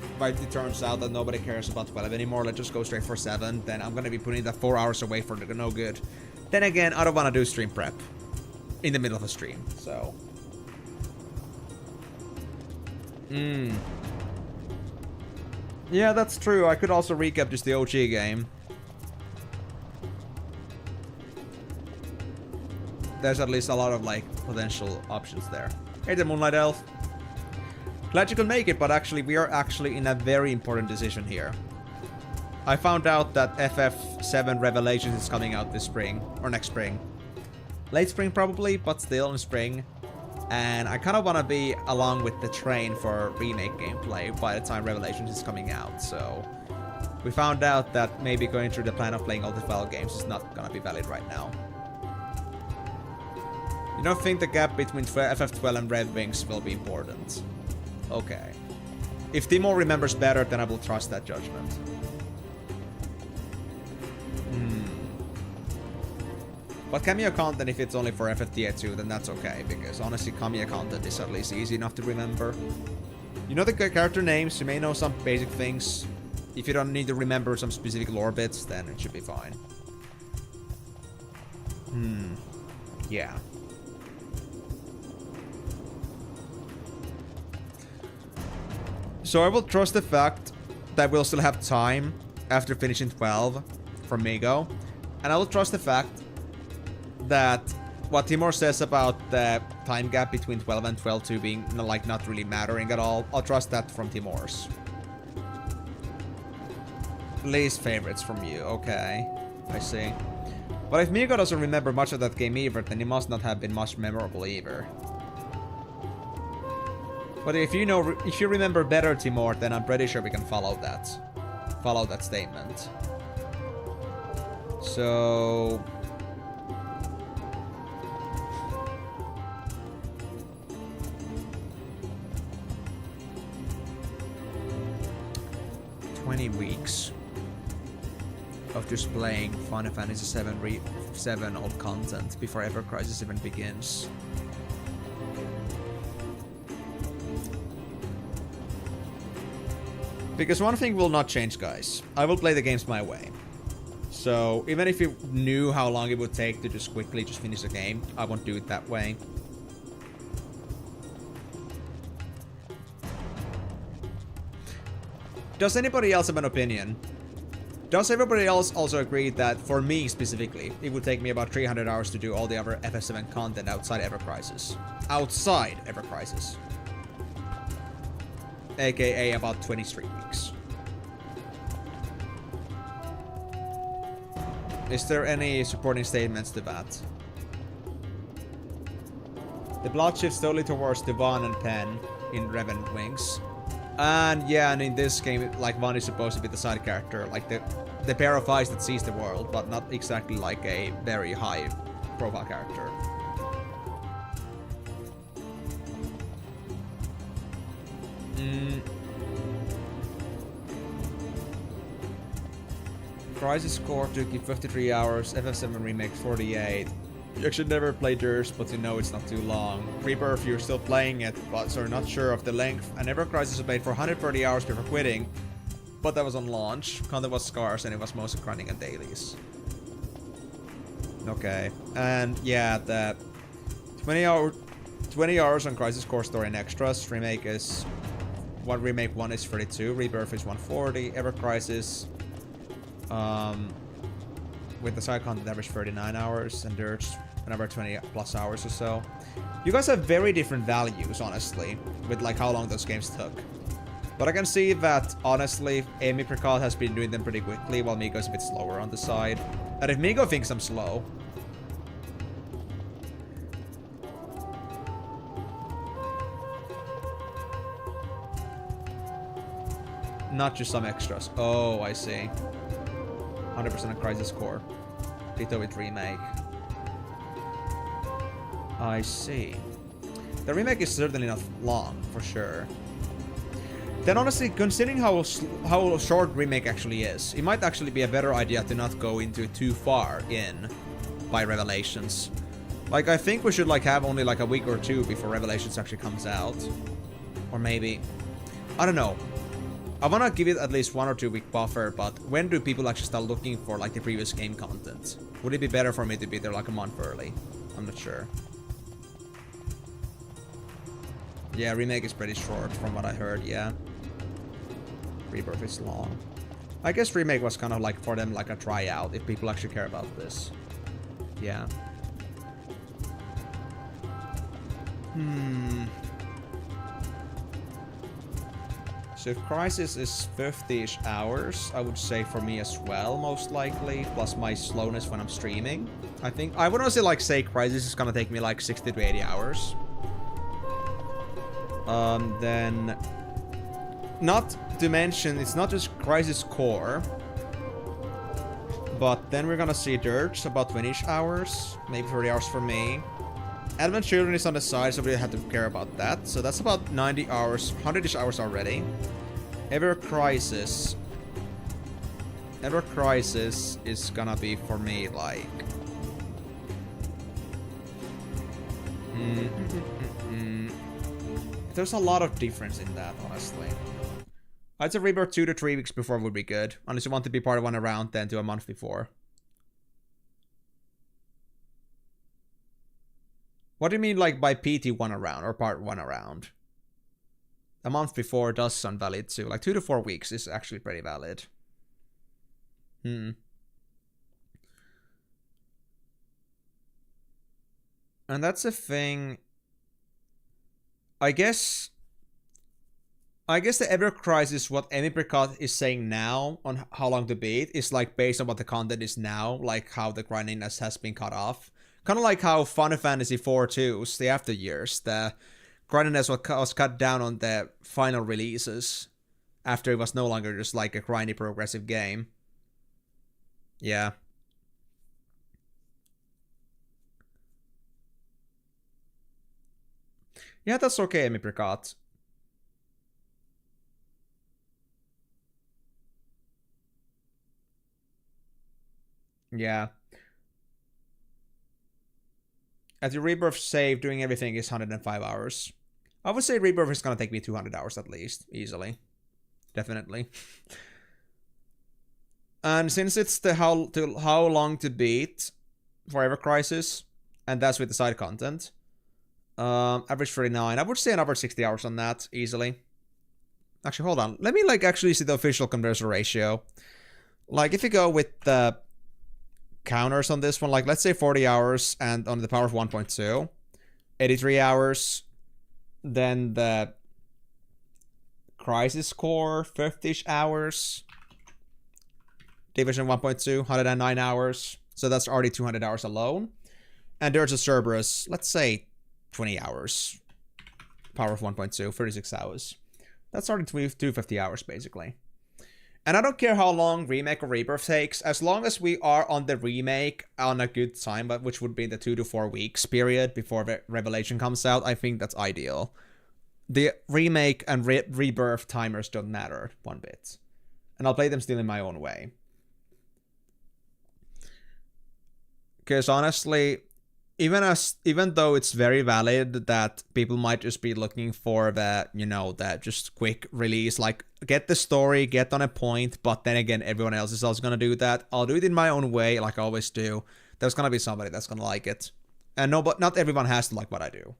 turns out that nobody cares about 12 anymore, let's just go straight for 7, then I'm gonna be putting that 4 hours away for no good. Then again, I don't wanna do stream prep in the middle of a stream, so. Yeah, that's true. I could also recap just the OG game. There's at least a lot of like potential options there. Hey, the Moonlight Elf. Glad you could make it, but actually we are actually in a very important decision here. I found out that FF7 Revelations is coming out this spring, or next spring. Late spring probably, but still in spring. And I kind of want to be along with the train for remake gameplay by the time Revelations is coming out, so we found out that maybe going through the plan of playing all the 12 games is not gonna be valid right now. You don't think the gap between FF12 and Red Wings will be important? Okay. If Timo remembers better, then I will trust that judgment. But cameo content, if it's only for FFTA2, then that's okay, because honestly, cameo content is at least easy enough to remember. You know the character names, you may know some basic things. if you don't need to remember some specific lore bits, then it should be fine. Yeah. So I will trust the fact that we'll still have time after finishing 12 for Migo. And I will trust the fact that what Timor says about the time gap between 12 and 12-2 being like not really mattering at all, I'll trust that from Timor's. Least favorites from you, okay. I see. But if Migo doesn't remember much of that game either, then it must not have been much memorable either. But if you remember better, Timor, then I'm pretty sure we can follow that. Follow that statement. So... ...20 weeks of just playing Final Fantasy VII old content before Ever Crisis even begins. Because one thing will not change, guys. I will play the games my way. So, even if you knew how long it would take to just quickly just finish the game, I won't do it that way. Does anybody else have an opinion? Does everybody else also agree that, for me specifically, it would take me about 300 hours to do all the other FF7 content outside Ever Crisis? Outside Ever Crisis. AKA about 23 weeks. Is there any supporting statements to that? The plot shifts slowly towards Devon and Penn in Revenant Wings. And yeah, and in this game, like, Vaughn is supposed to be the side character, like the pair of eyes that sees the world, but not exactly like a very high profile character. Crisis Core took you 53 hours, FF7 Remake 48. You actually never played yours, but you know it's not too long. Rebirth, you're still playing it, but so not sure of the length. And Ever Crisis was played for 130 hours before quitting, but that was on launch. Content was scarce and it was mostly grinding and dailies. Okay, and yeah, the 20 hours on Crisis Core story and extras. Remake 1 is 32, Rebirth is 140, Ever Crisis with the side content average 39 hours and Dirge another 20 plus hours or so. You guys have very different values, honestly, with like how long those games took. But I can see that, honestly, Amy Precall has been doing them pretty quickly, while Migo's a bit slower on the side. And if Migo thinks I'm slow... Not just some extras. Oh, I see. 100% on Crisis Core. Ditto with Remake. I see. The Remake is certainly not long, for sure. Then honestly, considering how short Remake actually is, it might actually be a better idea to not go into it too far in by Revelations. Like, I think we should like have only like a week or two before Revelations actually comes out. Or maybe... I don't know. I wanna give it at least 1 or 2 week buffer, but when do people actually start looking for like the previous game content? Would it be better for me to be there like a month early? I'm not sure. Yeah, Remake is pretty short from what I heard, yeah. Rebirth is long. I guess Remake was kind of like for them like a tryout, if people actually care about this. Yeah. So if Crisis is 50-ish hours, I would say for me as well, most likely, plus my slowness when I'm streaming. I think, I would honestly like say Crisis is gonna take me like 60 to 80 hours. Then, not to mention, it's not just Crisis Core, but then we're gonna see Dirge, about 20-ish hours, maybe 30 hours for me. Advent Children is on the side, so we don't have to care about that. So that's about 90 hours, 100-ish hours already. Ever Crisis is gonna be for me like... There's a lot of difference in that, honestly. I'd say Rebirth 2 to 3 weeks before would be good. Unless you want to be part of one around, then do a month before. What do you mean, like, by PT 1 around or part 1 around? A month before does sound valid too. Like 2 to 4 weeks is actually pretty valid. And that's a thing. I guess the Ever Crisis, what Emipricot is saying now on how long to beat is like based on what the content is now, like how the grindiness has been cut off. Kind of like how Final Fantasy 4-2's, the after years, the grindiness was cut down on the final releases after it was no longer just like a grindy progressive game. Yeah. Yeah, that's okay, Emipricot. Yeah. At the Rebirth save, doing everything is 105 hours. I would say Rebirth is gonna take me 200 hours at least, easily. Definitely. And since it's the how long to beat for Ever Crisis, and that's with the side content, average 39, I would say another 60 hours on that, easily. Actually, hold on. Let me, like, actually see the official conversion ratio. Like, if you go with the counters on this one, like, let's say 40 hours, and on the power of 1.2, 83 hours, then the Crisis Core, 50-ish hours, Division 1.2, 109 hours, so that's already 200 hours alone. And there's a Cerberus, let's say 20 hours, power of 1.2, 36 hours. That's already 250 hours, basically. And I don't care how long Remake or Rebirth takes, as long as we are on the Remake on a good time, which would be the 2 to 4 weeks period before the Revelation comes out, I think that's ideal. The Remake and Rebirth timers don't matter one bit. And I'll play them still in my own way. Because honestly, even though it's very valid that people might just be looking for the, you know, that just quick release, like, get the story, get on a point, but then again, everyone else is also gonna do that. I'll do it in my own way, like I always do. There's gonna be somebody that's gonna like it. And no, but not everyone has to like what I do.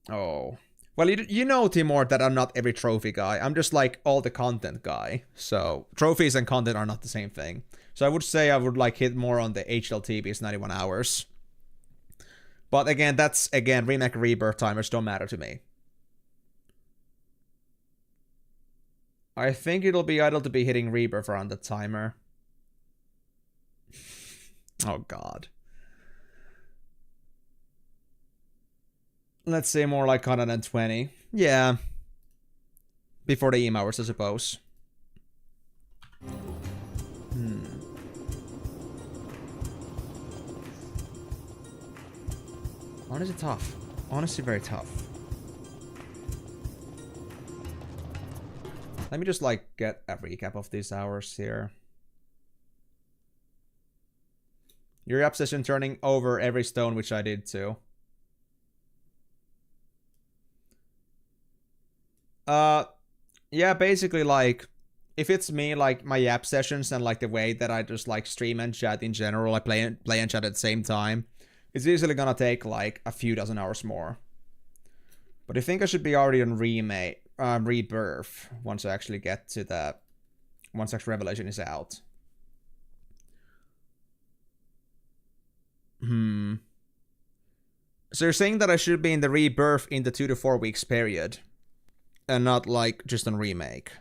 Oh. Well, you know, Timor, that I'm not every trophy guy. I'm just like all the content guy. So trophies and content are not the same thing. So I would say I would like hit more on the HLTB's 91 hours. But again, Remake Rebirth timers don't matter to me. I think it'll be idle to be hitting Rebirth around the timer. Oh god. Let's say more like 120. Yeah. Before the EM hours, I suppose. Honestly tough. Honestly very tough. Let me just like get a recap of these hours here. Your obsession turning over every stone, which I did too. Yeah, basically, like, if it's me, like, my Yap sessions and, like, the way that I just, like, stream and chat in general, I play and chat at the same time, it's easily gonna take, like, a few dozen hours more. But I think I should be already on Rebirth once I actually get to the... once actual Revelation is out. So you're saying that I should be in the Rebirth in the 2 to 4 weeks period? And not, like, just on Remake.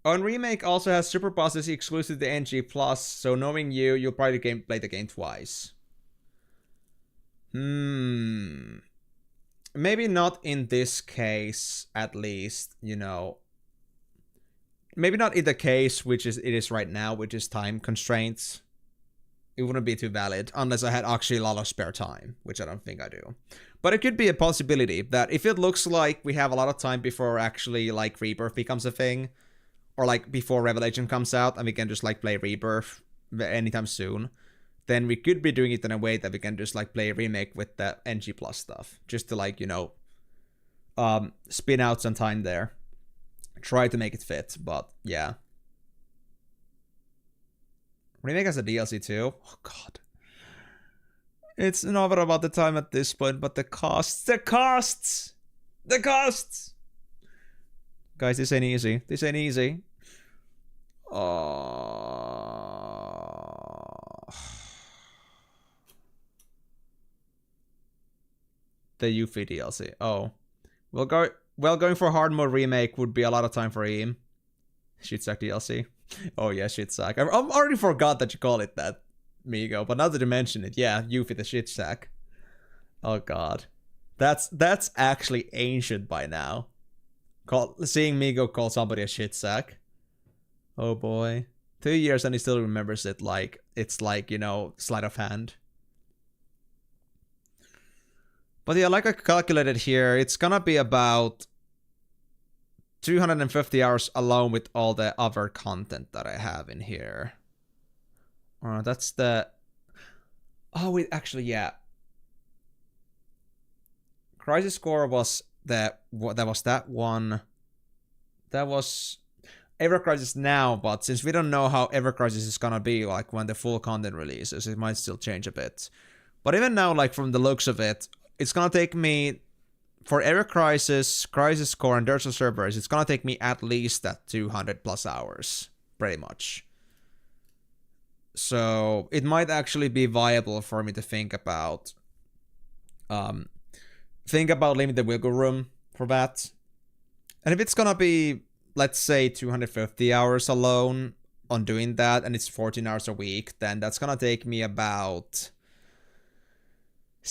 On Remake also has Super Bosses exclusive to NG+, so knowing you'll probably play the game twice. Maybe not in this case, at least, you know. Maybe not in the case which it is right now, which is time constraints. It wouldn't be too valid unless I had actually a lot of spare time, which I don't think I do. But it could be a possibility that if it looks like we have a lot of time before actually, like, Rebirth becomes a thing, or, like, before Revelation comes out, and we can just, like, play Rebirth anytime soon, then we could be doing it in a way that we can just like play a remake with the NG Plus stuff. Just to like, you know, spin out some time there. Try to make it fit, but yeah. Remake as a DLC too? Oh god. It's not about the time at this point, but the costs. The costs! The costs! Guys, this ain't easy. This ain't easy. The Yuffie DLC. Oh. Going for hard mode remake would be a lot of time for him. Shitsack DLC. Oh yeah, Shitsack. I already forgot that you call it that, Migo. But now that you mention it, yeah, Yuffie the Shitsack. Oh god. That's actually ancient by now. Seeing Migo call somebody a Shitsack. Oh boy. 2 years and he still remembers it like it's like, you know, sleight of hand. But yeah, like I calculated here, it's gonna be about 250 hours alone with all the other content that I have in here. That's the... Oh, wait, actually, yeah. Crisis Core was that one. That was Ever Crisis now, but since we don't know how Ever Crisis is gonna be, like, when the full content releases, it might still change a bit. But even now, like, from the looks of it, it's gonna take me... For Ever Crisis, Crisis Core, and Dirt Servers, it's gonna take me at least that 200 plus hours. Pretty much. So, it might actually be viable for me to think about... leaving the wiggle room for that. And if it's gonna be, let's say, 250 hours alone on doing that, and it's 14 hours a week, then that's gonna take me about...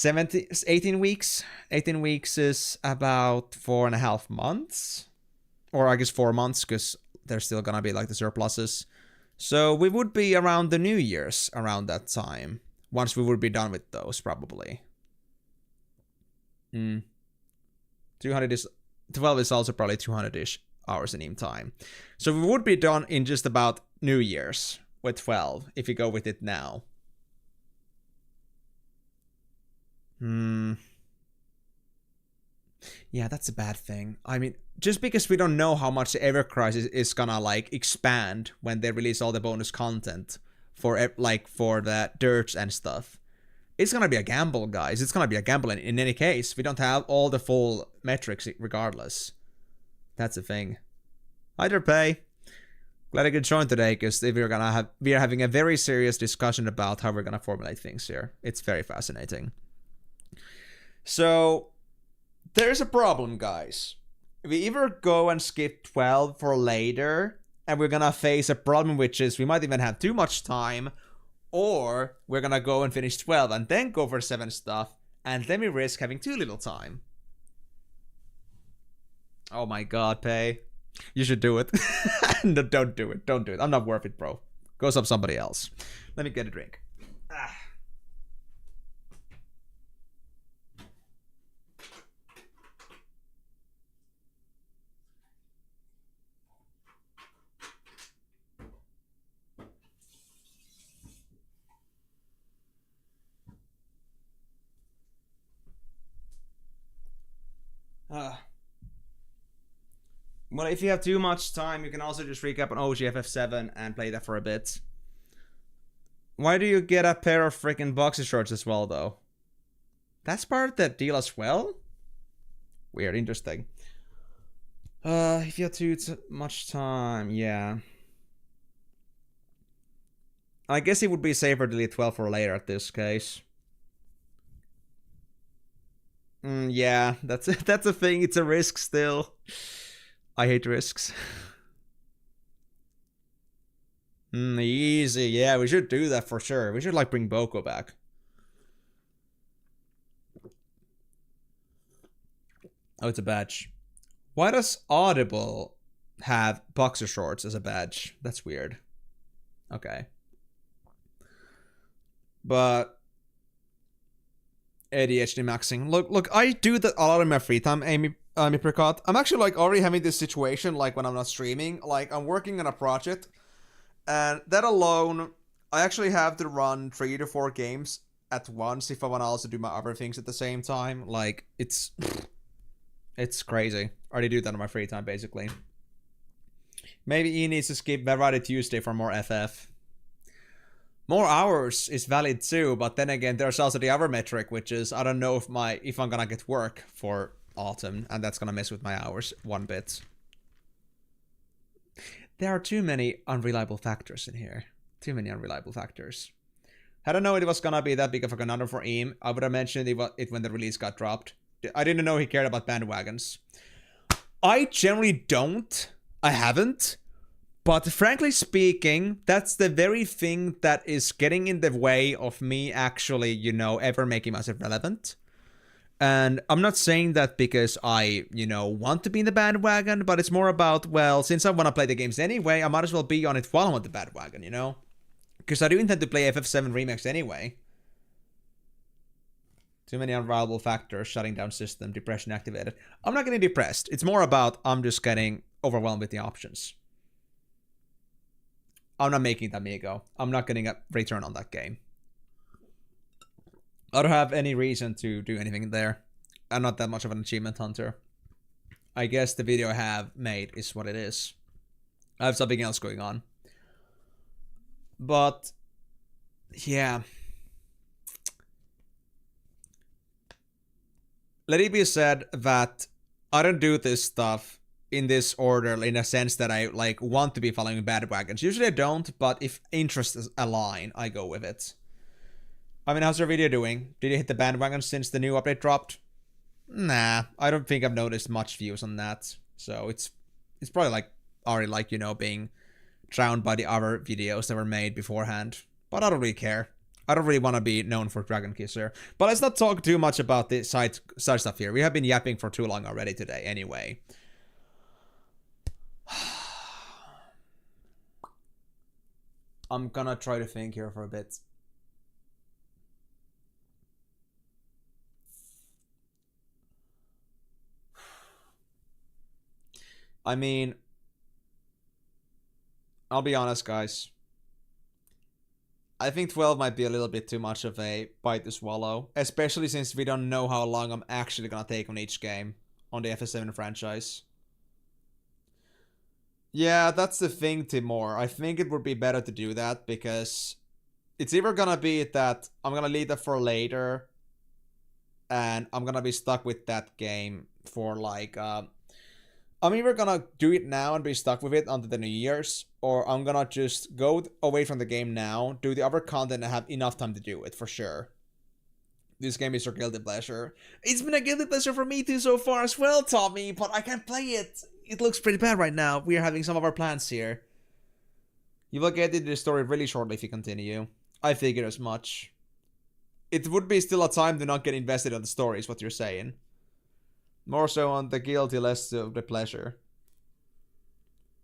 18 weeks. 18 weeks is about 4.5 months. Or I guess 4 months, because there's still gonna be like the surpluses. So we would be around the New Year's around that time. Once we would be done with those, probably. 200 is... 12 is also probably 200-ish hours in time. So we would be done in just about New Year's with 12, if you go with it now. Yeah, that's a bad thing. I mean, just because we don't know how much the Ever Crisis is gonna, like, expand when they release all the bonus content for, like, for the dirts and stuff. It's gonna be a gamble, guys. It's gonna be a gamble in any case. We don't have all the full metrics regardless. That's the thing. Either pay. Glad I could join today, because we are having a very serious discussion about how we're gonna formulate things here. It's very fascinating. So, there's a problem, guys. We either go and skip 12 for later, and we're gonna face a problem which is we might even have too much time, or we're gonna go and finish 12 and then go for 7 stuff, and then we risk having too little time. Oh my god, Pay. You should do it. No, don't do it. Don't do it. I'm not worth it, bro. Go sub somebody else. Let me get a drink. Well, if you have too much time, you can also just recap on OGFF7 and play that for a bit. Why do you get a pair of freaking boxer shorts as well, though? That's part of that deal as well? Weird, interesting. If you have too much time, yeah. I guess it would be safer to delete 12 for later at this case. Yeah, that's a thing. It's a risk still. I hate risks. Easy. Yeah, we should do that for sure. We should, like, bring Boko back. Oh, it's a badge. Why does Audible have boxer shorts as a badge? That's weird. Okay. But... ADHD maxing. Look, I do that a lot in my free time, Amy Precott. I'm actually, like, already having this situation, like, when I'm not streaming. Like, I'm working on a project, and that alone, I actually have to run 3 to 4 games at once if I want to also do my other things at the same time. Like, it's crazy. I already do that on my free time, basically. Maybe he needs to skip Variety Tuesday for more FF. More hours is valid too, but then again, there's also the other metric, which is I don't know if I'm gonna get work for autumn, and that's gonna mess with my hours one bit. There are too many unreliable factors in here. Too many unreliable factors. Had I known it was gonna be that big of a conundrum for Eam, I would have mentioned it when the release got dropped. I didn't know he cared about bandwagons. I generally don't. I haven't. But frankly speaking, that's the very thing that is getting in the way of me actually, you know, ever making myself relevant. And I'm not saying that because I, you know, want to be in the bandwagon, but it's more about, well, since I want to play the games anyway, I might as well be on it while I'm on the bandwagon, you know? Because I do intend to play FF7 Remix anyway. Too many unreliable factors, shutting down system, depression activated. I'm not getting depressed. It's more about I'm just getting overwhelmed with the options. I'm not making it Amigo. I'm not getting a return on that game. I don't have any reason to do anything there. I'm not that much of an achievement hunter. I guess the video I have made is what it is. I have something else going on. But, yeah. Let it be said that I don't do this stuff in this order, in a sense that I like want to be following bandwagons. Usually I don't, but if interests align, I go with it. I mean, how's your video doing? Did you hit the bandwagon since the new update dropped? Nah, I don't think I've noticed much views on that. So it's probably like already like, you know, being drowned by the other videos that were made beforehand. But I don't really care. I don't really want to be known for Dragon Kisser. But let's not talk too much about the side stuff here. We have been yapping for too long already today anyway. I'm gonna try to think here for a bit. I mean, I'll be honest, guys. I think 12 might be a little bit too much of a bite to swallow, especially since we don't know how long I'm actually gonna take on each game on the FF7 franchise. Yeah, that's the thing, Timor. I think it would be better to do that because it's either gonna be that I'm gonna leave that for later and I'm gonna be stuck with that game for like, I'm either gonna do it now and be stuck with it until the New Year's, or I'm gonna just go away from the game now, do the other content and have enough time to do it, for sure. This game is your guilty pleasure. It's been a guilty pleasure for me too so far as well, Tommy, but I can't play it. It looks pretty bad right now. We are having some of our plans here. You will get into the story really shortly if you continue. I figured as much. It would be still a time to not get invested on the story, is what you're saying. More so on the guilty, less so the pleasure.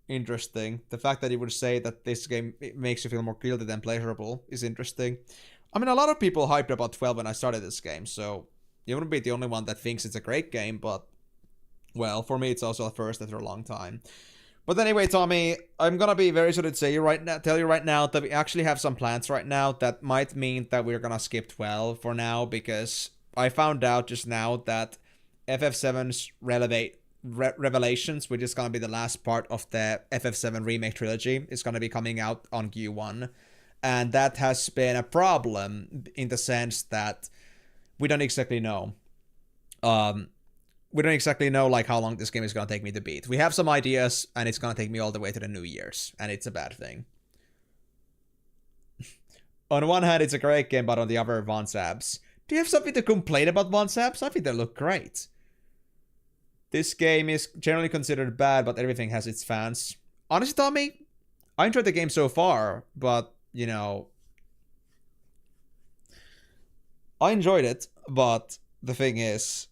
Interesting. The fact that you would say that this game makes you feel more guilty than pleasurable is interesting. I mean, a lot of people hyped about 12 when I started this game, so you wouldn't be the only one that thinks it's a great game, but well, for me, it's also a first after a long time. But anyway, Tommy, I'm gonna be very sure to tell you right now that we actually have some plans right now that might mean that we're gonna skip 12 for now, because I found out just now that FF7's Revelations, which is gonna be the last part of the FF7 remake trilogy, is gonna be coming out on Q1. And that has been a problem in the sense that we don't exactly know. We don't exactly know like how long this game is gonna take me to beat. We have some ideas, and it's gonna take me all the way to the New Year's, and it's a bad thing. On one hand, it's a great game, but on the other, Von Sabs. Do you have something to complain about, Von Sabs? I think they look great. This game is generally considered bad, but everything has its fans. Honestly, Tommy, I enjoyed the game so far, but, you know, I enjoyed it, but the thing is,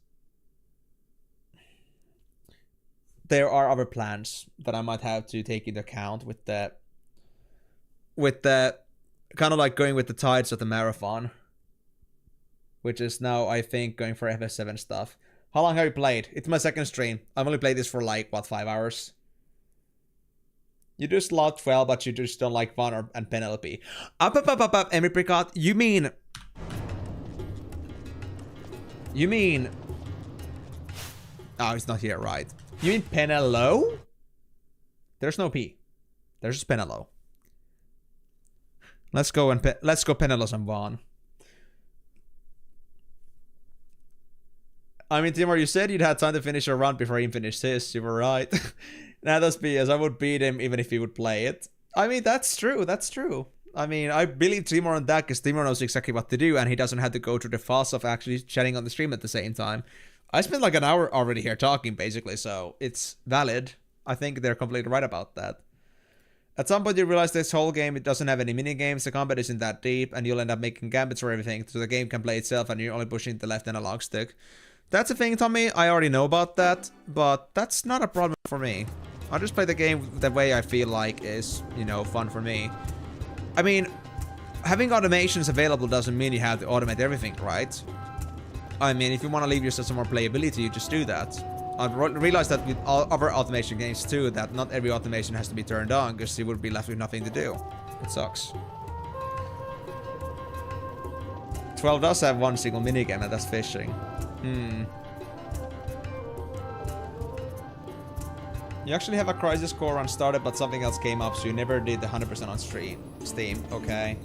there are other plans that I might have to take into account with the kind of like going with the tides of the marathon, which is now, I think, going for FF7 stuff. How long have you played? It's my second stream. I've only played this for like, what, 5 hours? You do slot 12, but you just don't like Vaughn and Penelope. Up, Emery Picard. You mean... Oh, it's not here, right. You mean Penelo? There's no P. There's just Penelo. Let's go Penelos and Vaughn. I mean, Timur, you said you'd had time to finish your run before he finished his. You were right. Now that's BS. I would beat him even if he would play it. I mean, that's true. That's true. I mean, I believe Timur on that because Timur knows exactly what to do and he doesn't have to go through the fuss of actually chatting on the stream at the same time. I spent like an hour already here talking, basically, so it's valid. I think they're completely right about that. At some point, you realize this whole game, it doesn't have any mini-games, the combat isn't that deep, and you'll end up making gambits for everything, so the game can play itself and you're only pushing the left analog stick. That's a thing, Tommy. I already know about that, but that's not a problem for me. I'll just play the game the way I feel like is, you know, fun for me. I mean, having automations available doesn't mean you have to automate everything, right? I mean, if you want to leave yourself some more playability, you just do that. I've realized that with all other automation games too, that not every automation has to be turned on, because you would be left with nothing to do. It sucks. 12 does have one single minigame, and that's fishing. You actually have a crisis core run started, but something else came up, so you never did the 100% on Steam. Okay.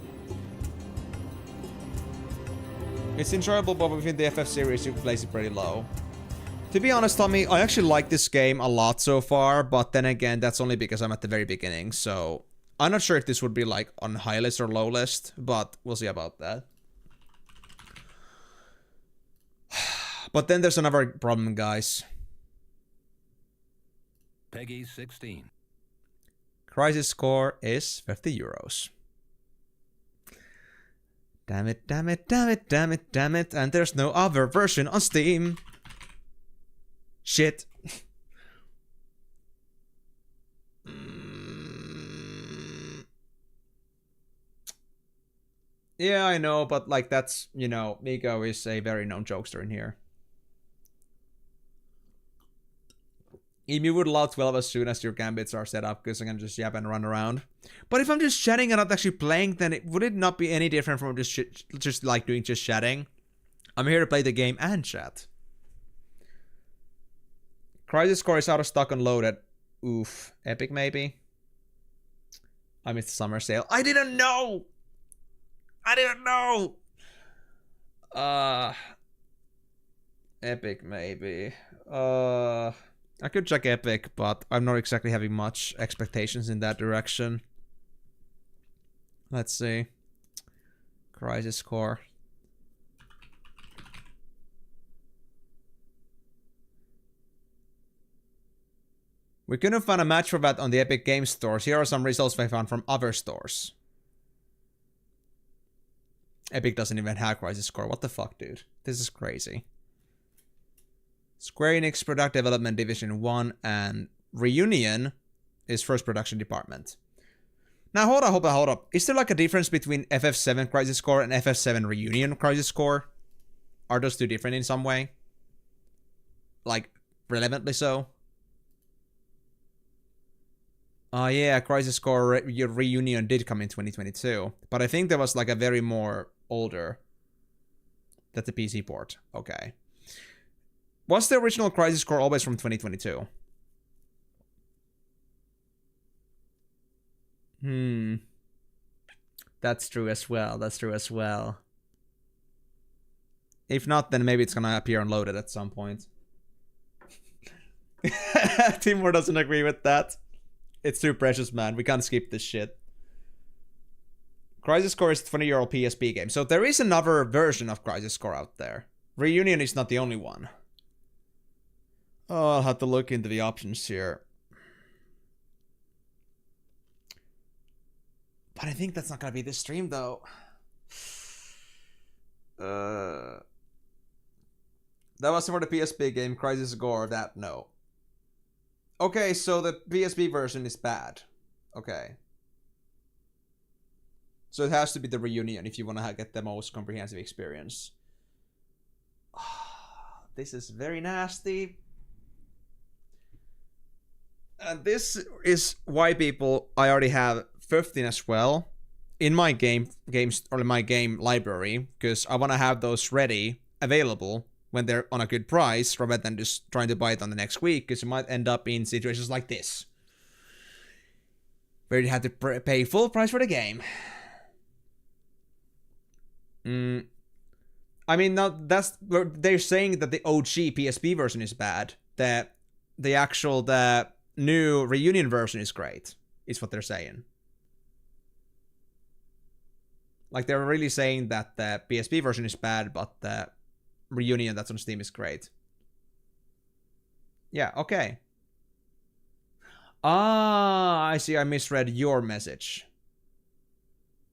It's enjoyable, but within the FF series, you can place it pretty low. To be honest, Tommy, I actually like this game a lot so far, but then again, that's only because I'm at the very beginning, so... I'm not sure if this would be, like, on high list or low list, but we'll see about that. But then there's another problem, guys. Peggy 16. Crisis score is 50 euros. Damn it, damn it, damn it, damn it, damn it. And there's no other version on Steam. Shit. Yeah, I know, but like that's, you know, Miko is a very known jokester in here. Emu would allow 12 as soon as your gambits are set up, because I can just yap and run around. But if I'm just chatting and not actually playing, then would it not be any different from just like doing just chatting? I'm here to play the game and chat. Crisis Core is out of stock and loaded. Oof. Epic maybe? I missed the summer sale. I didn't know! I didn't know! Epic maybe. I could check Epic, but I'm not exactly having much expectations in that direction. Let's see. Crisis Core. We couldn't find a match for that on the Epic Games stores. Here are some results I found from other stores. Epic doesn't even have Crisis Core. What the fuck, dude? This is crazy. Square Enix Product Development Division 1 and Reunion is first production department. Now, hold up. Is there like a difference between FF7 Crisis Core and FF7 Reunion Crisis Core? Are those two different in some way? Like, relevantly so? Oh yeah, Crisis Core Reunion did come in 2022. But I think there was like a very more older... That's a PC port. Okay. Was the original Crisis Core always from 2022? That's true as well. That's true as well. If not, then maybe it's gonna appear unloaded at some point. Timur doesn't agree with that. It's too precious, man. We can't skip this shit. Crisis Core is a 20-year-old PSP game. So there is another version of Crisis Core out there. Reunion is not the only one. Oh, I'll have to look into the options here. But I think that's not gonna be this stream, though. That was for the PSP game, Crisis Core, that, no. Okay, so the PSP version is bad. Okay. So it has to be the Reunion if you want to get the most comprehensive experience. This is very nasty. And this is why I already have 15 as well in my games or in my game library, because I want to have those ready, available when they're on a good price, rather than just trying to buy it on the next week, because you might end up in situations like this, where you have to pay full price for the game. I mean, now they're saying that the OG PSP version is bad. That the new Reunion version is great, is what they're saying. Like, they're really saying that the PSP version is bad, but the Reunion that's on Steam is great. Yeah, okay. Ah, I see. I misread your message.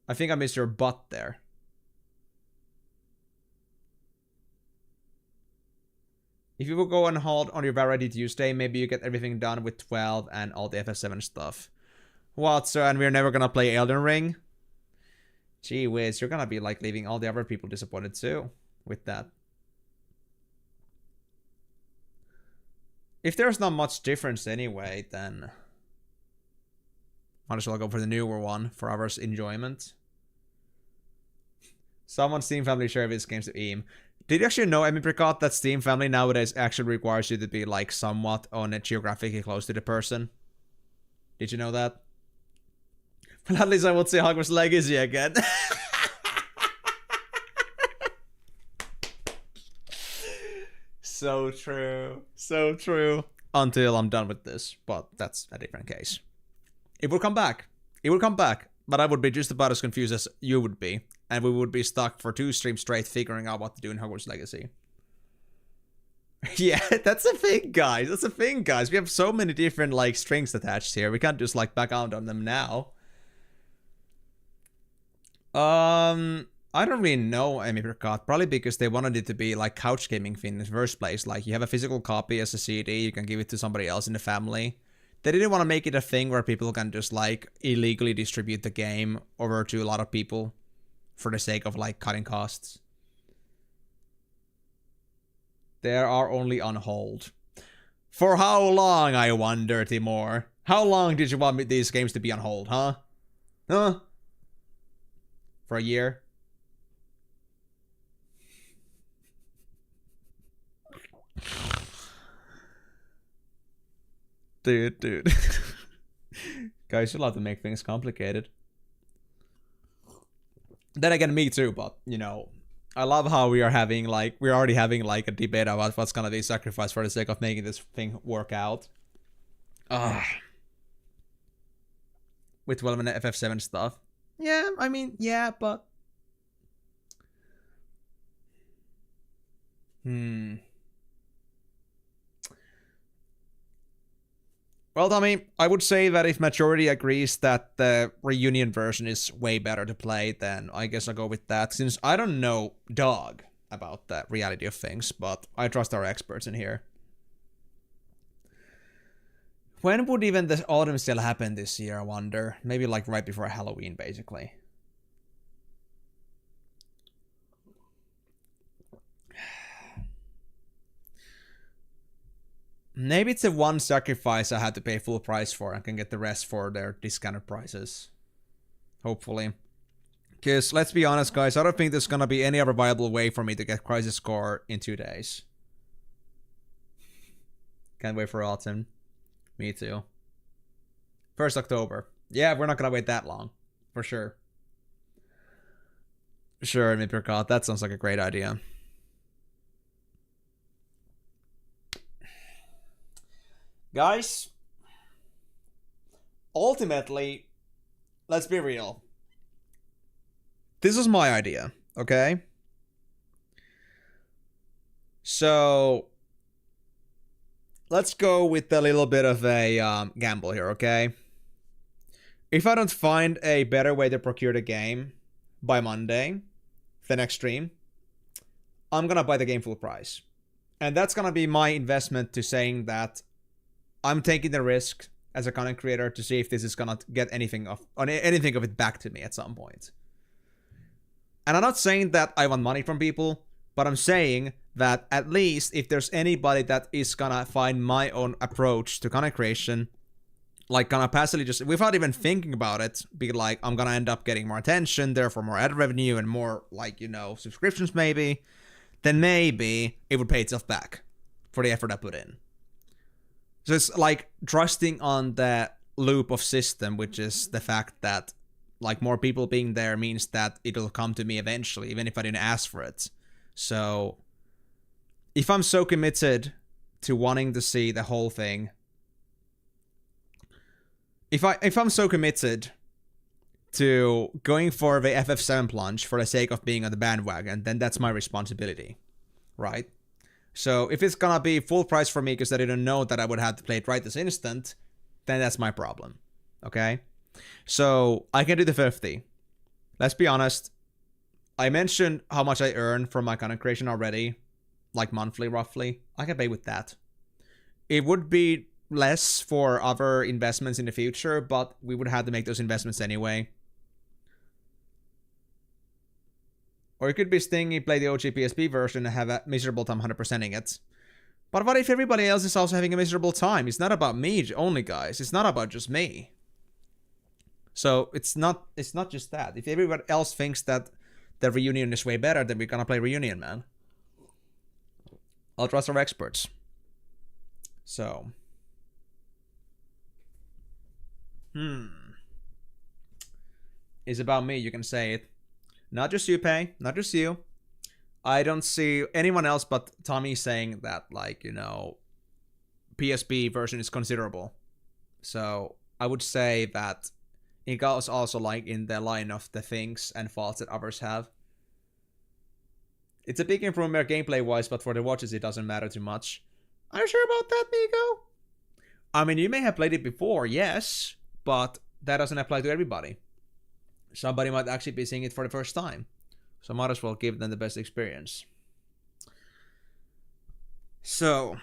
I think I missed your butt there. If you will go on hold on your Variety Tuesday, maybe you get everything done with 12 and all the FF7 stuff. What, so, and we're never gonna play Elden Ring? Gee whiz, you're gonna be like leaving all the other people disappointed too with that. If there's not much difference anyway, then might as well go for the newer one for our enjoyment. Someone Steam Family share these games to Eam. Did you actually know, Emipricot, that Steam Family nowadays actually requires you to be like somewhat on it geographically close to the person? Did you know that? Well, at least I would say Hogwarts Legacy again. So true. So true. Until I'm done with this, but that's a different case. It will come back. It will come back. But I would be just about as confused as you would be. And we would be stuck for 2 streams straight figuring out what to do in Hogwarts Legacy. Yeah, that's a thing, guys. That's a thing, guys. We have so many different, like, strings attached here. We can't just, like, back out on them now. I don't really know, Emipricot. Probably because they wanted it to be, like, couch gaming thing in the first place. Like, you have a physical copy as a CD. You can give it to somebody else in the family. They didn't want to make it a thing where people can just, like, illegally distribute the game over to a lot of people for the sake of, like, cutting costs. They are only on hold. For how long, I wonder, Timor? How long did you want these games to be on hold, huh? Huh? For a year? Dude. Guys, you're allowed to make things complicated. Then again, me too, but, you know, I love how we're already having, like, a debate about what's gonna be sacrificed for the sake of making this thing work out. With 12 and FF7 stuff. Yeah, I mean, yeah, but... Well, Tommy, I would say that if majority agrees that the Reunion version is way better to play, then I guess I'll go with that, since I don't know dog about that reality of things, but I trust our experts in here. When would even the autumn sale happen this year, I wonder? Maybe like right before Halloween, basically. Maybe it's the one sacrifice I had to pay full price for and can get the rest for their discounted prices. Hopefully. Because, let's be honest, guys, I don't think there's gonna be any other viable way for me to get Crisis Core in 2 days. Can't wait for autumn. Me too. 1st October. Yeah, we're not gonna wait that long. For sure. Sure, Mipricot, that sounds like a great idea. Guys, ultimately, let's be real. This was my idea, okay? So, let's go with a little bit of a gamble here, okay? If I don't find a better way to procure the game by Monday, the next stream, I'm gonna buy the game full price. And that's gonna be my investment to saying that I'm taking the risk as a content creator to see if this is gonna get anything of it back to me at some point. And I'm not saying that I want money from people, but I'm saying that at least if there's anybody that is gonna find my own approach to content creation like gonna passively just, without even thinking about it, be like, I'm gonna end up getting more attention, therefore more ad revenue and more, like, you know, subscriptions maybe, then maybe it would pay itself back for the effort I put in. So it's like trusting on that loop of system, which is the fact that like more people being there means that it'll come to me eventually, even if I didn't ask for it. So if I'm so committed to wanting to see the whole thing, if I'm so committed to going for the FF7 plunge for the sake of being on the bandwagon, then that's my responsibility, right? So if it's gonna be full price for me because I didn't know that I would have to play it right this instant, then that's my problem, okay? So I can do the 50. Let's be honest. I mentioned how much I earn from my content creation already, like monthly roughly. I can pay with that. It would be less for other investments in the future, but we would have to make those investments anyway. Or it could be stingy, play the OG PSP version and have a miserable time 100%ing it. But what if everybody else is also having a miserable time? It's not about me only, guys. It's not about just me. So it's not just that. If everyone else thinks that the Reunion is way better, then we're gonna play Reunion, man. I'll trust our experts. So. It's about me, you can say it. Not just you, Pei. Not just you. I don't see anyone else but Tommy saying that, like, you know, PSP version is considerable. So I would say that it goes also like in the line of the things and faults that others have. It's a big improvement gameplay-wise, but for the watches it doesn't matter too much. Are you sure about that, Miko? I mean, you may have played it before, yes, but that doesn't apply to everybody. Somebody might actually be seeing it for the first time. So might as well give them the best experience. So.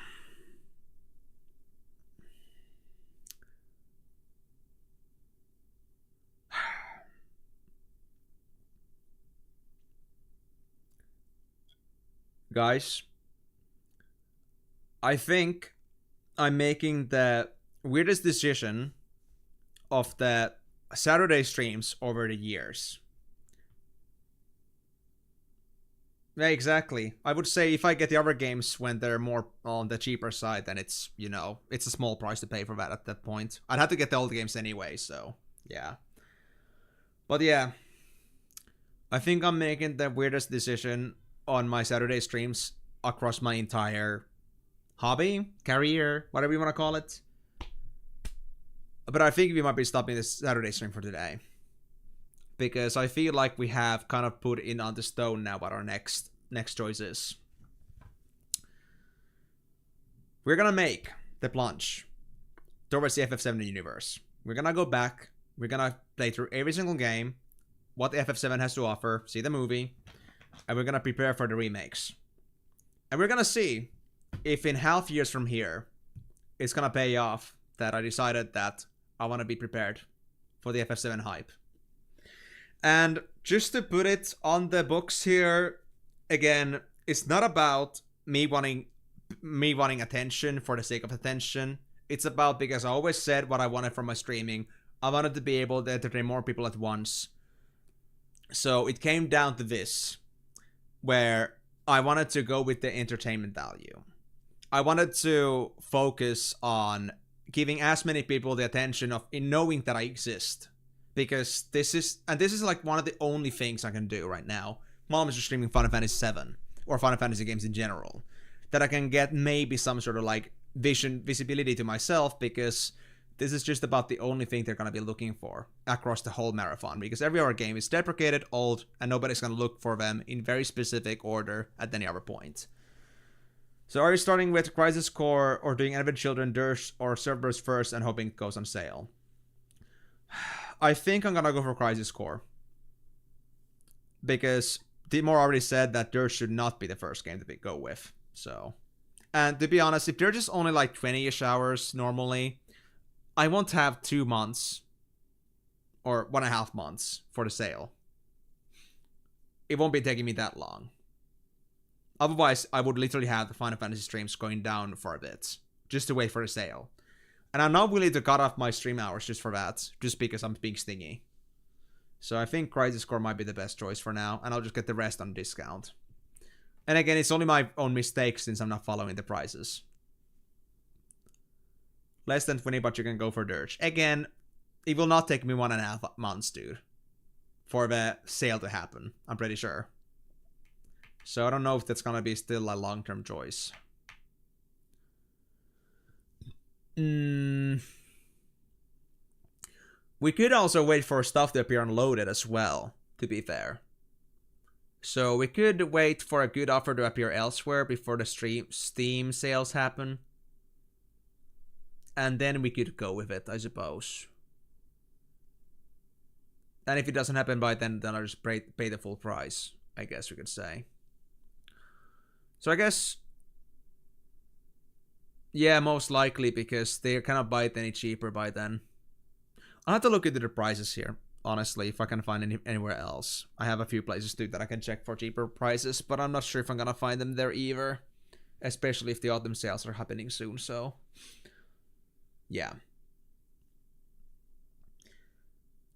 Guys. I think I'm making the weirdest decision of the Saturday streams over the years. Yeah, exactly. I would say if I get the other games when they're more on the cheaper side, then it's, you know, it's a small price to pay for that at that point. I'd have to get the old games anyway, so, yeah. But yeah, I think I'm making the weirdest decision on my Saturday streams across my entire hobby, career, whatever you want to call it. But I think we might be stopping this Saturday stream for today. Because I feel like we have kind of put in on the stone now what our next choice is. We're gonna make the plunge towards the FF7 universe. We're gonna go back. We're gonna play through every single game, what the FF7 has to offer, see the movie, and we're gonna prepare for the remakes. And we're gonna see if in half years from here, it's gonna pay off that I decided that I want to be prepared for the FF7 hype. And just to put it on the books here, again, it's not about me wanting attention for the sake of attention. It's about, because I always said what I wanted from my streaming. I wanted to be able to entertain more people at once. So it came down to this, where I wanted to go with the entertainment value. I wanted to focus on giving as many people the attention of in knowing that I exist. Because this is like one of the only things I can do right now. Mom is just streaming Final Fantasy VII, or Final Fantasy games in general. That I can get maybe some sort of like visibility to myself, because this is just about the only thing they're going to be looking for across the whole marathon. Because every other game is deprecated, old, and nobody's going to look for them in very specific order at any other point. So are you starting with Crisis Core, or doing Advent Children, Dirge, or Cerberus first and hoping it goes on sale? I think I'm gonna go for Crisis Core. Because Timor already said that Dirge should not be the first game to go with. So. And to be honest, if Dirge is only like 20-ish hours normally, I won't have 2 months or 1.5 months for the sale. It won't be taking me that long. Otherwise, I would literally have the Final Fantasy streams going down for a bit, just to wait for the sale. And I'm not willing to cut off my stream hours just for that. Just because I'm being stingy. So I think Crisis Core might be the best choice for now. And I'll just get the rest on discount. And again, it's only my own mistake since I'm not following the prices. Less than 20, but you can go for Dirge. Again, it will not take me 1.5 months, dude. For the sale to happen. I'm pretty sure. So I don't know if that's gonna be still a long-term choice. We could also wait for stuff to appear unloaded as well, to be fair. So we could wait for a good offer to appear elsewhere before the Steam sales happen. And then we could go with it, I suppose. And if it doesn't happen by then I'll just pay the full price, I guess we could say. So I guess... yeah, most likely, because they cannot buy it any cheaper by then. I'll have to look into the prices here, honestly, if I can find anywhere else. I have a few places too that I can check for cheaper prices, but I'm not sure if I'm gonna find them there either. Especially if the autumn sales are happening soon, so... yeah.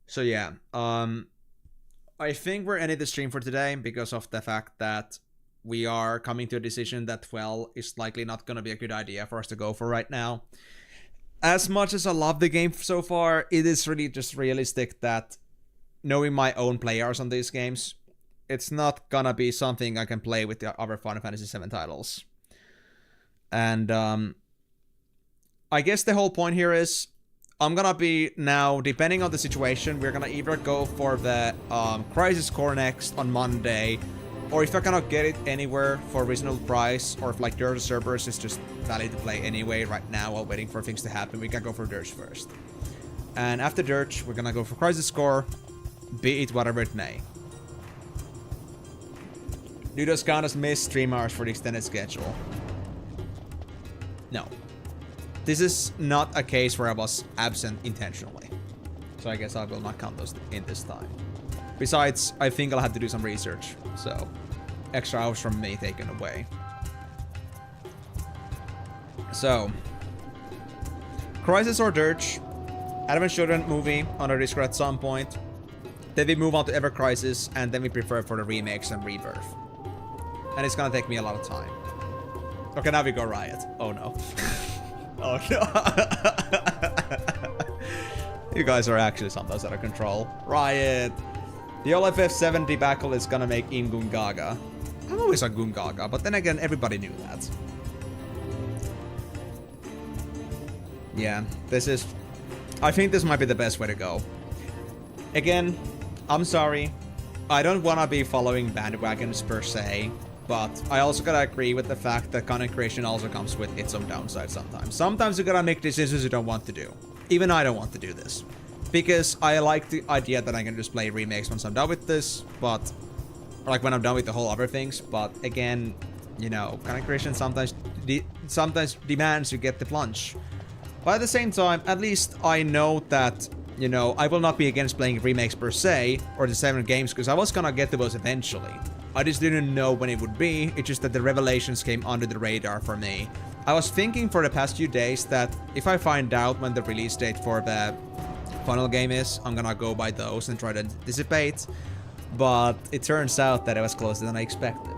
So yeah, I think we're ending the stream for today because of the fact that we are coming to a decision that 12 is likely not going to be a good idea for us to go for right now. As much as I love the game so far, it is really just realistic that knowing my own players on these games, it's not gonna be something I can play with the other Final Fantasy VII titles. And I guess the whole point here is I'm gonna be now, depending on the situation, we're gonna either go for the Crisis Core next on Monday, or if I cannot get it anywhere for a reasonable price, or if like Dirge servers is just valid to play anyway right now while waiting for things to happen, we can go for Dirge first. And after Dirge, we're gonna go for Crisis Core, be it whatever it may. Do those count as missed stream hours for the extended schedule? No. This is not a case where I was absent intentionally. So I guess I will not count those in this time. Besides, I think I'll have to do some research. So, extra hours from me taken away. So, Crisis or Dirge. Advent Children movie on our Discord at some point. Then we move on to Ever Crisis, and then we prepare for the remakes and Rebirth. And it's gonna take me a lot of time. Okay, now we go Riot. Oh no. Oh no. You guys are actually sometimes out of control. Riot. The old FF7 debacle is gonna make him Gungaga. I'm always a Gungaga, but then again, everybody knew that. Yeah, this is... I think this might be the best way to go. Again, I'm sorry. I don't wanna be following bandwagons per se, but I also gotta agree with the fact that content creation also comes with its own downside sometimes. Sometimes you gotta make decisions you don't want to do. Even I don't want to do this. Because I like the idea that I can just play remakes once I'm done with this, but... like when I'm done with the whole other things, but again, you know, content creation sometimes demands you get the plunge. But at the same time, at least I know that, you know, I will not be against playing remakes per se, or the 7 games, because I was gonna get to those eventually. I just didn't know when it would be, it's just that the revelations came under the radar for me. I was thinking for the past few days that if I find out when the release date for the final game is, I'm gonna go by those and try to anticipate. But it turns out that it was closer than I expected.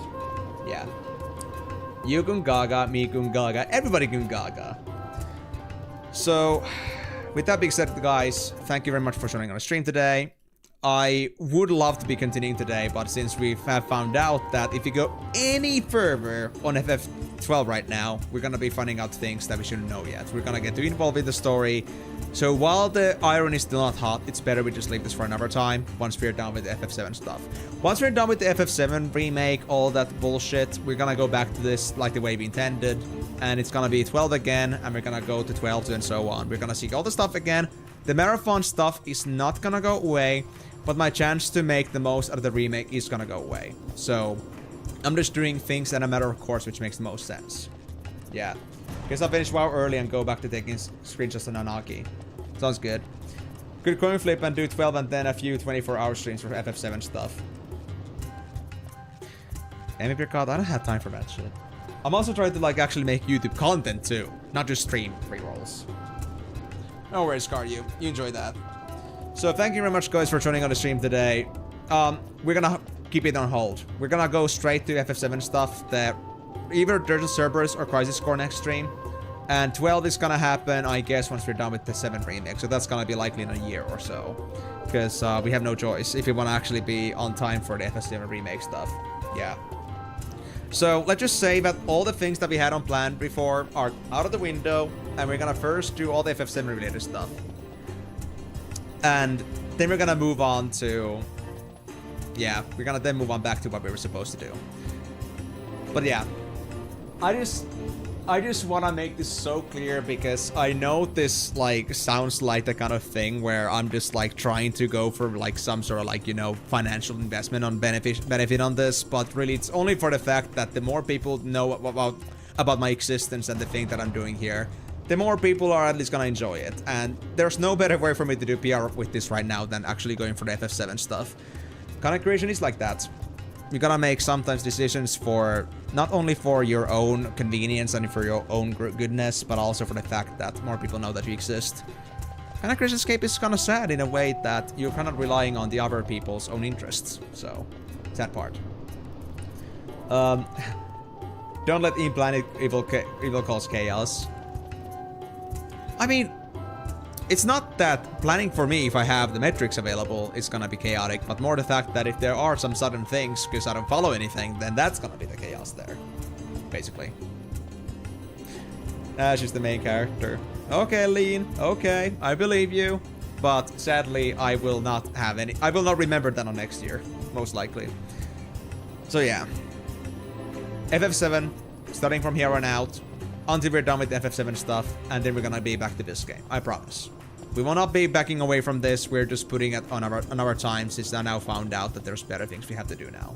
Yeah. You Gungaga, me Gungaga, everybody Gungaga. So, with that being said, guys, thank you very much for joining on the stream today. I would love to be continuing today, but since we have found out that if you go any further on FF12 right now, we're gonna be finding out things that we shouldn't know yet. We're gonna get too involved in the story. So while the iron is still not hot, it's better we just leave this for another time once we're done with the FF7 stuff. Once we're done with the FF7 remake, all that bullshit, we're gonna go back to this like the way we intended. And it's gonna be 12 again, and we're gonna go to 12 and so on. We're gonna seek all the stuff again. The marathon stuff is not gonna go away, but my chance to make the most out of the remake is gonna go away. So, I'm just doing things in a matter of course, which makes the most sense. Yeah. Guess I'll finish WoW early and go back to taking screenshots on Anaki. Sounds good. Good coin flip and do 12 and then a few 24-hour streams for FF7 stuff. MVP card, I don't have time for that shit. I'm also trying to like actually make YouTube content too, not just stream pre-rolls. No worries, Caryu. You enjoy that. So thank you very much, guys, for joining on the stream today. We're gonna keep it on hold. We're gonna go straight to FF7 stuff. That either there's a Cerberus or Crisis Core next stream. And 12 is gonna happen, I guess, once we're done with the 7 remake. So that's gonna be likely in a year or so. Because we have no choice if we want to actually be on time for the FF7 remake stuff. Yeah. So let's just say that all the things that we had on plan before are out of the window. And we're gonna first do all the FF7 related stuff. And then we're gonna move on to... Yeah, we're gonna then move on back to what we were supposed to do. But yeah. I just want to make this so clear because I know this, like, sounds like the kind of thing where I'm just, like, trying to go for, like, some sort of, like, you know, financial investment on benefit on this. But really, it's only for the fact that the more people know about my existence and the thing that I'm doing here, the more people are at least gonna enjoy it. And there's no better way for me to do PR with this right now than actually going for the FF7 stuff. Content creation is like that. You gotta make sometimes decisions for not only for your own convenience and for your own goodness, but also for the fact that more people know that you exist. Content creation escape is kind of sad in a way that you're kind of relying on the other people's own interests. So, sad part. Don't let implant evil cause chaos. I mean, it's not that planning for me, if I have the metrics available, is gonna be chaotic, but more the fact that if there are some sudden things because I don't follow anything, then that's gonna be the chaos there. Basically. She's the main character. Okay, Lean. Okay, I believe you. But sadly, I will not have any. I will not remember that on next year, most likely. So yeah. FF7, starting from here on out, until we're done with the FF7 stuff, and then we're gonna be back to this game. I promise. We will not be backing away from this. We're just putting it on our time since I now found out that there's better things we have to do now.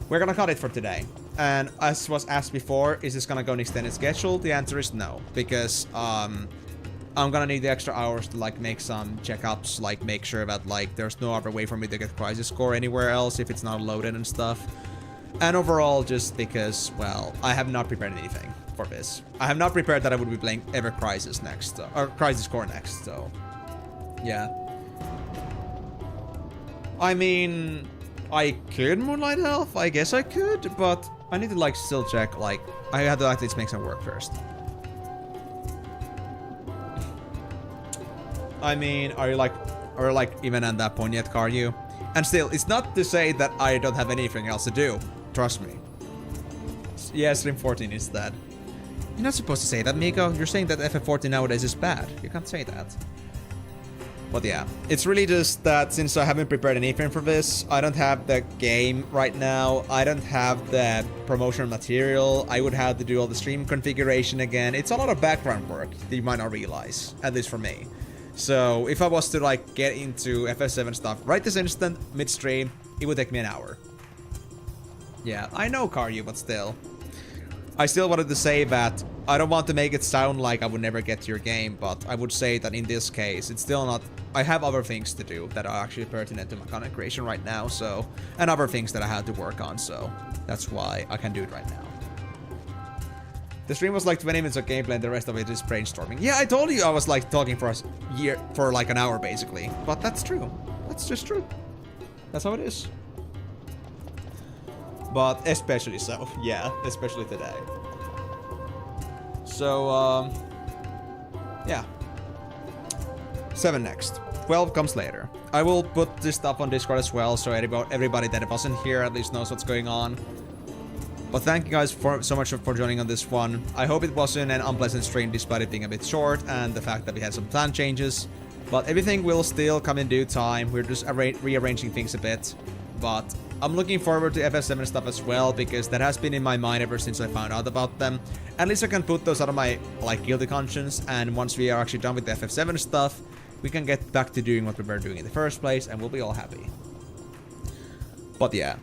We're gonna cut it for today. And as was asked before, is this gonna go an extended schedule? The answer is no, because I'm gonna need the extra hours to like make some checkups, like make sure that like there's no other way for me to get Crisis Core anywhere else if it's not loaded and stuff. And overall, just because, well, I have not prepared anything for this. I have not prepared that I would be playing ever Crisis next, or Crisis Core next, so yeah. I mean, I could Moonlight Health, I guess I could, but I need to like still check, like, I have to at least make some work first. I mean, are you like even at that point yet, Caryu? And still, it's not to say that I don't have anything else to do. Trust me. Yeah, Stream 14 is that. You're not supposed to say that, Miko. You're saying that FF14 nowadays is bad. You can't say that. But yeah, it's really just that since I haven't prepared anything for this, I don't have the game right now. I don't have the promotional material. I would have to do all the stream configuration again. It's a lot of background work that you might not realize, at least for me. So if I was to like get into FF7 stuff right this instant, mid-stream, it would take me an hour. Yeah, I know, Caryu, but still. I still wanted to say that I don't want to make it sound like I would never get to your game, but I would say that in this case, it's still not... I have other things to do that are actually pertinent to my content creation right now, so... And other things that I had to work on, so... That's why I can do it right now. The stream was like 20 minutes of gameplay and the rest of it is brainstorming. Yeah, I told you I was like talking for for like an hour, basically. But that's true. That's just true. That's how it is. But especially so, yeah, especially today. So, yeah. 7 next. 12 comes later. I will put this stuff on Discord as well, so everybody that wasn't here at least knows what's going on. But thank you guys so much for joining on this one. I hope it wasn't an unpleasant stream despite it being a bit short and the fact that we had some plan changes. But everything will still come in due time. We're just rearranging things a bit. But I'm looking forward to FF7 stuff as well, because that has been in my mind ever since I found out about them. At least I can put those out of my like guilty conscience, and once we are actually done with the FF7 stuff, we can get back to doing what we were doing in the first place, and we'll be all happy. But yeah,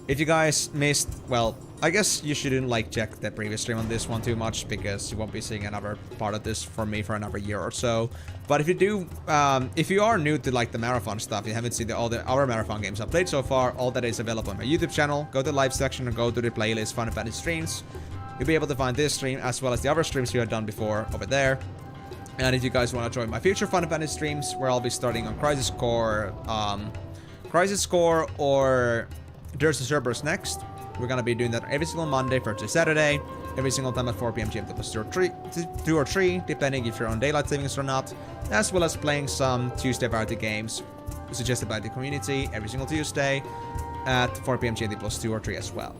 if you guys missed, well, I guess you shouldn't like check the previous stream on this one too much, because you won't be seeing another part of this from me for another year or so. But if you do, if you are new to like the marathon stuff, you haven't seen all the other marathon games I've played so far, all that is available on my YouTube channel. Go to the live section and go to the playlist Final Fantasy streams. You'll be able to find this stream as well as the other streams we have done before over there. And if you guys want to join my future Final Fantasy streams, where I'll be starting on Crisis Core or There's the Cerberus next. We're gonna be doing that every single Monday, Thursday, Saturday, every single time at 4 PM GMT plus 2 or 3, depending if you're on daylight savings or not, as well as playing some Tuesday variety games suggested by the community every single Tuesday at 4 PM GMT plus 2 or 3 as well.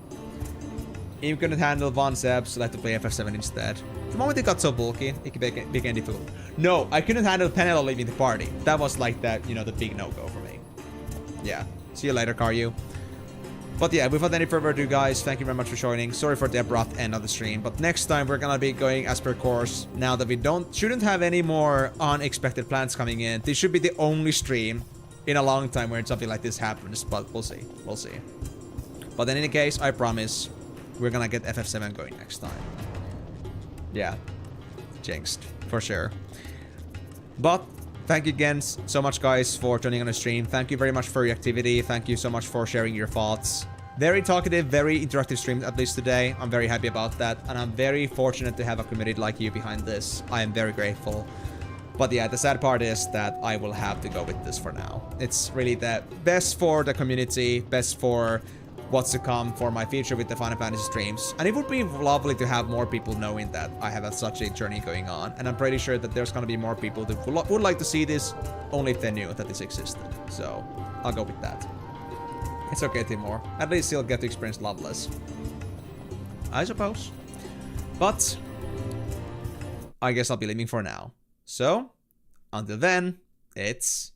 If you couldn't handle Von Zeb, so I like to play FF7 instead. The moment it got so bulky, it became difficult. No, I couldn't handle Penelo leaving the party. That was like that, you know, the big no-go for me. Yeah. See you later, Karyu. But yeah, without any further ado, guys, thank you very much for joining. Sorry for the abrupt end of the stream, but next time we're gonna be going as per course. Now that we shouldn't have any more unexpected plans coming in. This should be the only stream in a long time where something like this happens, but we'll see. We'll see. But in any case, I promise we're gonna get FF7 going next time. Yeah. Jinxed. For sure. But thank you again so much, guys, for joining on the stream. Thank you very much for your activity. Thank you so much for sharing your thoughts. Very talkative, very interactive stream, at least today. I'm very happy about that. And I'm very fortunate to have a community like you behind this. I am very grateful. But yeah, the sad part is that I will have to go with this for now. It's really the best for the community, best for what's to come for my future with the Final Fantasy streams. And it would be lovely to have more people knowing that I have such a journey going on. And I'm pretty sure that there's going to be more people that would like to see this, only if they knew that this existed. So I'll go with that. It's okay, Timor. At least he'll get to experience Loveless, I suppose. But I guess I'll be leaving for now. So until then, it's